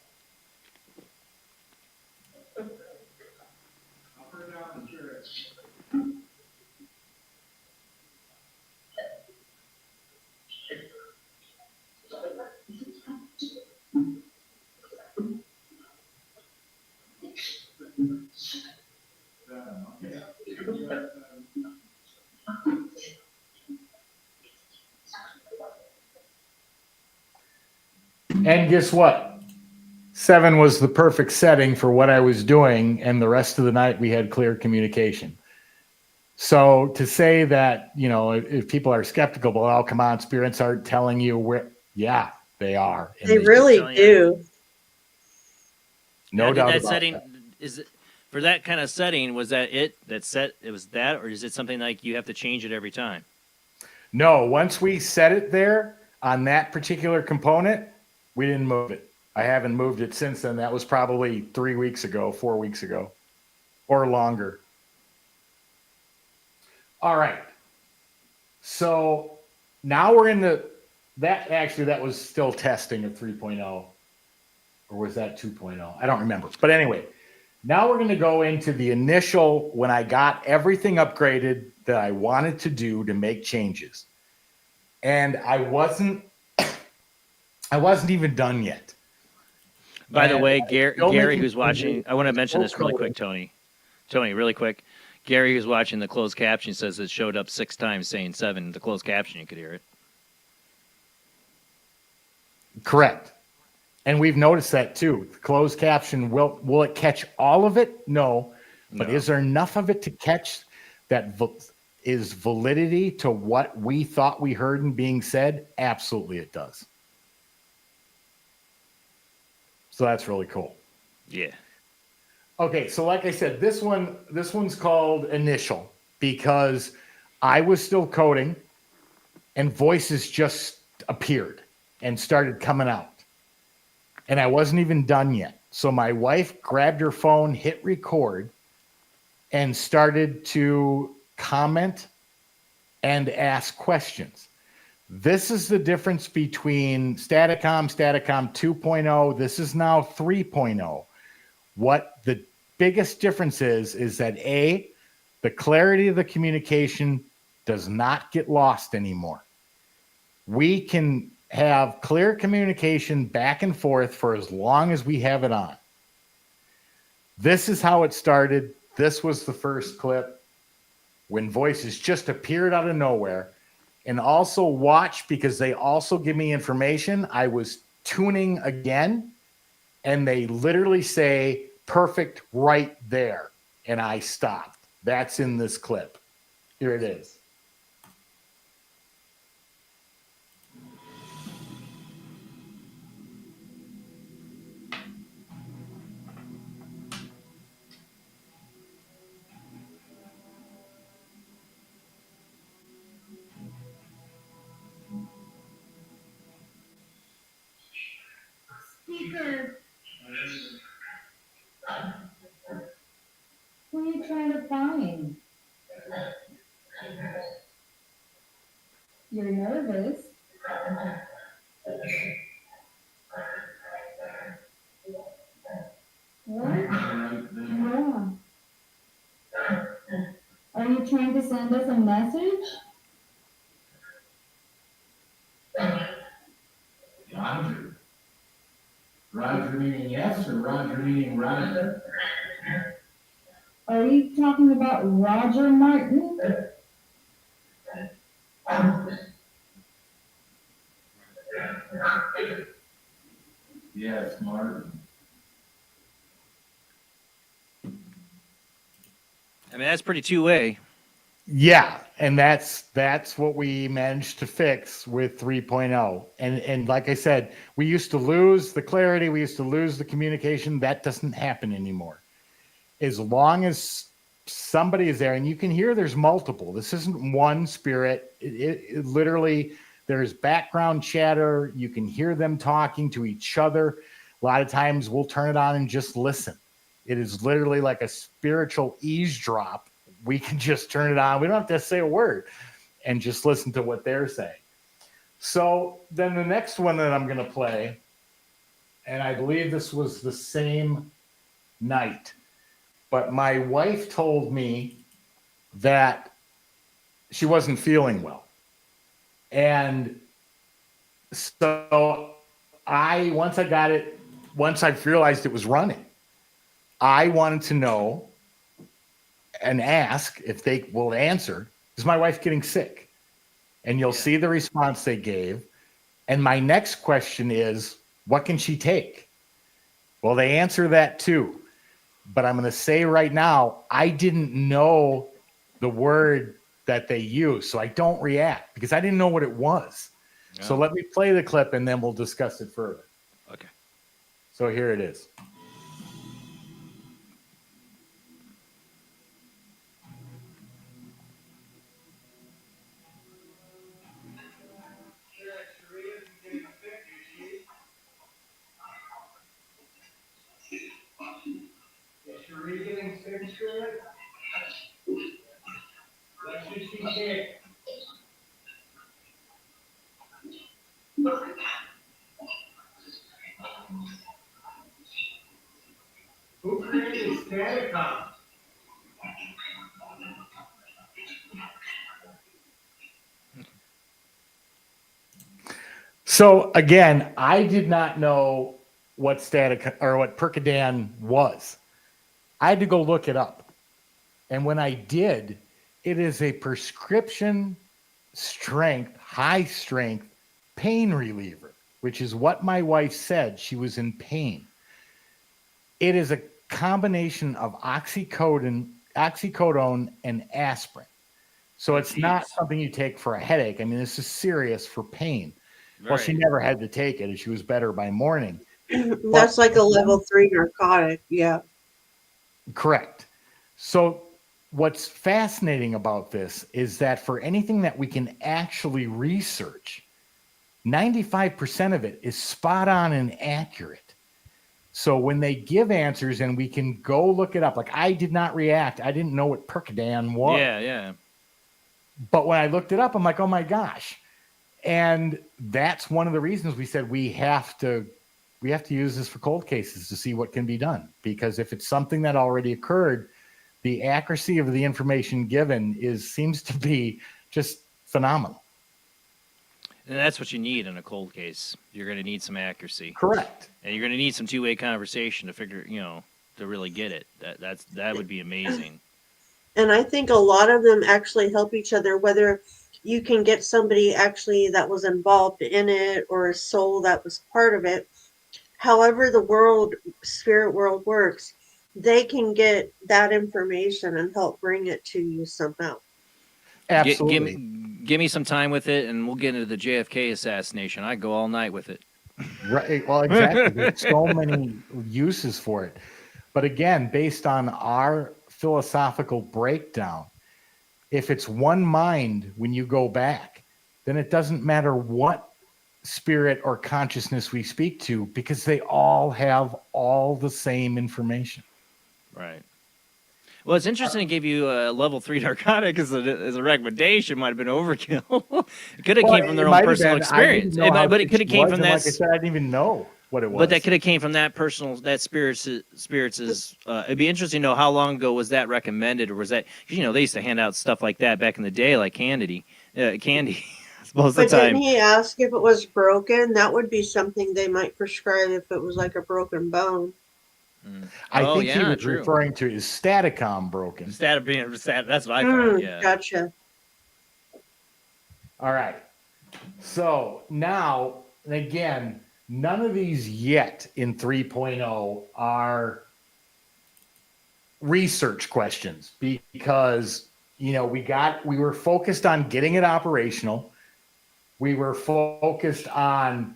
Speaker 12: And guess what? 7 was the perfect setting for what I was doing, and the rest of the night we had clear communication. So to say that, if people are skeptical, well, oh, come on, spirits aren't telling you where. Yeah, they are.
Speaker 2: They really do.
Speaker 12: No doubt
Speaker 1: that
Speaker 12: about
Speaker 1: setting
Speaker 12: that.
Speaker 1: is it, for that kind of setting. Was that it? That set? It was that, or is it something like you have to change it every time?
Speaker 12: No, once we set it there on that particular component, we didn't move it. I haven't moved it since then. That was probably 3 weeks ago, 4 weeks ago, or longer. All right. So now we're in that was still testing of 3.0, or was that 2.0? I don't remember. But anyway, now we're going to go into the initial, when I got everything upgraded that I wanted to do to make changes. And I wasn't even done yet.
Speaker 1: By the way, Gary, who's watching, I want to mention this really quick, Tony. Tony, really quick. Gary, who's watching the closed caption, says it showed up 6 times saying 7. The closed caption, you could hear it.
Speaker 12: Correct. And we've noticed that too. The closed caption, will it catch all of it? No. But is there enough of it to catch that is validity to what we thought we heard and being said? Absolutely it does. So that's really cool.
Speaker 1: Yeah.
Speaker 12: Okay, so like I said, this one's called Initial because I was still coding and voices just appeared and started coming out. And I wasn't even done yet. So my wife grabbed her phone, hit record, and started to comment and ask questions. This is the difference between Staticom 2.0. This is now 3.0. What the biggest difference is that A, the clarity of the communication does not get lost anymore. We can have clear communication back and forth for as long as we have it on. This is how it started. This was the first clip when voices just appeared out of nowhere. And also watch, because they also give me information. I was tuning again, and they literally say, perfect right there. And I stopped. That's in this clip. Here it is.
Speaker 20: Speaker. Who are you trying to find? You're nervous. What? Yeah. Are you trying to send us a message?
Speaker 12: Roger. Roger meaning yes, or Roger meaning Roger?
Speaker 20: Are you talking about Roger Martin?
Speaker 12: Yes, Martin.
Speaker 1: that's pretty two-way.
Speaker 12: Yeah, and that's what we managed to fix with 3.0. And like I said, we used to lose the clarity, we used to lose the communication. That doesn't happen anymore. As long as somebody is there, and you can hear there's multiple. This isn't one spirit. It literally, there's background chatter. You can hear them talking to each other. A lot of times we'll turn it on and just listen. It is literally like a spiritual eavesdrop. We can just turn it on. We don't have to say a word and just listen to what they're saying. So then the next one that I'm going to play, and I believe this was the same night, but my wife told me that she wasn't feeling well. And so once I realized it was running, I wanted to know and ask if they will answer, is my wife getting sick? And you'll see the response they gave. And my next question is, what can she take? Well, they answer that too. But I'm going to say right now, I didn't know the word that they use, so I don't react because I didn't know what it was. Yeah. So let me play the clip and then we'll discuss it further.
Speaker 1: Okay.
Speaker 12: So here it is. Who created Staticom? So again, I did not know what what Percodan was. I had to go look it up. And when I did, it is a prescription strength, high strength pain reliever, which is what my wife said. She was in pain. It is a combination of oxycodone and aspirin. So it's not something you take for a headache. I mean, this is serious for pain. Right. Well, she never had to take it, and she was better by morning.
Speaker 2: That's like a level 3 narcotic. Yeah.
Speaker 12: Correct. So what's fascinating about this is that for anything that we can actually research, 95% of it is spot on and accurate. So when they give answers and we can go look it up, like I did not react. I didn't know what Percodan was.
Speaker 1: Yeah.
Speaker 12: But when I looked it up, I'm like, oh my gosh. And that's one of the reasons we said we have to use this for cold cases to see what can be done. Because if it's something that already occurred, the accuracy of the information given seems to be just phenomenal.
Speaker 1: And that's what you need in a cold case. You're going to need some accuracy.
Speaker 12: Correct.
Speaker 1: And you're going to need some two-way conversation to figure, to really get it. That would be amazing.
Speaker 2: And I think a lot of them actually help each other, whether you can get somebody actually that was involved in it or a soul that was part of it. However the spirit world works, they can get that information and help bring it to you somehow.
Speaker 12: Absolutely.
Speaker 1: Give me some time with it, and we'll get into the JFK assassination. I go all night with it.
Speaker 12: Right. Well, exactly. There's so many uses for it. But again, based on our philosophical breakdown, if it's one mind when you go back, then it doesn't matter what spirit or consciousness we speak to, because they all have all the same information.
Speaker 1: Right. Well, it's interesting. It gave you a level 3 narcotic as a recommendation. Might have been overkill. It could have came from their own personal experience, but it could have came from that.
Speaker 12: Like I said, I didn't even know what it was.
Speaker 1: But that could have came from that spirits. It'd be interesting to know how long ago was that recommended, or was that, because they used to hand out stuff like that back in the day, like candy. Most of the time.
Speaker 2: Didn't he ask if it was broken? That would be something they might prescribe if it was like a broken bone.
Speaker 12: I think he was referring to his Staticom broken.
Speaker 1: That's what I thought. Yeah.
Speaker 2: Gotcha.
Speaker 12: All right. So now, again, none of these yet in 3.0 are research questions because, we were focused on getting it operational. We were focused on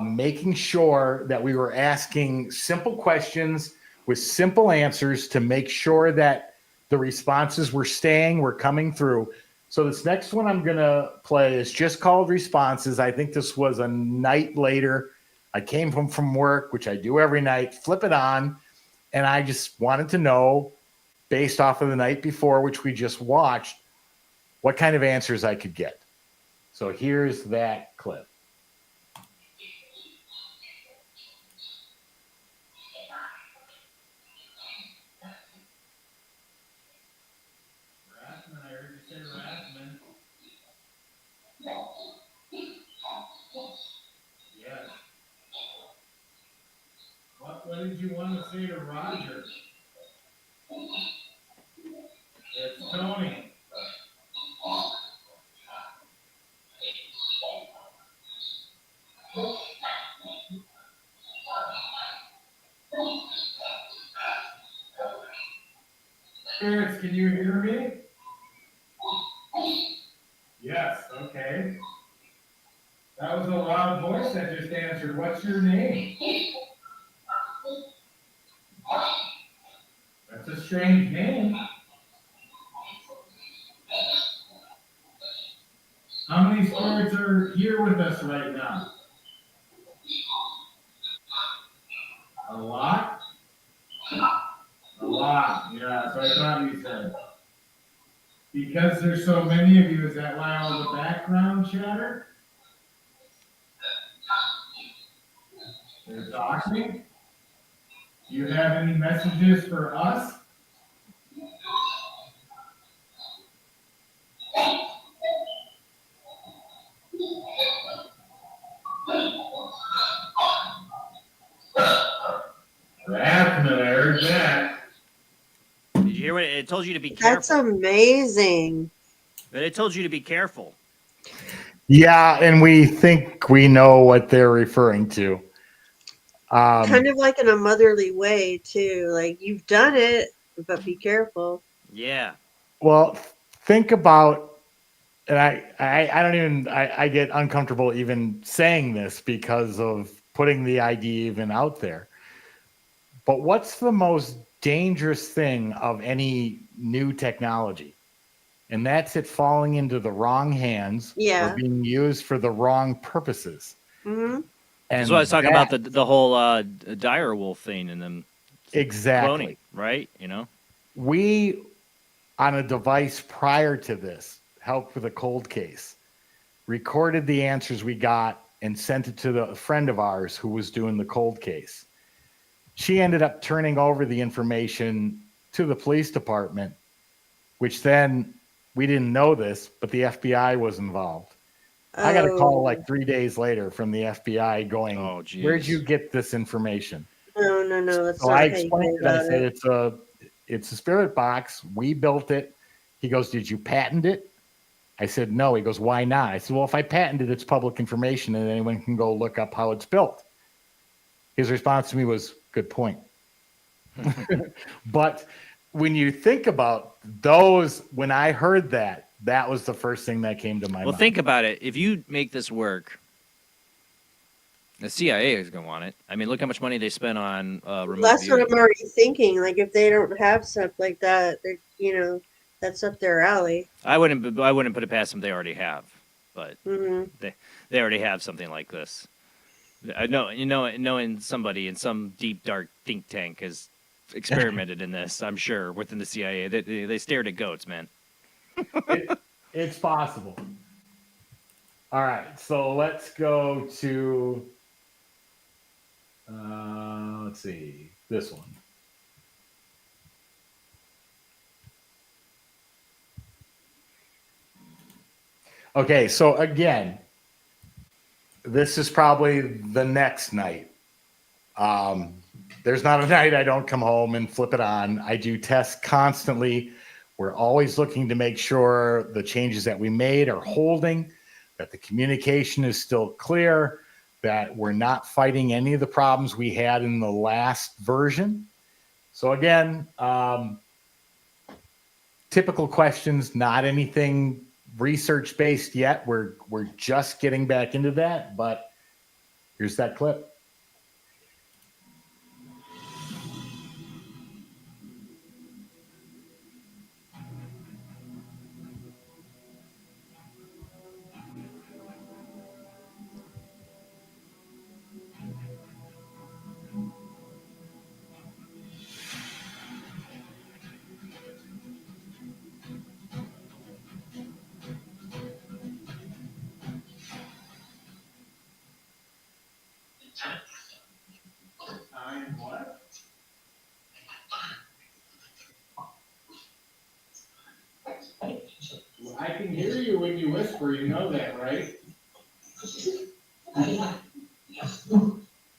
Speaker 12: making sure that we were asking simple questions with simple answers to make sure that the responses were coming through. So this next one I'm going to play is just called Responses. I think this was a night later. I came home from work, which I do every night, flip it on, and I just wanted to know, based off of the night before, which we just watched, what kind of answers I could get. So here's that clip.
Speaker 21: Rathman, I heard you say Rathman. Yes. What did you want to say to Roger? It's Tony. Spirits, can you hear me? Yes, okay. That was a loud voice that just answered. What's your name? That's a strange name. How many spirits are here with us right now? A lot? A lot, yeah, so I thought you said. Because there's so many of you, is that why all the background chatter? They're talking? Do you have any messages for us? Rathman, I heard that.
Speaker 1: Did you hear what it told you to be careful?
Speaker 2: That's amazing.
Speaker 1: But it told you to be careful.
Speaker 12: Yeah, and we think we know what they're referring to.
Speaker 2: Kind of like in a motherly way, too. Like, you've done it, but be careful.
Speaker 1: Yeah.
Speaker 12: Well, think about, and I get uncomfortable even saying this because of putting the idea even out there. But what's the most dangerous thing of any new technology? And that's it falling into the wrong hands or being used for the wrong purposes.
Speaker 2: Mm-hmm.
Speaker 1: That's why I was talking about the whole dire wolf thing and them
Speaker 12: exactly
Speaker 1: cloning, right?
Speaker 12: We, on a device prior to this, helped with a cold case, recorded the answers we got and sent it to a friend of ours who was doing the cold case. She ended up turning over the information to the police department, which then we didn't know this, but the FBI was involved. I got a call like 3 days later from the FBI going, where'd you get this information?
Speaker 2: No. That's
Speaker 12: So
Speaker 2: not
Speaker 12: I
Speaker 2: how you
Speaker 12: explained
Speaker 2: go
Speaker 12: it. I
Speaker 2: about
Speaker 12: said,
Speaker 2: it.
Speaker 12: it's a spirit box. We built it. He goes, did you patent it? I said, no. He goes, why not? I said, well, if I patented it, it's public information and anyone can go look up how it's built. His response to me was, good point. But when you think about those, when I heard that, that was the first thing that came to my mind.
Speaker 1: Well, think about it. If you make this work, the CIA is going to want it. I mean, look how much money they spent on remote
Speaker 2: That's
Speaker 1: viewing.
Speaker 2: what I'm already thinking. Like, if they don't have stuff like that, that's up their alley.
Speaker 1: I wouldn't put it past them. They already have, but
Speaker 2: Mm-hmm.
Speaker 1: they already have something like this. I know, knowing somebody in some deep dark think tank has experimented in this. I'm sure within the CIA, they stared at goats, man.
Speaker 12: It's possible. All right, so let's go to let's see, this one. Okay, so again, this is probably the next night. There's not a night I don't come home and flip it on. I do tests constantly. We're always looking to make sure the changes that we made are holding, that the communication is still clear, that we're not fighting any of the problems we had in the last version. So again, typical questions, not anything research based yet. We're just getting back into that, but here's that clip. What? I can hear you when you whisper, you know that, right? Guys,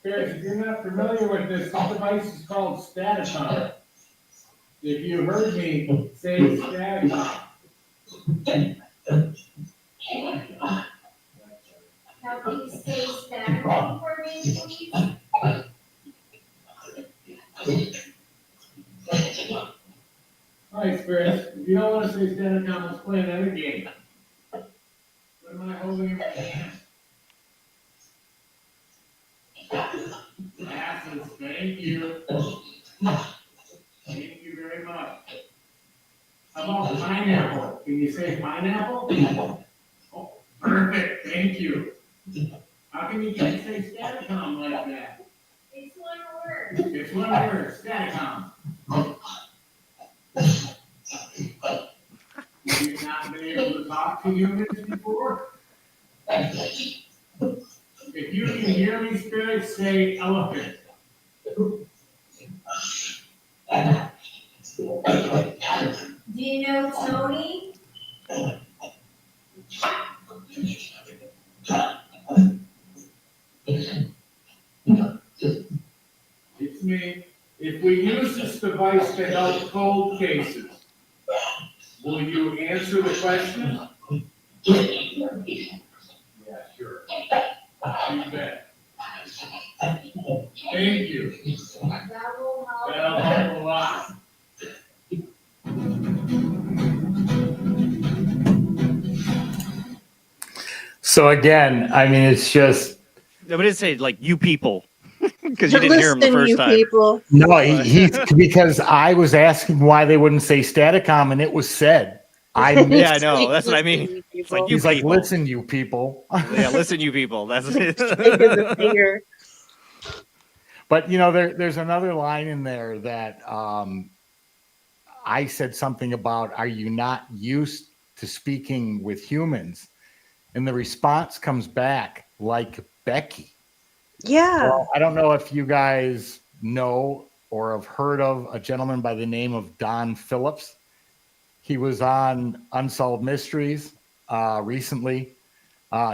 Speaker 12: if you're not familiar with this device is called Staticom. If you heard me say Staticom.
Speaker 20: Now, please say Staticom for me, please.
Speaker 21: All right, Spirits, if you don't want to say Staticom, let's play another game. What am I holding in my hand? Glasses, thank you. Thank you very much. How about pineapple? Can you say pineapple? Oh, perfect, thank you. How can you say Staticom like that?
Speaker 20: It's one word.
Speaker 21: It's one word, Staticom. You've not been able to talk to humans before? If you can hear me, Spirits, say elephant.
Speaker 20: Do you know Tony?
Speaker 21: It's me. If we use this device to help cold cases, will you answer the question? Yeah, sure. You bet. Thank you.
Speaker 20: That will help.
Speaker 21: That'll help a lot.
Speaker 12: So again, I mean, it's just.
Speaker 1: I would say like you people, because you didn't hear him the
Speaker 2: Listen,
Speaker 1: first
Speaker 2: you
Speaker 1: time.
Speaker 2: people.
Speaker 12: No, he's because I was asking why they wouldn't say Staticom, and it was said.
Speaker 1: Yeah, I know. That's what I mean. It's like you
Speaker 12: He's
Speaker 1: people.
Speaker 12: like, listen, you people.
Speaker 1: Yeah, listen, you people. That's it.
Speaker 12: But you know, there's another line in there that I said something about, are you not used to speaking with humans? And the response comes back like Bacci.
Speaker 2: Yeah.
Speaker 12: Well, I don't know if you guys know or have heard of a gentleman by the name of Don Phillips. He was on Unsolved Mysteries recently.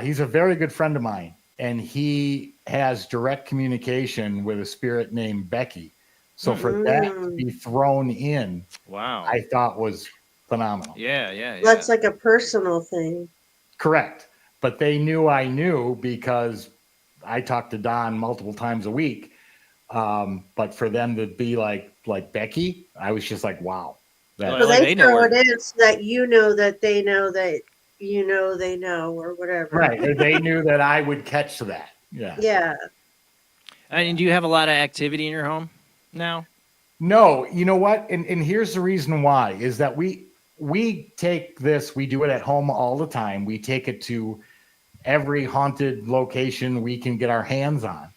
Speaker 12: He's a very good friend of mine, and he has direct communication with a spirit named Bacci. So for that to be thrown in,
Speaker 1: wow,
Speaker 12: I thought was phenomenal.
Speaker 1: Yeah.
Speaker 2: That's like a personal thing.
Speaker 12: Correct. But they knew I knew because I talked to Don multiple times a week. But for them to be like Bacci, I was just like, wow.
Speaker 2: So they throw it in so that you know that they know that you know they know or whatever.
Speaker 12: Right. Or they knew that I would catch that. Yeah.
Speaker 2: Yeah.
Speaker 1: And do you have a lot of activity in your home now?
Speaker 12: No, you know what? And here's the reason why is that we take this, we do it at home all the time. We take it to every haunted location we can get our hands on.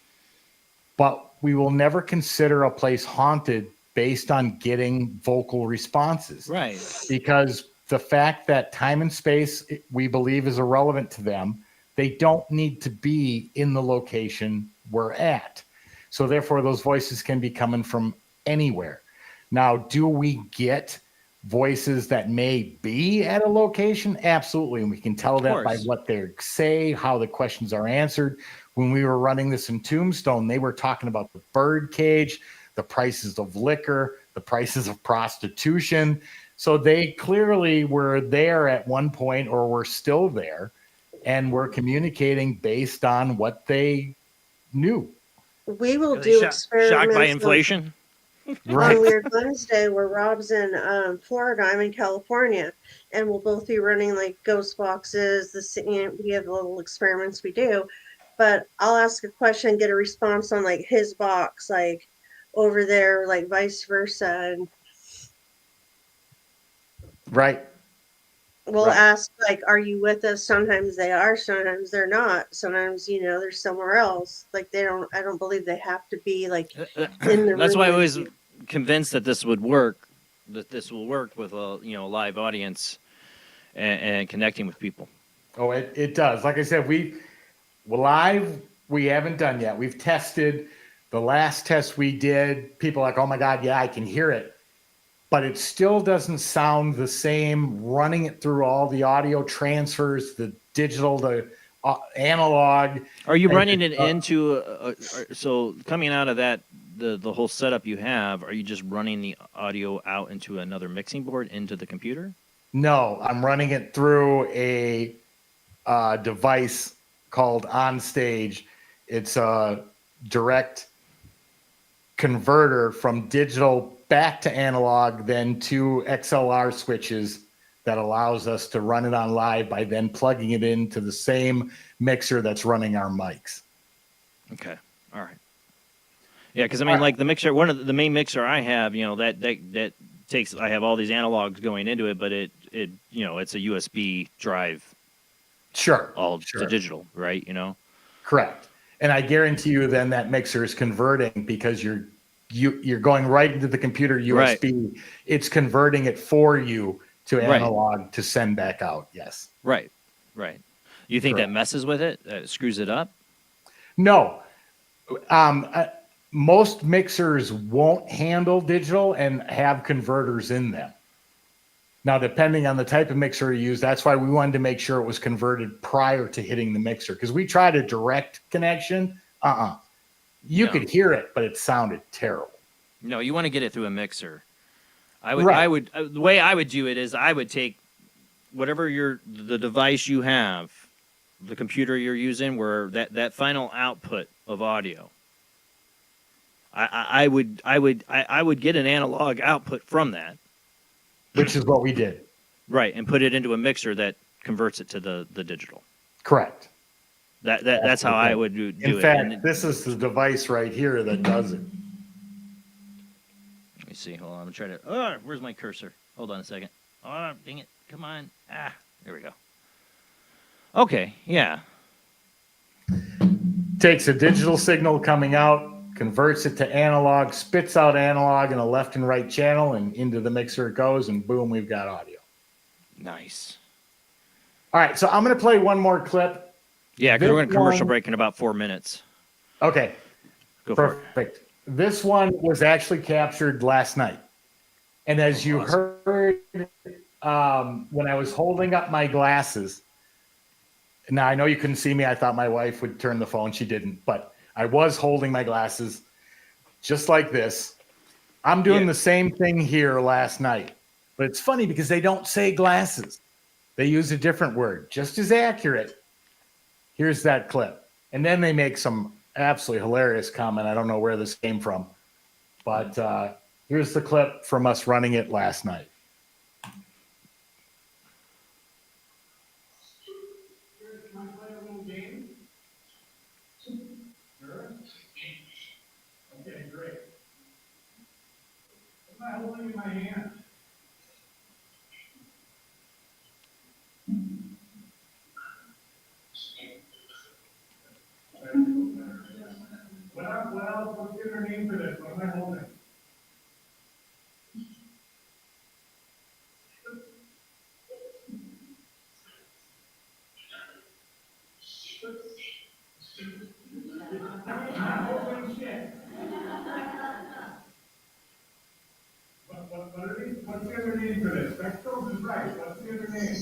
Speaker 12: But we will never consider a place haunted based on getting vocal responses.
Speaker 1: Right.
Speaker 12: Because the fact that time and space, we believe, is irrelevant to them. They don't need to be in the location we're at. So therefore, those voices can be coming from anywhere. Now, do we get voices that may be at a location? Absolutely. And we can tell that by what they say, how the questions are answered. When we were running this in Tombstone, they were talking about the bird cage, the prices of liquor, the prices of prostitution. So they clearly were there at one point, or were still there, and were communicating based on what they knew.
Speaker 2: We will do experiments.
Speaker 1: Shocked by inflation?
Speaker 2: on Weird Wednesday, where Rob's in Florida, I'm in California, and we'll both be running like ghost boxes. We have little experiments we do, but I'll ask a question, get a response on like his box, like over there, like vice versa, and
Speaker 12: right.
Speaker 2: we'll ask like, "Are you with us?" Sometimes they are, sometimes they're not. Sometimes they're somewhere else. Like I don't believe they have to be like in the room.
Speaker 1: That's why I was convinced that this would work. That this will work with a live audience and connecting with people.
Speaker 12: Oh, it does. Like I said, we haven't done yet. We've tested. The last test we did, people are like, oh my God, yeah, I can hear it. But it still doesn't sound the same running it through all the audio transfers, the digital, the analog.
Speaker 1: Are you running it into, so coming out of that, the whole setup you have, are you just running the audio out into another mixing board into the computer?
Speaker 12: No, I'm running it through a device called OnStage. It's a direct converter from digital back to analog, then to XLR switches that allows us to run it on live by then plugging it into the same mixer that's running our mics.
Speaker 1: Okay. All right. Yeah, because I mean, like the mixer, one of the main mixer I have, that takes. I have all these analogs going into it, but it's a USB drive.
Speaker 12: Sure.
Speaker 1: All to digital, right?
Speaker 12: Correct. And I guarantee you, then that mixer is converting because you're going right into the computer USB. Right. It's converting it for you to analog to send back out. Yes.
Speaker 1: Right. Right. You think that messes with it? Screws it up?
Speaker 12: No. Most mixers won't handle digital and have converters in them. Now, depending on the type of mixer you use, that's why we wanted to make sure it was converted prior to hitting the mixer. Because we tried a direct connection. You could hear it, but it sounded terrible.
Speaker 1: No, you want to get it through a mixer. The way I would do it is I would take whatever the device you have, the computer you're using, where that final output of audio. I would get an analog output from that,
Speaker 12: which is what we did.
Speaker 1: Right, and put it into a mixer that converts it to the digital.
Speaker 12: Correct.
Speaker 1: That's how I would do it.
Speaker 12: In fact, this is the device right here that does it.
Speaker 1: Let me see. Hold on. I'm trying to. Oh, where's my cursor? Hold on a second. Oh, dang it. Come on. There we go. Okay. Yeah.
Speaker 12: Takes a digital signal coming out, converts it to analog, spits out analog in a left and right channel, and into the mixer it goes, and boom, we've got audio.
Speaker 1: Nice.
Speaker 12: All right, so I'm going to play one more clip.
Speaker 1: Yeah, because we're going to commercial break in about 4 minutes.
Speaker 12: Okay.
Speaker 1: Go for it.
Speaker 12: Perfect. This one was actually captured last night. And as you heard, when I was holding up my glasses, now I know you couldn't see me. I thought my wife would turn the phone. She didn't. But I was holding my glasses just like this. I'm doing the same thing here last night. But it's funny because they don't say glasses. They use a different word, just as accurate. Here's that clip. And then they make some absolutely hilarious comment. I don't know where this came from. But here's the clip from us running it last night.
Speaker 21: Can I play a little game? Sure. Okay, great. What am I holding in my hand? What else? What's the other name for this? What am I holding? I'm holding shit. What's the other name for this? Spectrals is right. What's the other name?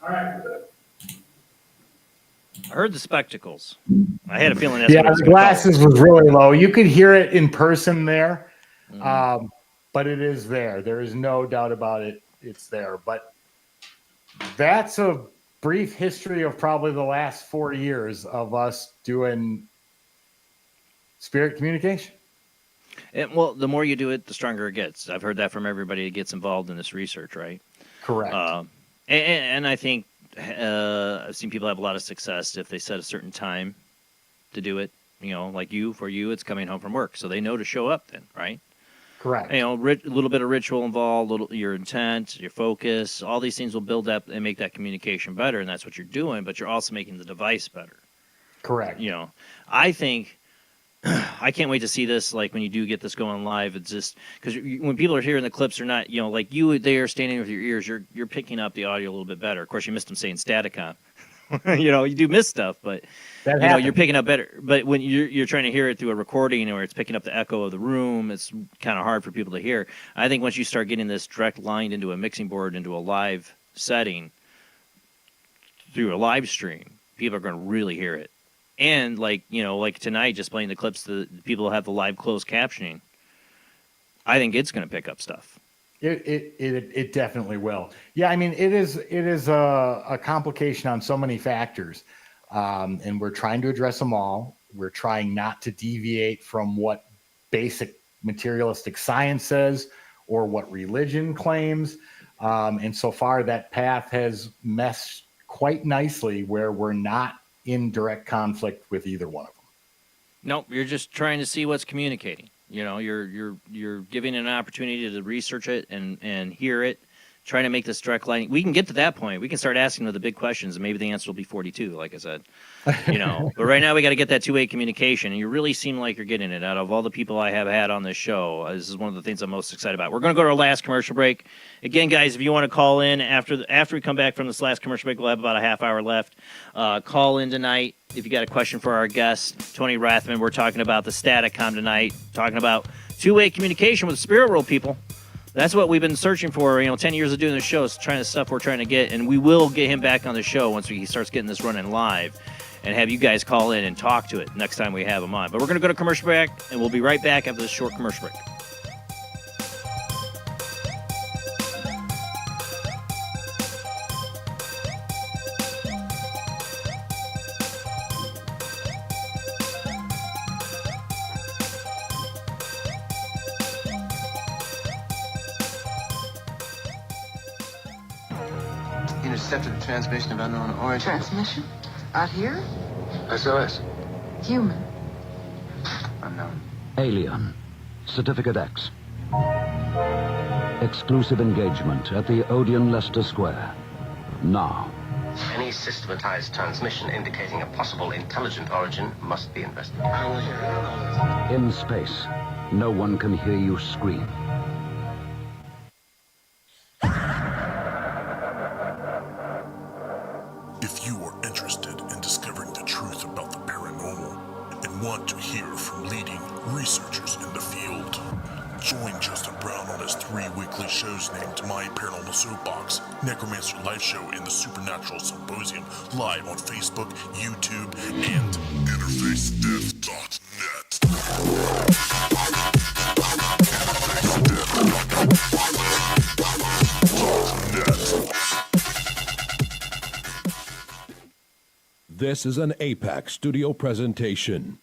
Speaker 21: All right.
Speaker 1: I heard the spectacles. I had a feeling that's what it was
Speaker 12: the
Speaker 1: gonna
Speaker 12: glasses was really low. You could hear it in person there, but it is there. There is no doubt about it. it's there. But that's a brief history of probably the last 4 years of us doing spirit communication.
Speaker 1: And, well, the more you do it, the stronger it gets. I've heard that from everybody that gets involved in this research, right?
Speaker 12: Correct.
Speaker 1: And I think I've seen people have a lot of success if they set a certain time to do it. You know, like for you, it's coming home from work, so they know to show up then, right?
Speaker 12: Correct.
Speaker 1: You know, a little bit of ritual involved, your intent, your focus, all these things will build up and make that communication better, and that's what you're doing, but you're also making the device better.
Speaker 12: Correct.
Speaker 1: You know, I think I can't wait to see this, like, when you do get this going live. It's just because when people are hearing the clips, they're not, you know, like you there standing with your ears, you're picking up the audio a little bit better. Of course, you missed them saying Staticom. You know, you do miss stuff, but you know, you're picking up better. But when you're trying to hear it through a recording or it's picking up the echo of the room, it's kind of hard for people to hear. I think once you start getting this direct line into a mixing board, into a live setting through a live stream, people are going to really hear it. And like, you know, like tonight, just playing the clips, the people have the live closed captioning. I think it's going to pick up stuff.
Speaker 12: It definitely will. Yeah, I mean, it is a complication on so many factors, and we're trying to address them all. We're trying not to deviate from what basic materialistic science says or what religion claims. And so far, that path has meshed quite nicely where we're not in direct conflict with either one of them.
Speaker 1: Nope, you're just trying to see what's communicating. You know, you're giving an opportunity to research it and hear it, trying to make this direct line. We can get to that point. We can start asking the big questions, and maybe the answer will be 42, like I said. You know, but right now we got to get that two-way communication, and you really seem like you're getting it. Out of all the people I have had on this show, this is one of the things I'm most excited about. We're going to go to our last commercial break. Again, guys, if you want to call in after we come back from this last commercial break, we'll have about a half hour left. Call in tonight if you got a question for our guest, Tony Rathman. We're talking about the Staticom tonight, talking about two-way communication with the spirit world people. That's what we've been searching for, 10 years of doing the show, stuff we're trying to get, and we will get him back on the show once he starts getting this running live and have you guys call in and talk to it next time we have him on. But we're going to go to commercial break, and we'll be right back after this short commercial break.
Speaker 3: Intercepted the transmission of unknown origin.
Speaker 22: Transmission? Out here?
Speaker 3: SOS.
Speaker 22: Human.
Speaker 3: Unknown.
Speaker 23: Alien. Certificate X. Exclusive engagement at the Odeon Leicester Square. Now.
Speaker 24: Any systematized transmission indicating a possible intelligent origin must be investigated.
Speaker 3: I don't want to hear all this.
Speaker 23: In space, no one can hear you scream.
Speaker 6: If you are interested in discovering the truth about the paranormal and want to hear from leading researchers in the field, join Justin Brown on his 3 weekly shows named My Paranormal Soapbox, Necromancer Live Show, and the Supernatural Symposium, live on Facebook, YouTube, and InterfaceDeath.net.
Speaker 25: This is an APAC studio presentation.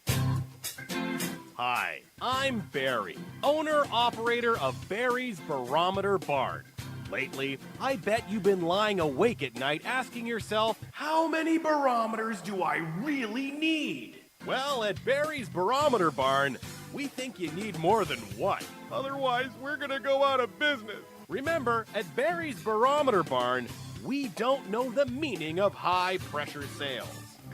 Speaker 26: Hi, I'm Barry, owner-operator of Barry's Barometer Barn. Lately, I bet you've been lying awake at night asking yourself, how many barometers do I really need? Well, at Barry's Barometer Barn, we think you need more than one. Otherwise, we're gonna go out of business. Remember, at Barry's Barometer Barn, we don't know the meaning of high-pressure sales.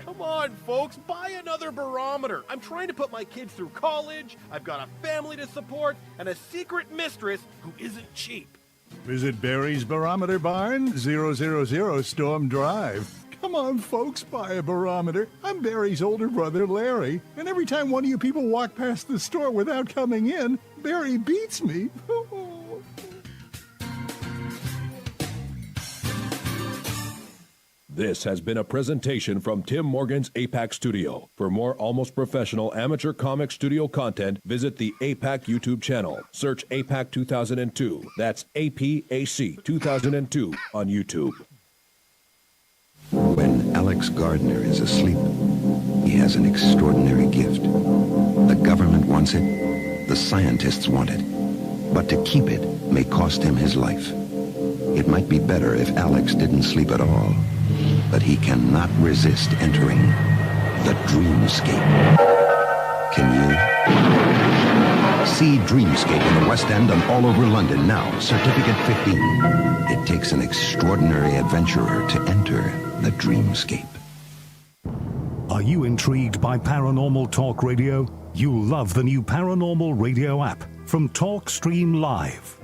Speaker 26: Come on, folks, buy another barometer. I'm trying to put my kids through college, I've got a family to support, and a secret mistress who isn't cheap.
Speaker 27: Visit Barry's Barometer Barn, 000 Storm Drive. Come on, folks, buy a barometer. I'm Barry's older brother, Larry, and every time one of you people walk past the store without coming in, Barry beats me.
Speaker 25: This has been a presentation from Tim Morgan's APAC Studio. For more almost professional amateur comic studio content, visit the APAC YouTube channel. Search APAC 2002. That's APAC 2002 on YouTube.
Speaker 4: When Alex Gardner is asleep, he has an extraordinary gift. The government wants it, the scientists want it, but to keep it may cost him his life. It might be better if Alex didn't sleep at all, but he cannot resist entering the dreamscape. Can you? See Dreamscape in the West End and all over London now. Certificate 15. It takes an extraordinary adventurer to enter the dreamscape.
Speaker 7: Are you intrigued by Paranormal Talk Radio? You'll love the new Paranormal Radio app from Talkstream Live.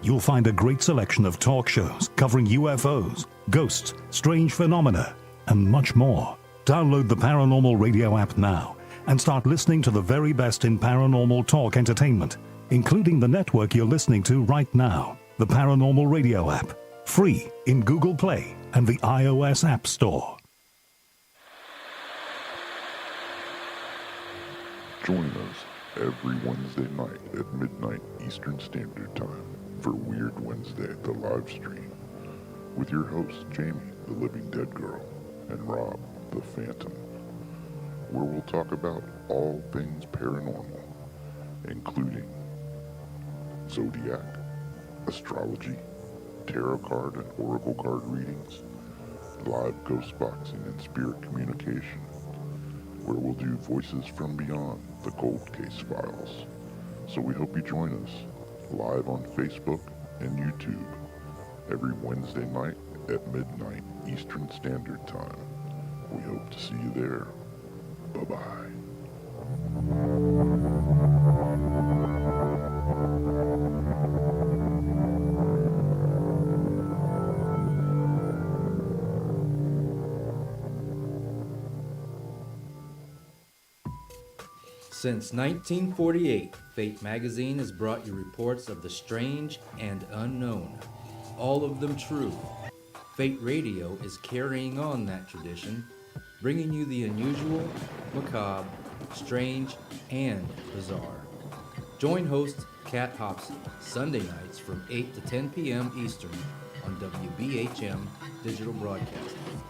Speaker 7: You'll find a great selection of talk shows covering UFOs, ghosts, strange phenomena, and much more. Download the Paranormal Radio app now and start listening to the very best in paranormal talk entertainment, including the network you're listening to right now, the Paranormal Radio app, free in Google Play and the iOS App Store.
Speaker 14: Join us every Wednesday night at midnight Eastern Standard Time for Weird Wednesday, the live stream, with your hosts Jamie, the Living Dead Girl, and Rob, the Phantom, where we'll talk about all things paranormal, including zodiac, astrology, tarot card and oracle card readings, live ghost boxing and spirit communication, where we'll do Voices from Beyond, the Cold Case Files. So we hope you join us live on Facebook and YouTube every Wednesday night at midnight Eastern Standard Time. We hope to see you there. Bye-bye.
Speaker 8: Since 1948, Fate magazine has brought you reports of the strange and unknown, all of them true. Fate Radio is carrying on that tradition, bringing you the unusual, macabre, strange, and bizarre. Join host Kat Hobson Sunday nights from 8 to 10 p.m. Eastern on WBHM Digital Broadcasting.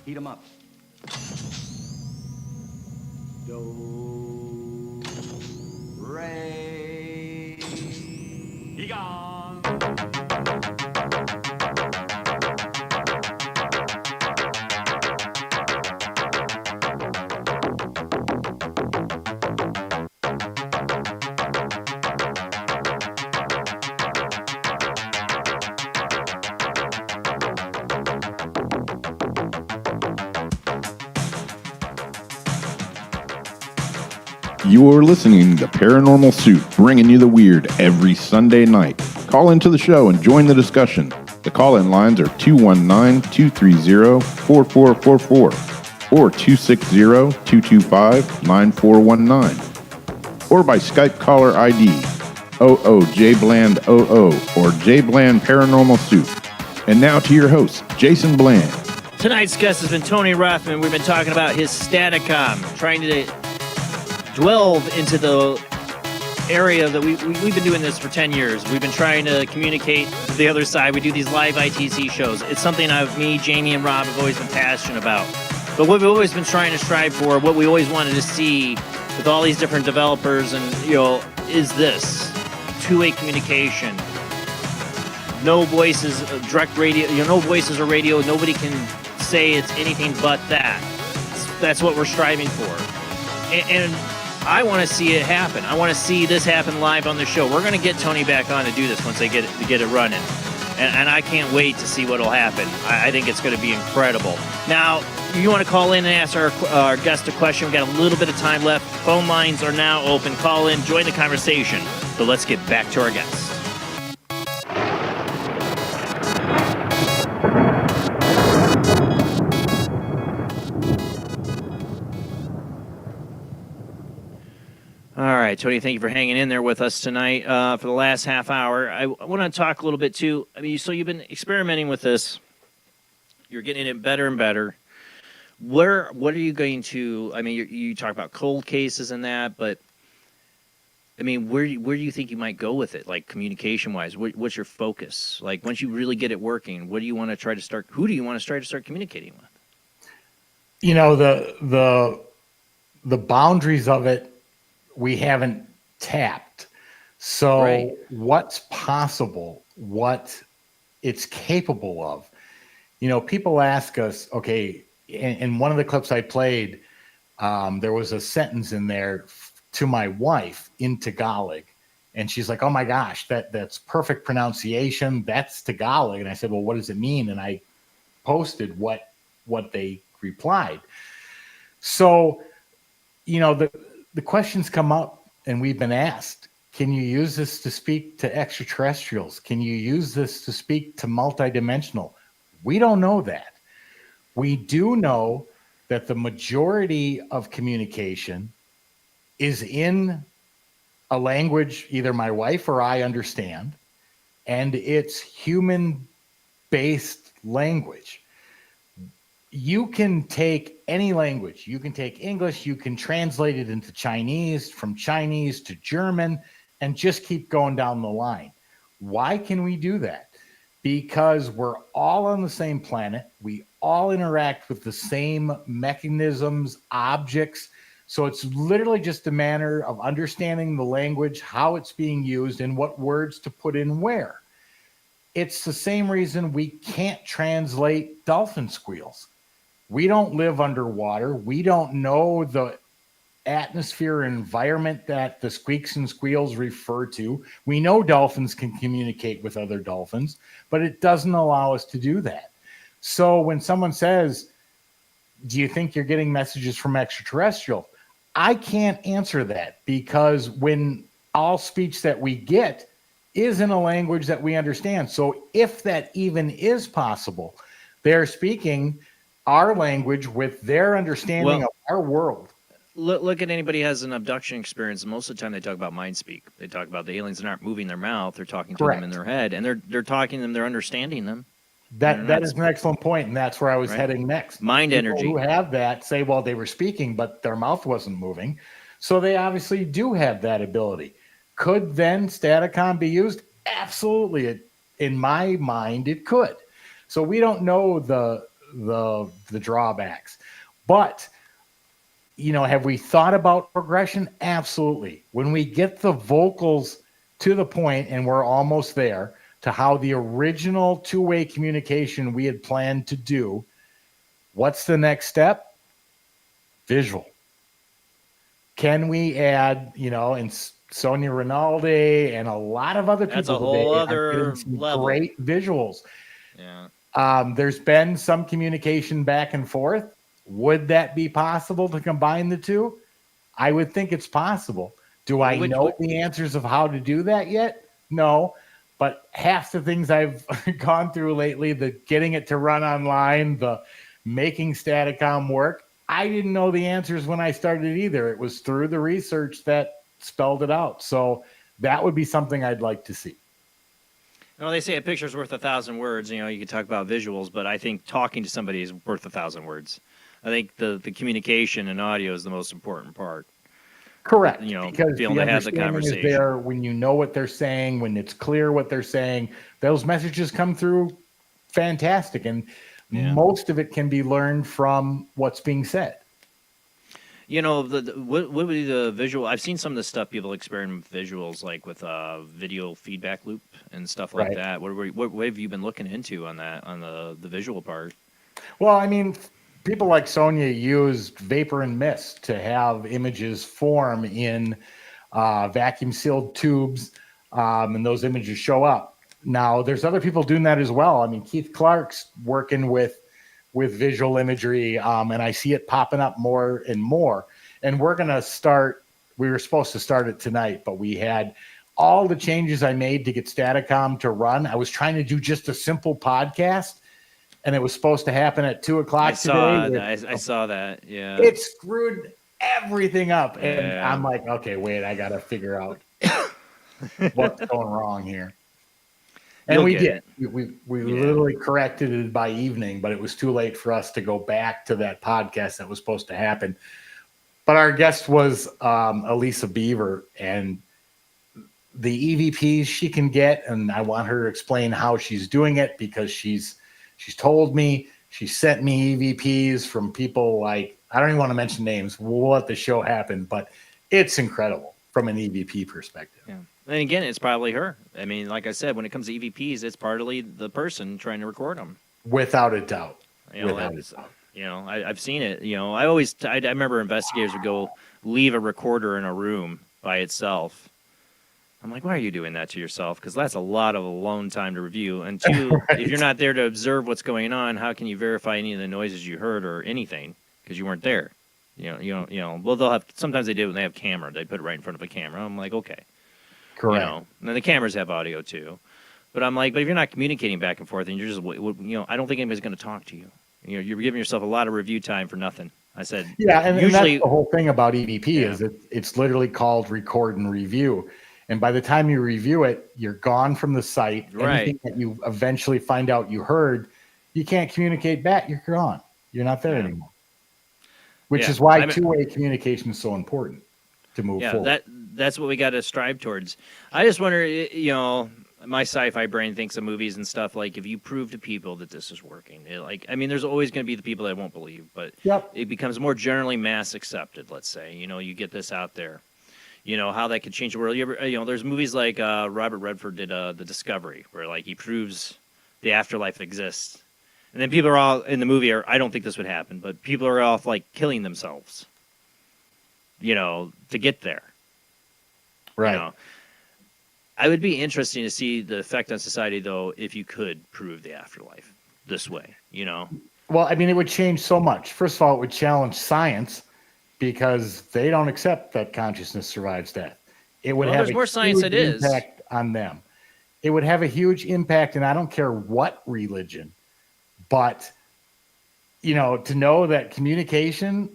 Speaker 9: Heat 'em up. Do, re,
Speaker 19: You're listening to Paranormal Soup, bringing you the weird every Sunday night. Call into the show and join the discussion. The call-in lines are 219-230-4444 or 260-225-9419 or by Skype caller ID OOJBland00 or JBland Paranormal Soup. And now to your host, Jason Bland.
Speaker 1: Tonight's guest has been Tony Rothman. We've been talking about his Staticom, trying to delve into the area that we've been doing this for 10 years. We've been trying to communicate to the other side. We do these live ITC shows. It's something me, Jamie, and Rob have always been passionate about. But what we've always been trying to strive for, what we always wanted to see with all these different developers and, is this two-way communication. No voices, direct radio, no voices or radio. Nobody can say it's anything but that. That's what we're striving for. And I want to see it happen. I want to see this happen live on the show. We're going to get Tony back on to do this once they get it running. And I can't wait to see what will happen. I think it's going to be incredible. Now, you want to call in and ask our guest a question. We've got a little bit of time left. Phone lines are now open. Call in, join the conversation. But let's get back to our guest. All right. right, Tony, thank you for hanging in there with us tonight for the last half hour. I want to talk a little bit, too. I mean, so you've been experimenting with this. You're getting it better and better. What are you going to, I mean, you talk about cold cases and that, but, I mean, where do you think you might go with it, like communication-wise? What's your focus? Like, once you really get it working, what do you want to try to start, who do you want to try to start communicating with?
Speaker 12: You know, the boundaries of it, we haven't tapped. So
Speaker 1: Right.
Speaker 12: What's possible, what it's capable of. You know, people ask us, okay, in one of the clips I played, there was a sentence in there to my wife in Tagalog. And she's like, oh my gosh, that's perfect pronunciation. That's Tagalog. And I said, well, what does it mean? And I posted what they replied. So, you know, the questions come up and we've been asked, can you use this to speak to extraterrestrials? Can you use this to speak to multidimensional? We don't know that. We do know that the majority of communication is in a language either my wife or I understand, and it's human-based language. You can take any language. You can take English, you can translate it into Chinese, from Chinese to German, and just keep going down the line. Why can we do that? Because we're all on the same planet. We all interact with the same mechanisms, objects. So it's literally just a matter of understanding the language, how it's being used, and what words to put in where. It's the same reason we can't translate dolphin squeals. We don't live underwater. We don't know the atmosphere and environment that the squeaks and squeals refer to. We know dolphins can communicate with other dolphins, but it doesn't allow us to do that. So when someone says, do you think you're getting messages from extraterrestrial? I can't answer that, because when all speech that we get is in a language that we understand. So if that even is possible, they're speaking our language with their understanding of our world.
Speaker 1: Look at anybody who has an abduction experience. Most of the time they talk about mind speak. They talk about the aliens that aren't moving their mouth. They're talking to them in their head, and they're talking to them. They're understanding them.
Speaker 12: That is an excellent point, and that's where I was heading next.
Speaker 1: Mind
Speaker 12: People
Speaker 1: energy.
Speaker 12: who have that say, well, they were speaking, but their mouth wasn't moving. So they obviously do have that ability. Could then Staticom be used? Absolutely. In my mind, it could. So we don't know the drawbacks. But, you know, have we thought about progression? Absolutely. When we get the vocals to the point, and we're almost there, to how the original two-way communication we had planned to do, what's the next step? Visual. Can we add, you know, and Sonia Rinaldi and a lot of other people
Speaker 1: That's a whole other level.
Speaker 12: Great visuals.
Speaker 1: Yeah.
Speaker 12: There's been some communication back and forth. Would that be possible to combine the two? I would think it's possible. Do I know the answers of how to do that yet? No. But half the things I've gone through lately, the getting it to run online, the making Staticom work, I didn't know the answers when I started either. It was through the research that spelled it out. So that would be something I'd like to see.
Speaker 1: Well, they say a picture's worth 1,000 words. You know, you can talk about visuals, but I think talking to somebody is worth 1,000 words. I think the communication and audio is the most important part.
Speaker 12: Correct.
Speaker 1: You know,
Speaker 12: because
Speaker 1: being
Speaker 12: the
Speaker 1: able to have the
Speaker 12: understanding is
Speaker 1: conversation.
Speaker 12: there when you know what they're saying, when it's clear what they're saying, those messages come through fantastic. And most of it can be learned from what's being said.
Speaker 1: You know, what would be the visual? I've seen some of the stuff people experiment with visuals, like with video feedback loop and stuff like that. What have you been looking into on that, on the visual part?
Speaker 12: Well, I mean, people like Sonia used vapor and mist to have images form in vacuum sealed tubes, and those images show up. Now, there's other people doing that as well. I mean, Keith Clark's working with visual imagery, and I see it popping up more and more. And we're going to start, we were supposed to start it tonight, but we had all the changes I made to get Staticom to run. I was trying to do just a simple podcast, and it was supposed to happen at 2:00 today.
Speaker 1: I saw that, yeah.
Speaker 12: It screwed everything up. And I'm like, okay, wait, I got to figure out what's going wrong here. And we did. We literally corrected it by evening, but it was too late for us to go back to that podcast that was supposed to happen. But our guest was Elisa Beaver, and the EVPs she can get, and I want her to explain how she's doing it, because she's told me, she sent me EVPs from people like, I don't even want to mention names. We'll let the show happen, but it's incredible from an EVP perspective.
Speaker 1: Yeah. And again, it's probably her. I mean, like I said, when it comes to EVPs, it's partly the person trying to record them.
Speaker 12: Without a doubt.
Speaker 1: I've seen it. I remember investigators would go leave a recorder in a room by itself. I'm like, why are you doing that to yourself? Because that's a lot of alone time to review. And two, right. If you're not there to observe what's going on, how can you verify any of the noises you heard or anything? Because you weren't there. Well, they'll have, sometimes they do when they have camera. They put it right in front of a camera. I'm like, okay.
Speaker 12: Correct.
Speaker 1: And then the cameras have audio too. But I'm like, but if you're not communicating back and forth, and you're just, I don't think anybody's going to talk to you. You're giving yourself a lot of review time for nothing. I said,
Speaker 12: yeah, and usually that's the whole thing about EVP is it's literally called record and review. And by the time you review it, you're gone from the site.
Speaker 1: Right.
Speaker 12: Anything that you eventually find out you heard, you can't communicate back. You're gone. You're not there anymore. Which is why two-way communication is so important to move forward.
Speaker 1: That's what we got to strive towards. I just wonder, my sci-fi brain thinks of movies and stuff like, if you prove to people that this is working, there's always going to be the people that won't believe, but it becomes more generally mass accepted. Let's say, you get this out there, how that could change the world. There's movies like Robert Redford did The Discovery, where he proves the afterlife exists, and then people are all in the movie I don't think this would happen, but people are all killing themselves, to get there.
Speaker 12: Right.
Speaker 1: I would be interesting to see the effect on society, though, if you could prove the afterlife this way,
Speaker 12: Well, it would change so much. First of all, it would challenge science because they don't accept that consciousness survives death. It would have
Speaker 1: there's more science that is
Speaker 12: impact on them. It would have a huge impact, and I don't care what religion, but, to know that communication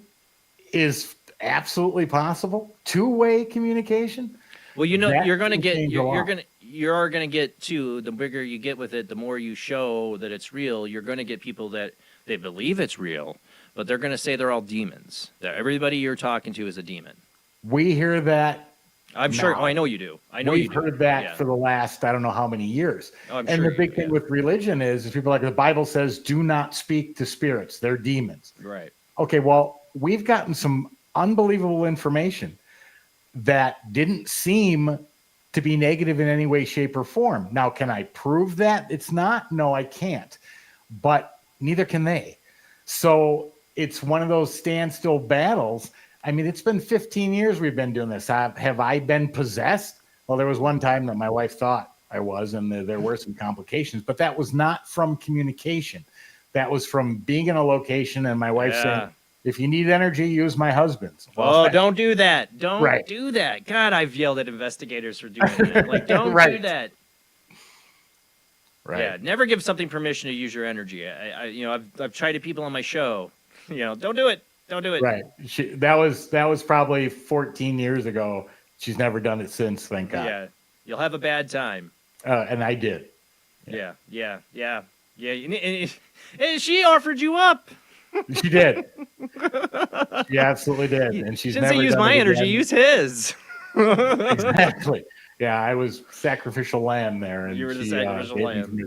Speaker 12: is absolutely possible, two-way communication.
Speaker 1: Well, you're going to get you're going to get to the bigger you get with it, the more you show that it's real. You're going to get people that they believe it's real, but they're going to say they're all demons. That everybody you're talking to is a demon.
Speaker 12: We hear that.
Speaker 1: I'm sure. Oh, I know you do.
Speaker 12: We've heard that for the last I don't know how many years.
Speaker 1: Oh, I'm
Speaker 12: and
Speaker 1: sure
Speaker 12: the big thing with religion is people the Bible says, "Do not speak to spirits; they're demons."
Speaker 1: Right.
Speaker 12: Okay. Well, we've gotten some unbelievable information that didn't seem to be negative in any way, shape, or form. Now, can I prove that it's not? No, I can't. But neither can they. So it's one of those standstill battles. It's been 15 years we've been doing this. Have I been possessed? Well, there was one time that my wife thought I was, and there were some complications, but that was not from communication. That was from being in a location and my wife saying, if you need energy, use my husband's.
Speaker 1: Well, don't do that. Don't do that. God, I've yelled at investigators for doing that. Don't do that.
Speaker 12: Right.
Speaker 1: Yeah, never give something permission to use your energy. I've tried to people on my show. Don't do it. Don't do it.
Speaker 12: Right. That was probably 14 years ago. She's never done it since. Thank God.
Speaker 1: Yeah, you'll have a bad time.
Speaker 12: And I did.
Speaker 1: Yeah. And she offered you up.
Speaker 12: She did. She absolutely did. And she's
Speaker 1: Didn't
Speaker 12: never
Speaker 1: use
Speaker 12: done
Speaker 1: my
Speaker 12: it
Speaker 1: energy,
Speaker 12: again.
Speaker 1: use his.
Speaker 12: Exactly. Yeah, I was sacrificial lamb there. And
Speaker 1: you were the sacrificial lamb.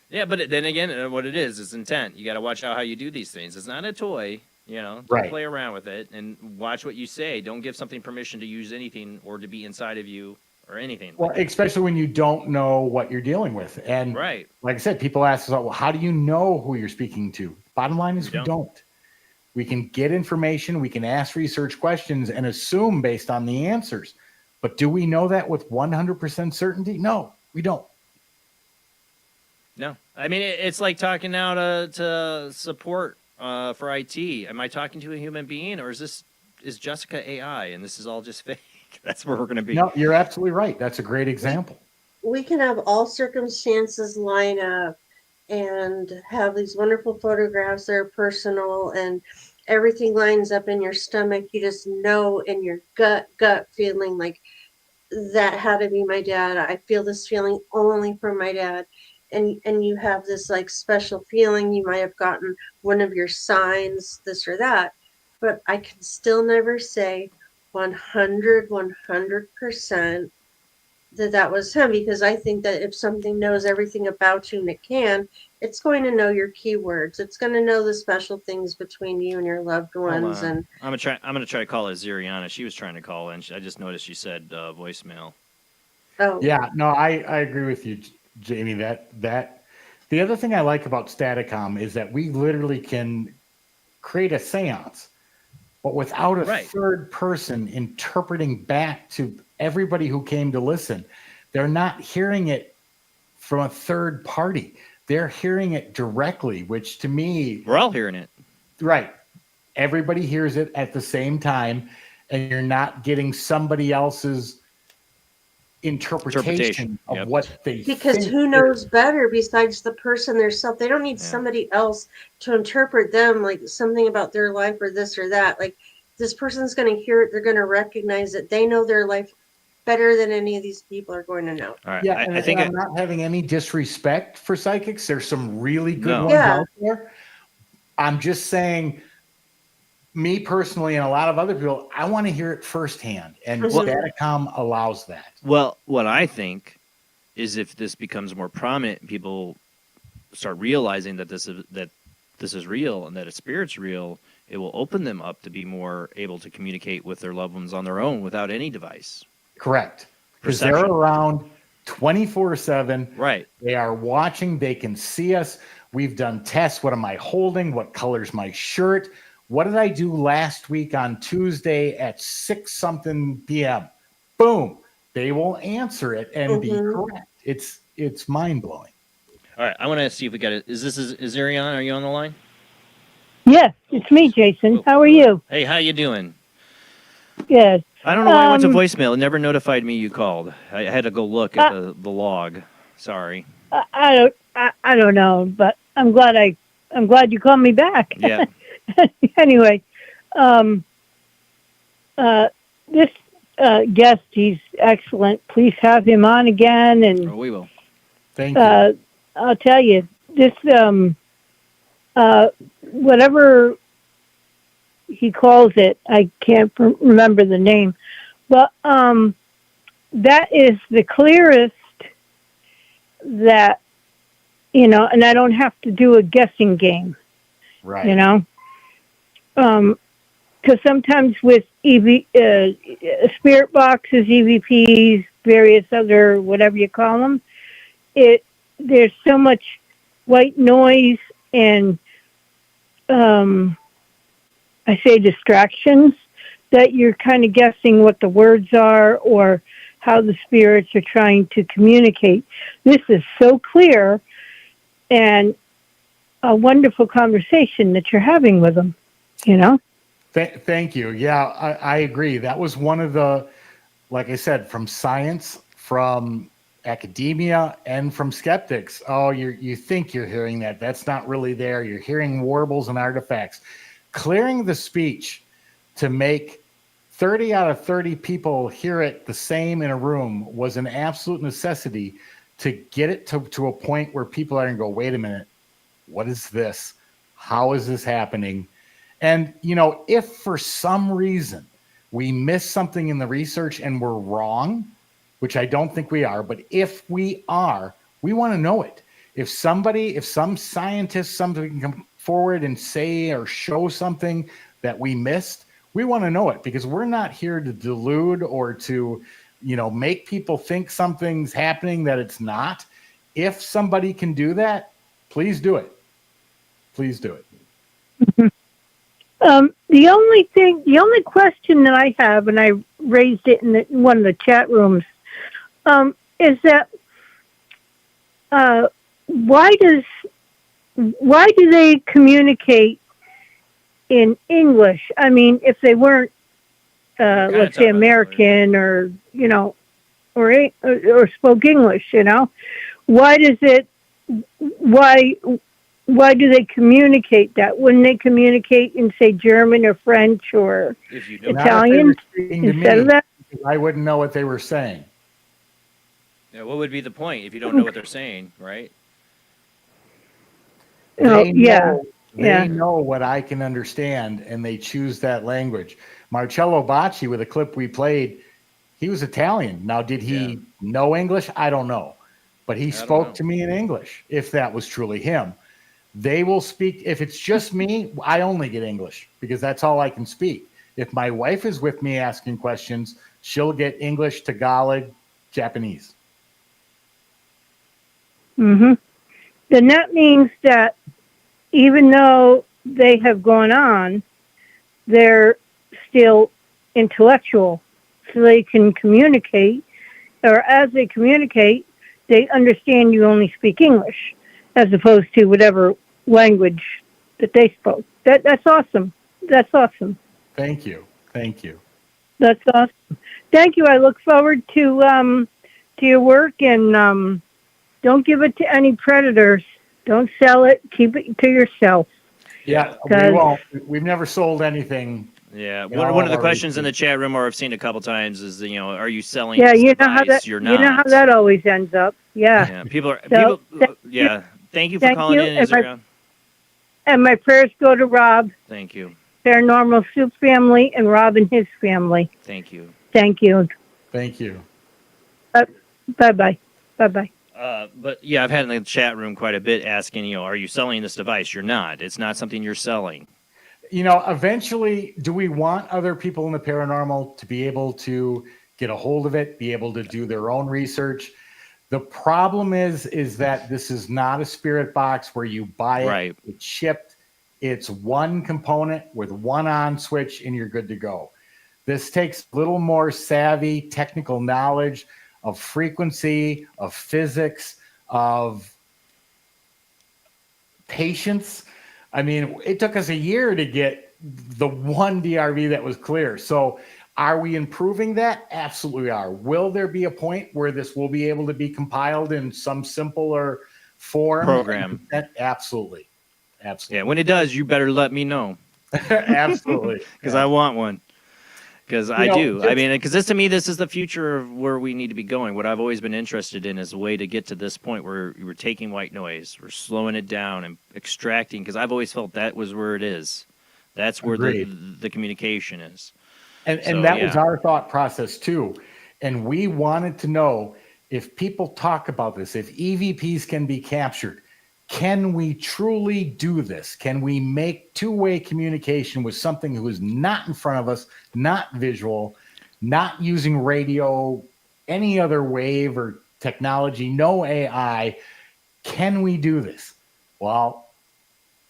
Speaker 1: Yeah, but then again, what it is intent. You got to watch out how you do these things. It's not a toy. Don't play around with it, and watch what you say. Don't give something permission to use anything or to be inside of you or anything.
Speaker 12: Well, especially when you don't know what you're dealing with. And like I said, people ask us, well, how do you know who you're speaking to? Bottom line is we don't. We can get information, we can ask research questions and assume based on the answers. But do we know that with 100% certainty? No, we don't.
Speaker 1: No. It's like talking now to support for IT. Am I talking to a human being, or is Jessica AI and this is all just fake? That's where we're going to be.
Speaker 12: No, you're absolutely right. That's a great example.
Speaker 2: We can have all circumstances line up and have these wonderful photographs that are personal, and everything lines up in your stomach. You just know in your gut feeling like that had to be my dad. I feel this feeling only from my dad. And you have this like special feeling. You might have gotten one of your signs, this or that, but I can still never say 100% that was him, because I think that if something knows everything about you, and it can, it's going to know your keywords. It's going to know the special things between you and your loved ones. And
Speaker 1: I'm gonna try to call Aziriana. She was trying to call in. I just noticed she said voicemail.
Speaker 2: Oh
Speaker 12: yeah, no, I agree with you, Jamie. That the other thing I like about Staticom is that we literally can create a seance, but without a third person interpreting back to everybody who came to listen. They're not hearing it from a third party. They're hearing it directly, which to me...
Speaker 1: We're all hearing it.
Speaker 12: Right. Everybody hears it at the same time, and you're not getting somebody else's interpretation of what they
Speaker 2: because
Speaker 12: think
Speaker 2: who knows better besides the person themselves? They don't need somebody else to interpret them, like something about their life or this or that. Like, this person's going to hear it. They're going to recognize it. They know their life better than any of these people are going to know.
Speaker 1: All right.
Speaker 12: Yeah, I think I'm not having any disrespect for psychics. There's some really good ones out there. I'm just saying, me personally and a lot of other people, I want to hear it firsthand, and Staticom allows that.
Speaker 1: Well, what I think is if this becomes more prominent and people start realizing that this is real and that a spirit's real, it will open them up to be more able to communicate with their loved ones on their own without any device.
Speaker 12: Correct. Because they're around 24/7.
Speaker 1: Right.
Speaker 12: They are watching. They can see us. We've done tests. What am I holding? What color's my shirt? What did I do last week on Tuesday at 6-something p.m.? Boom. They will answer it and be correct. It's mind-blowing.
Speaker 1: All right. I want to see if we got it. Is Ariana? Are you on the line?
Speaker 10: Yes, it's me, Jason. How are you?
Speaker 1: Hey, how you doing?
Speaker 10: Good.
Speaker 1: I don't know why I went to voicemail. It never notified me you called. I had to go look at the log. Sorry.
Speaker 10: I don't know, but I'm glad you called me back.
Speaker 1: Yeah.
Speaker 10: Anyway, this guest, he's excellent. Please have him on again. And
Speaker 1: we will.
Speaker 12: Thank you.
Speaker 10: I'll tell you, this whatever he calls it, I can't remember the name, but that is the clearest that, and I don't have to do a guessing game.
Speaker 12: Right.
Speaker 10: Because sometimes with spirit boxes, EVPs, various other, whatever you call them, there's so much white noise and, I say distractions, that you're kind of guessing what the words are or how the spirits are trying to communicate. This is so clear and a wonderful conversation that you're having with them,
Speaker 12: Thank you. Yeah, I agree. That was one of the, like I said, from science, from academia, and from skeptics. Oh, you think you're hearing that. That's not really there. You're hearing warbles and artifacts. Clearing the speech to make 30 out of 30 people hear it the same in a room was an absolute necessity to get it to a point where people are going to go, wait a minute, what is this? How is this happening? And, if for some reason we miss something in the research and we're wrong, which I don't think we are, but if we are, we want to know it. If some scientist, somebody can come forward and say or show something that we missed, we want to know it, because we're not here to delude or to, make people think something's happening that it's not. If somebody can do that, please do it. Please do it.
Speaker 10: The only question that I have, and I raised it in one of the chat rooms, is that why do they communicate in English? I mean, if they weren't, let's say, American or or spoke English, why why do they communicate that? Wouldn't they communicate in, say, German or French or Italian instead of that?
Speaker 12: I wouldn't know what they were saying.
Speaker 1: Yeah, what would be the point if you don't know what they're saying, right?
Speaker 12: They know what I can understand, and they choose that language. Marcello Bacci, with a clip we played, he was Italian. Now, did he know English? I don't know. But he spoke to me in English, if that was truly him. They will speak. If it's just me, I only get English because that's all I can speak. If my wife is with me asking questions, she'll get English, Tagalog, Japanese.
Speaker 10: Mm-hmm. Then that means that even though they have gone on, they're still intellectual, so they can communicate, or as they communicate, they understand you only speak English, as opposed to whatever language that they spoke. That's awesome. That's awesome.
Speaker 12: Thank you. Thank you.
Speaker 10: That's awesome. Thank you. I look forward to your work, and don't give it to any predators. Don't sell it. Keep it to yourself.
Speaker 12: Yeah, we won't. We've never sold anything.
Speaker 1: Yeah, one of the questions in the chat room, or I've seen a couple times, is are you selling?
Speaker 10: Yeah,
Speaker 1: this
Speaker 10: you know
Speaker 1: device?
Speaker 10: how that.
Speaker 1: You're
Speaker 10: You know how that always ends up. Yeah.
Speaker 1: People are.
Speaker 10: So,
Speaker 1: Thank you for calling in.
Speaker 10: And my prayers go to Rob.
Speaker 1: Thank you.
Speaker 10: Paranormal Soup family and Rob and his family.
Speaker 1: Thank you.
Speaker 10: Thank you.
Speaker 12: Thank you.
Speaker 10: Bye-bye. Bye-bye.
Speaker 1: But yeah, I've had in the chat room quite a bit asking, are you selling this device? You're not. It's not something you're selling.
Speaker 12: Eventually, do we want other people in the paranormal to be able to get a hold of it, be able to do their own research? The problem is that this is not a spirit box where you buy it, it's shipped. It's one component with one on switch and you're good to go. This takes a little more savvy technical knowledge of frequency, of physics, of patience. I mean, it took us a year to get the one DRV that was clear. So are we improving that? Absolutely are. Will there be a point where this will be able to be compiled in some simpler form?
Speaker 1: Program.
Speaker 12: Absolutely. Absolutely.
Speaker 1: Yeah, when it does, you better let me know.
Speaker 12: Absolutely.
Speaker 1: Because I want one. Because I do. I mean, because to me, this is the future of where we need to be going. What I've always been interested in is a way to get to this point where we're taking white noise, we're slowing it down and extracting, because I've always felt that was where it is. That's where the communication is.
Speaker 12: And that was our thought process too. And we wanted to know if people talk about this, if EVPs can be captured, can we truly do this? Can we make two-way communication with something who is not in front of us, not visual, not using radio, any other wave or technology, no AI? Can we do this? Well,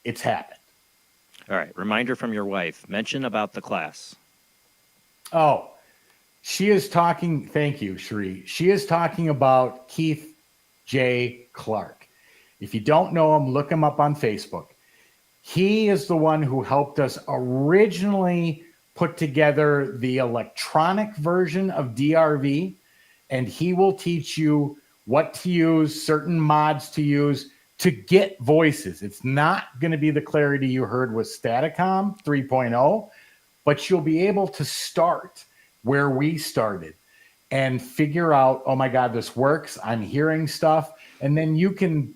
Speaker 12: it's happened.
Speaker 1: All right. Reminder from your wife. Mention about the class.
Speaker 12: Oh, she is talking. Thank you, Cherie. She is talking about Keith J. Clark. If you don't know him, look him up on Facebook. He is the one who helped us originally put together the electronic version of DRV, and he will teach you what to use, certain mods to use to get voices. It's not going to be the clarity you heard with Staticom 3.0, but you'll be able to start where we started and figure out, oh my God, this works. I'm hearing stuff. And then you can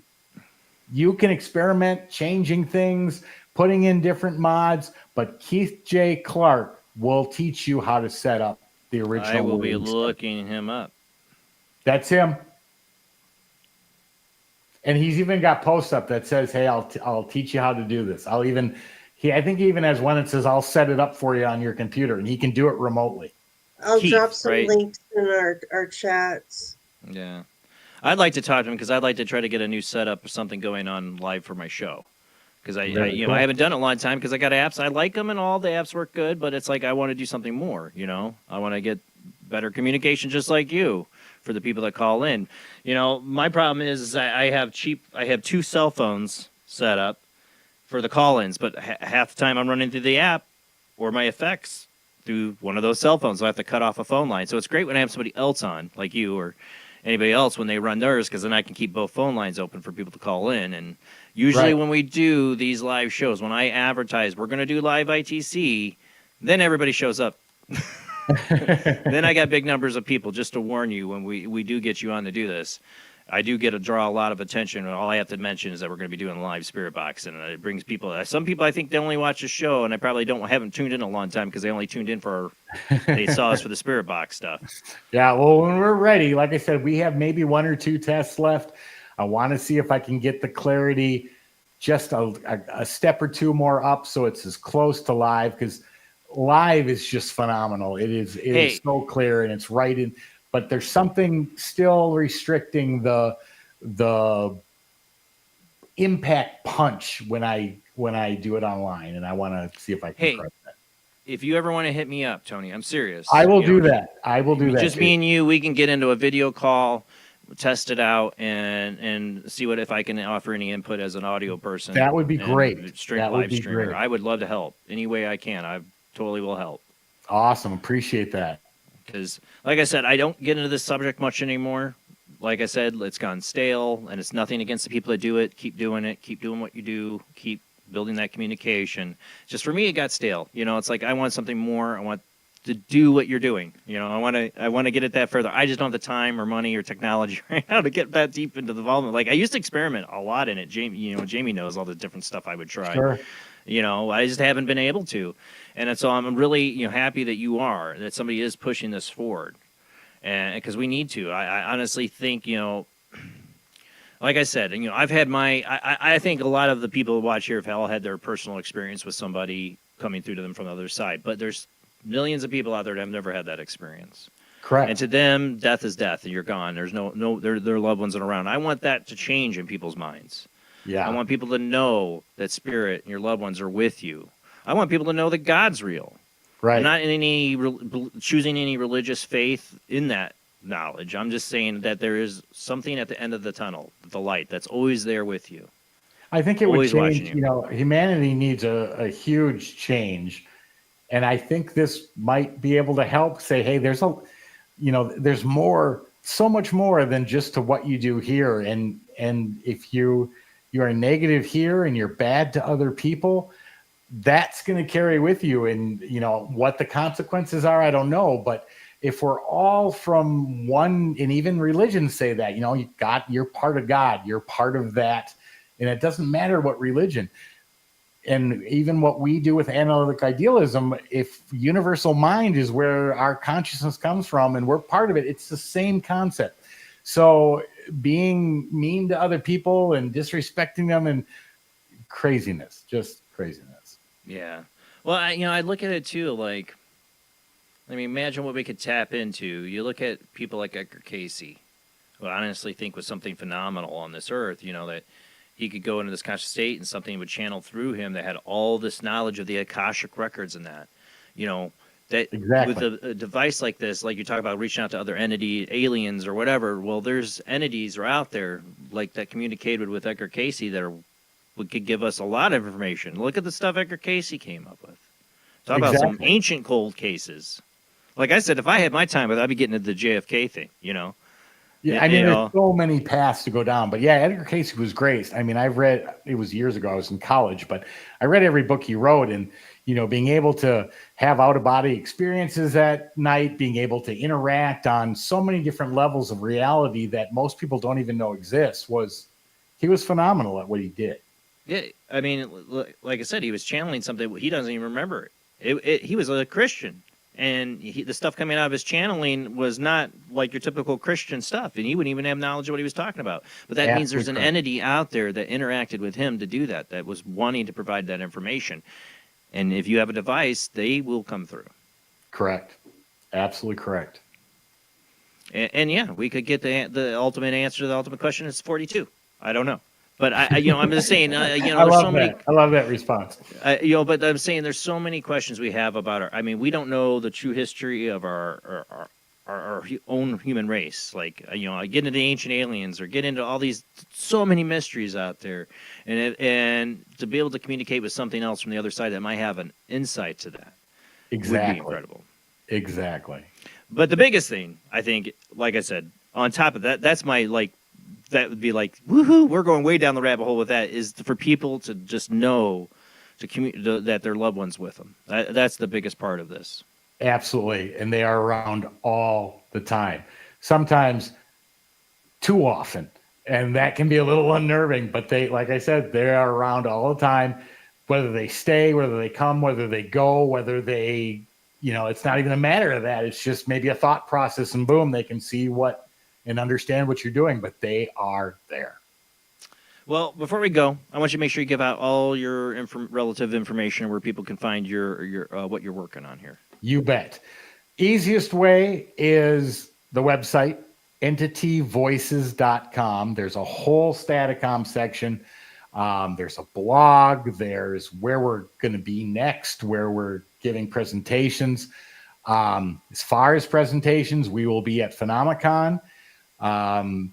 Speaker 12: experiment changing things, putting in different mods, but Keith J. Clark will teach you how to set up the original.
Speaker 1: I will be looking him up.
Speaker 12: That's him. And he's even got posts up that says, hey, I'll teach you how to do this. I think he even has one that says, I'll set it up for you on your computer, and he can do it remotely.
Speaker 2: I'll drop some links in our chats.
Speaker 1: Yeah. I'd like to talk to him because I'd like to try to get a new setup or something going on live for my show. Because I haven't done it a long time because I got apps. I like them and all the apps work good, but it's like I want to do something more, I want to get better communication just like you for the people that call in. My problem is I have two cell phones set up for the call-ins, but half the time I'm running through the app or my effects through one of those cell phones, so I have to cut off a phone line. So it's great when I have somebody else on, like you or anybody else, when they run theirs, because then I can keep both phone lines open for people to call in and Usually when we do these live shows, when I advertise we're going to do live ITC, then everybody shows up. Then I got big numbers of people, just to warn you, when we do get you on to do this. I do draw a lot of attention. All I have to mention is that we're going to be doing a live spirit box, and it brings people. Some people I think they only watch the show, and I probably haven't tuned in a long time because they only tuned in they saw us for the spirit box stuff.
Speaker 12: Yeah, well, when we're ready, like I said, we have maybe 1 or 2 tests left. I want to see if I can get the clarity just a step or 2 more up, so it's as close to live, because live is just phenomenal. It is so clear, and it's right in. But there's something still restricting the impact punch when I do it online, and I want to see if I can correct that.
Speaker 1: If you ever want to hit me up, Tony, I'm serious.
Speaker 12: I will do that. I will do that.
Speaker 1: Just me and you, we can get into a video call, test it out, and see if I can offer any input as an audio person.
Speaker 12: That would be great.
Speaker 1: Straight live streamer. I would love to help any way I can. I totally will help.
Speaker 12: Awesome. Appreciate that.
Speaker 1: Because, like I said, I don't get into this subject much anymore. Like I said, it's gone stale, and it's nothing against the people that do it. Keep doing it. Keep doing what you do. Keep building that communication. Just for me, it got stale. It's like I want something more. I want to do what you're doing. I want to get it that further. I just don't have the time or money or technology right now to get that deep into the involvement. Like I used to experiment a lot in it. Jamie knows all the different stuff I would try.
Speaker 12: Sure.
Speaker 1: I just haven't been able to. And so I'm really, happy that that somebody is pushing this forward. And because we need to. I honestly think, like I said, I've had I think a lot of the people who watch here have all had their personal experience with somebody coming through to them from the other side. But there's millions of people out there that have never had that experience.
Speaker 12: Correct.
Speaker 1: And to them, death is death, and you're gone. There's no their loved ones are around. I want that to change in people's minds.
Speaker 12: Yeah.
Speaker 1: I want people to know that spirit and your loved ones are with you. I want people to know that God's real.
Speaker 12: Right.
Speaker 1: I'm not in choosing any religious faith in that knowledge. I'm just saying that there is something at the end of the tunnel, the light that's always there with you.
Speaker 12: I think it would change. Humanity needs a huge change, and I think this might be able to help. Say, hey, there's there's more, so much more than just to what you do here, and if you are negative here and you're bad to other people, that's going to carry with you. And, what the consequences are, I don't know. But if we're all from one, and even religions say that, you're part of God, you're part of that. And it doesn't matter what religion. And even what we do with analytic idealism, if universal mind is where our consciousness comes from and we're part of it, it's the same concept. So being mean to other people and disrespecting them and just craziness.
Speaker 1: Yeah. Well, I look at it too, like, imagine what we could tap into. You look at people like Edgar Cayce, who I honestly think was something phenomenal on this earth, that he could go into this conscious state and something would channel through him that had all this knowledge of the Akashic records and that, that
Speaker 12: exactly.
Speaker 1: With a device like this, like you talk about reaching out to other aliens or whatever, well, there's entities are out there like that communicated with Edgar Cayce that could give us a lot of information. Look at the stuff Edgar Cayce came up with. Talk about some ancient cold cases. Like I said, if I had my time, I'd be getting into the JFK thing,
Speaker 12: Yeah, there's so many paths to go down. But yeah, Edgar Cayce was great. I've read, it was years ago, I was in college, but I read every book he wrote, and being able to have out-of-body experiences at night, being able to interact on so many different levels of reality that most people don't even know exists, he was phenomenal at what he did.
Speaker 1: Yeah, like I said, he was channeling something he doesn't even remember. He was a Christian, and the stuff coming out of his channeling was not like your typical Christian stuff, and he wouldn't even have knowledge of what he was talking about. But that means there's an entity out there that interacted with him to do that was wanting to provide that information. And if you have a device, they will come through.
Speaker 12: Correct. Absolutely correct.
Speaker 1: And yeah, we could get the ultimate answer to the ultimate question. It's 42. I don't know. But I'm just saying,
Speaker 12: I love that response.
Speaker 1: But I'm saying there's so many questions we have about we don't know the true history of our own human race. Like, I get into the ancient aliens or get into all these, so many mysteries out there. And to be able to communicate with something else from the other side that might have an insight to that would be incredible.
Speaker 12: Exactly.
Speaker 1: But the biggest thing, I think, like I said, on top of that, that's my, that would be like, woohoo, we're going way down the rabbit hole with that, is for people to just know that their loved one's with them. That's the biggest part of this.
Speaker 12: Absolutely. And they are around all the time, sometimes too often. And that can be a little unnerving, but they, like I said, they are around all the time, whether they stay, whether they come, whether they go, whether they, it's not even a matter of that. It's just maybe a thought process, and boom, they can see what and understand what you're doing, but they are there.
Speaker 1: Well, before we go, I want you to make sure you give out all your relative information where people can find your what you're working on here.
Speaker 12: You bet. Easiest way is the website, entityvoices.com. There's a whole Staticom section. There's a blog. There's where we're going to be next, where we're giving presentations. As far as presentations, we will be at Phenomicon,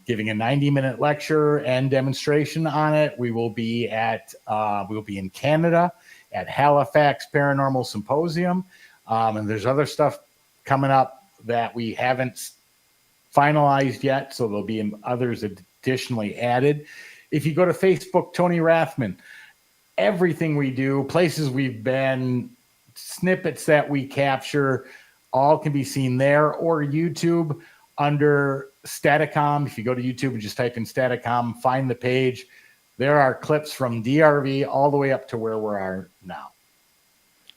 Speaker 12: giving a 90-minute lecture and demonstration on it. We will be in Canada at Halifax Paranormal Symposium. And there's other stuff coming up that we haven't finalized yet, so there'll be others additionally added. If you go to Facebook, Tony Rathman, everything we do, places we've been, snippets that we capture, all can be seen there, or YouTube under Staticom. If you go to YouTube and just type in Staticom, find the page. There are clips from DRV all the way up to where we are now.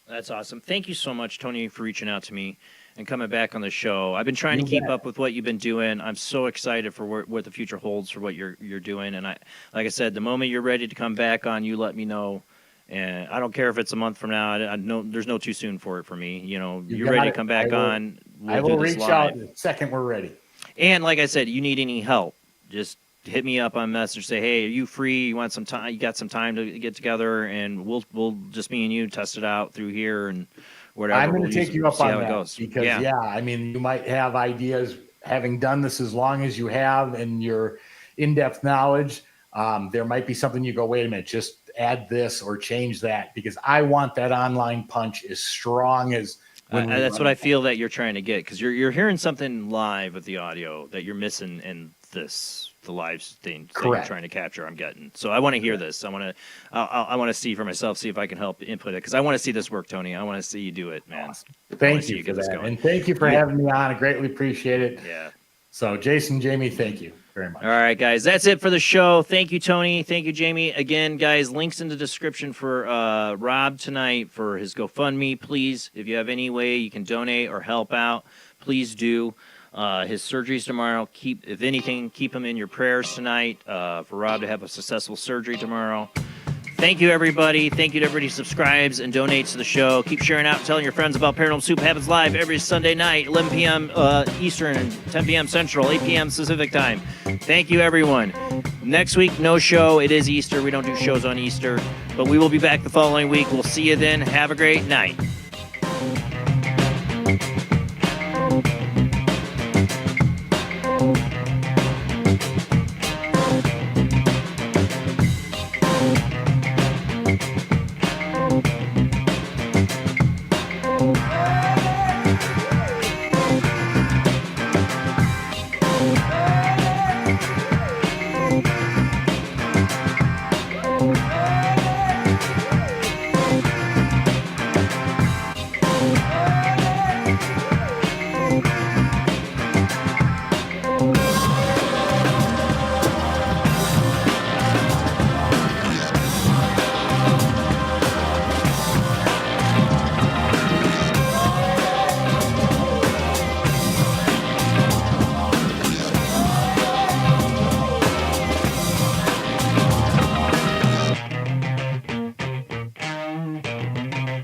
Speaker 1: That's awesome. Thank you so much, Tony, for reaching out to me and coming back on the show. I've been trying to keep up with what you've been doing. I'm so excited for what the future holds for what you're doing. And like I said, the moment you're ready to come back on, you let me know. And I don't care if it's a month from now. I know there's no too soon for it for me. You're ready to come back on.
Speaker 12: I will reach out the second we're ready.
Speaker 1: And like I said, you need any help, just hit me up on Messenger. Say, hey, are you free? You want some time? You got some time to get together, and we'll just me and you test it out through here and whatever.
Speaker 12: I'm going to take you up on that because I mean, you might have ideas. Having done this as long as you have and your in-depth knowledge, there might be something you go, wait a minute, just add this or change that, because I want that online punch as strong as.
Speaker 1: That's what I feel that you're trying to get, because you're hearing something live with the audio that you're missing in the live thing that you're trying to capture. I'm getting, so I want to hear this. I want to see for myself, see if I can help input it, because I want to see this work, Tony. I want to see you do it, man.
Speaker 12: Awesome. Thank you for that, and thank you for having me on. I greatly appreciate it.
Speaker 1: Yeah.
Speaker 12: So, Jason, Jamie, thank you very much.
Speaker 1: All right, guys, that's it for the show. Thank you, Tony. Thank you, Jamie. Again, guys, links in the description for Rob tonight for his GoFundMe. Please, if you have any way you can donate or help out, please do. His surgery's tomorrow. If anything, keep him in your prayers tonight for Rob to have a successful surgery tomorrow. Thank you, everybody. Thank you to everybody who subscribes and donates to the show. Keep sharing out and telling your friends about Paranormal Soup. Happens live every Sunday night, 11 p.m. Eastern, 10 p.m. Central, 8 p.m. Pacific time. Thank you, everyone. Next week, no show. It is Easter. We don't do shows on Easter. But we will be back the following week. We'll see you then. Have a great night.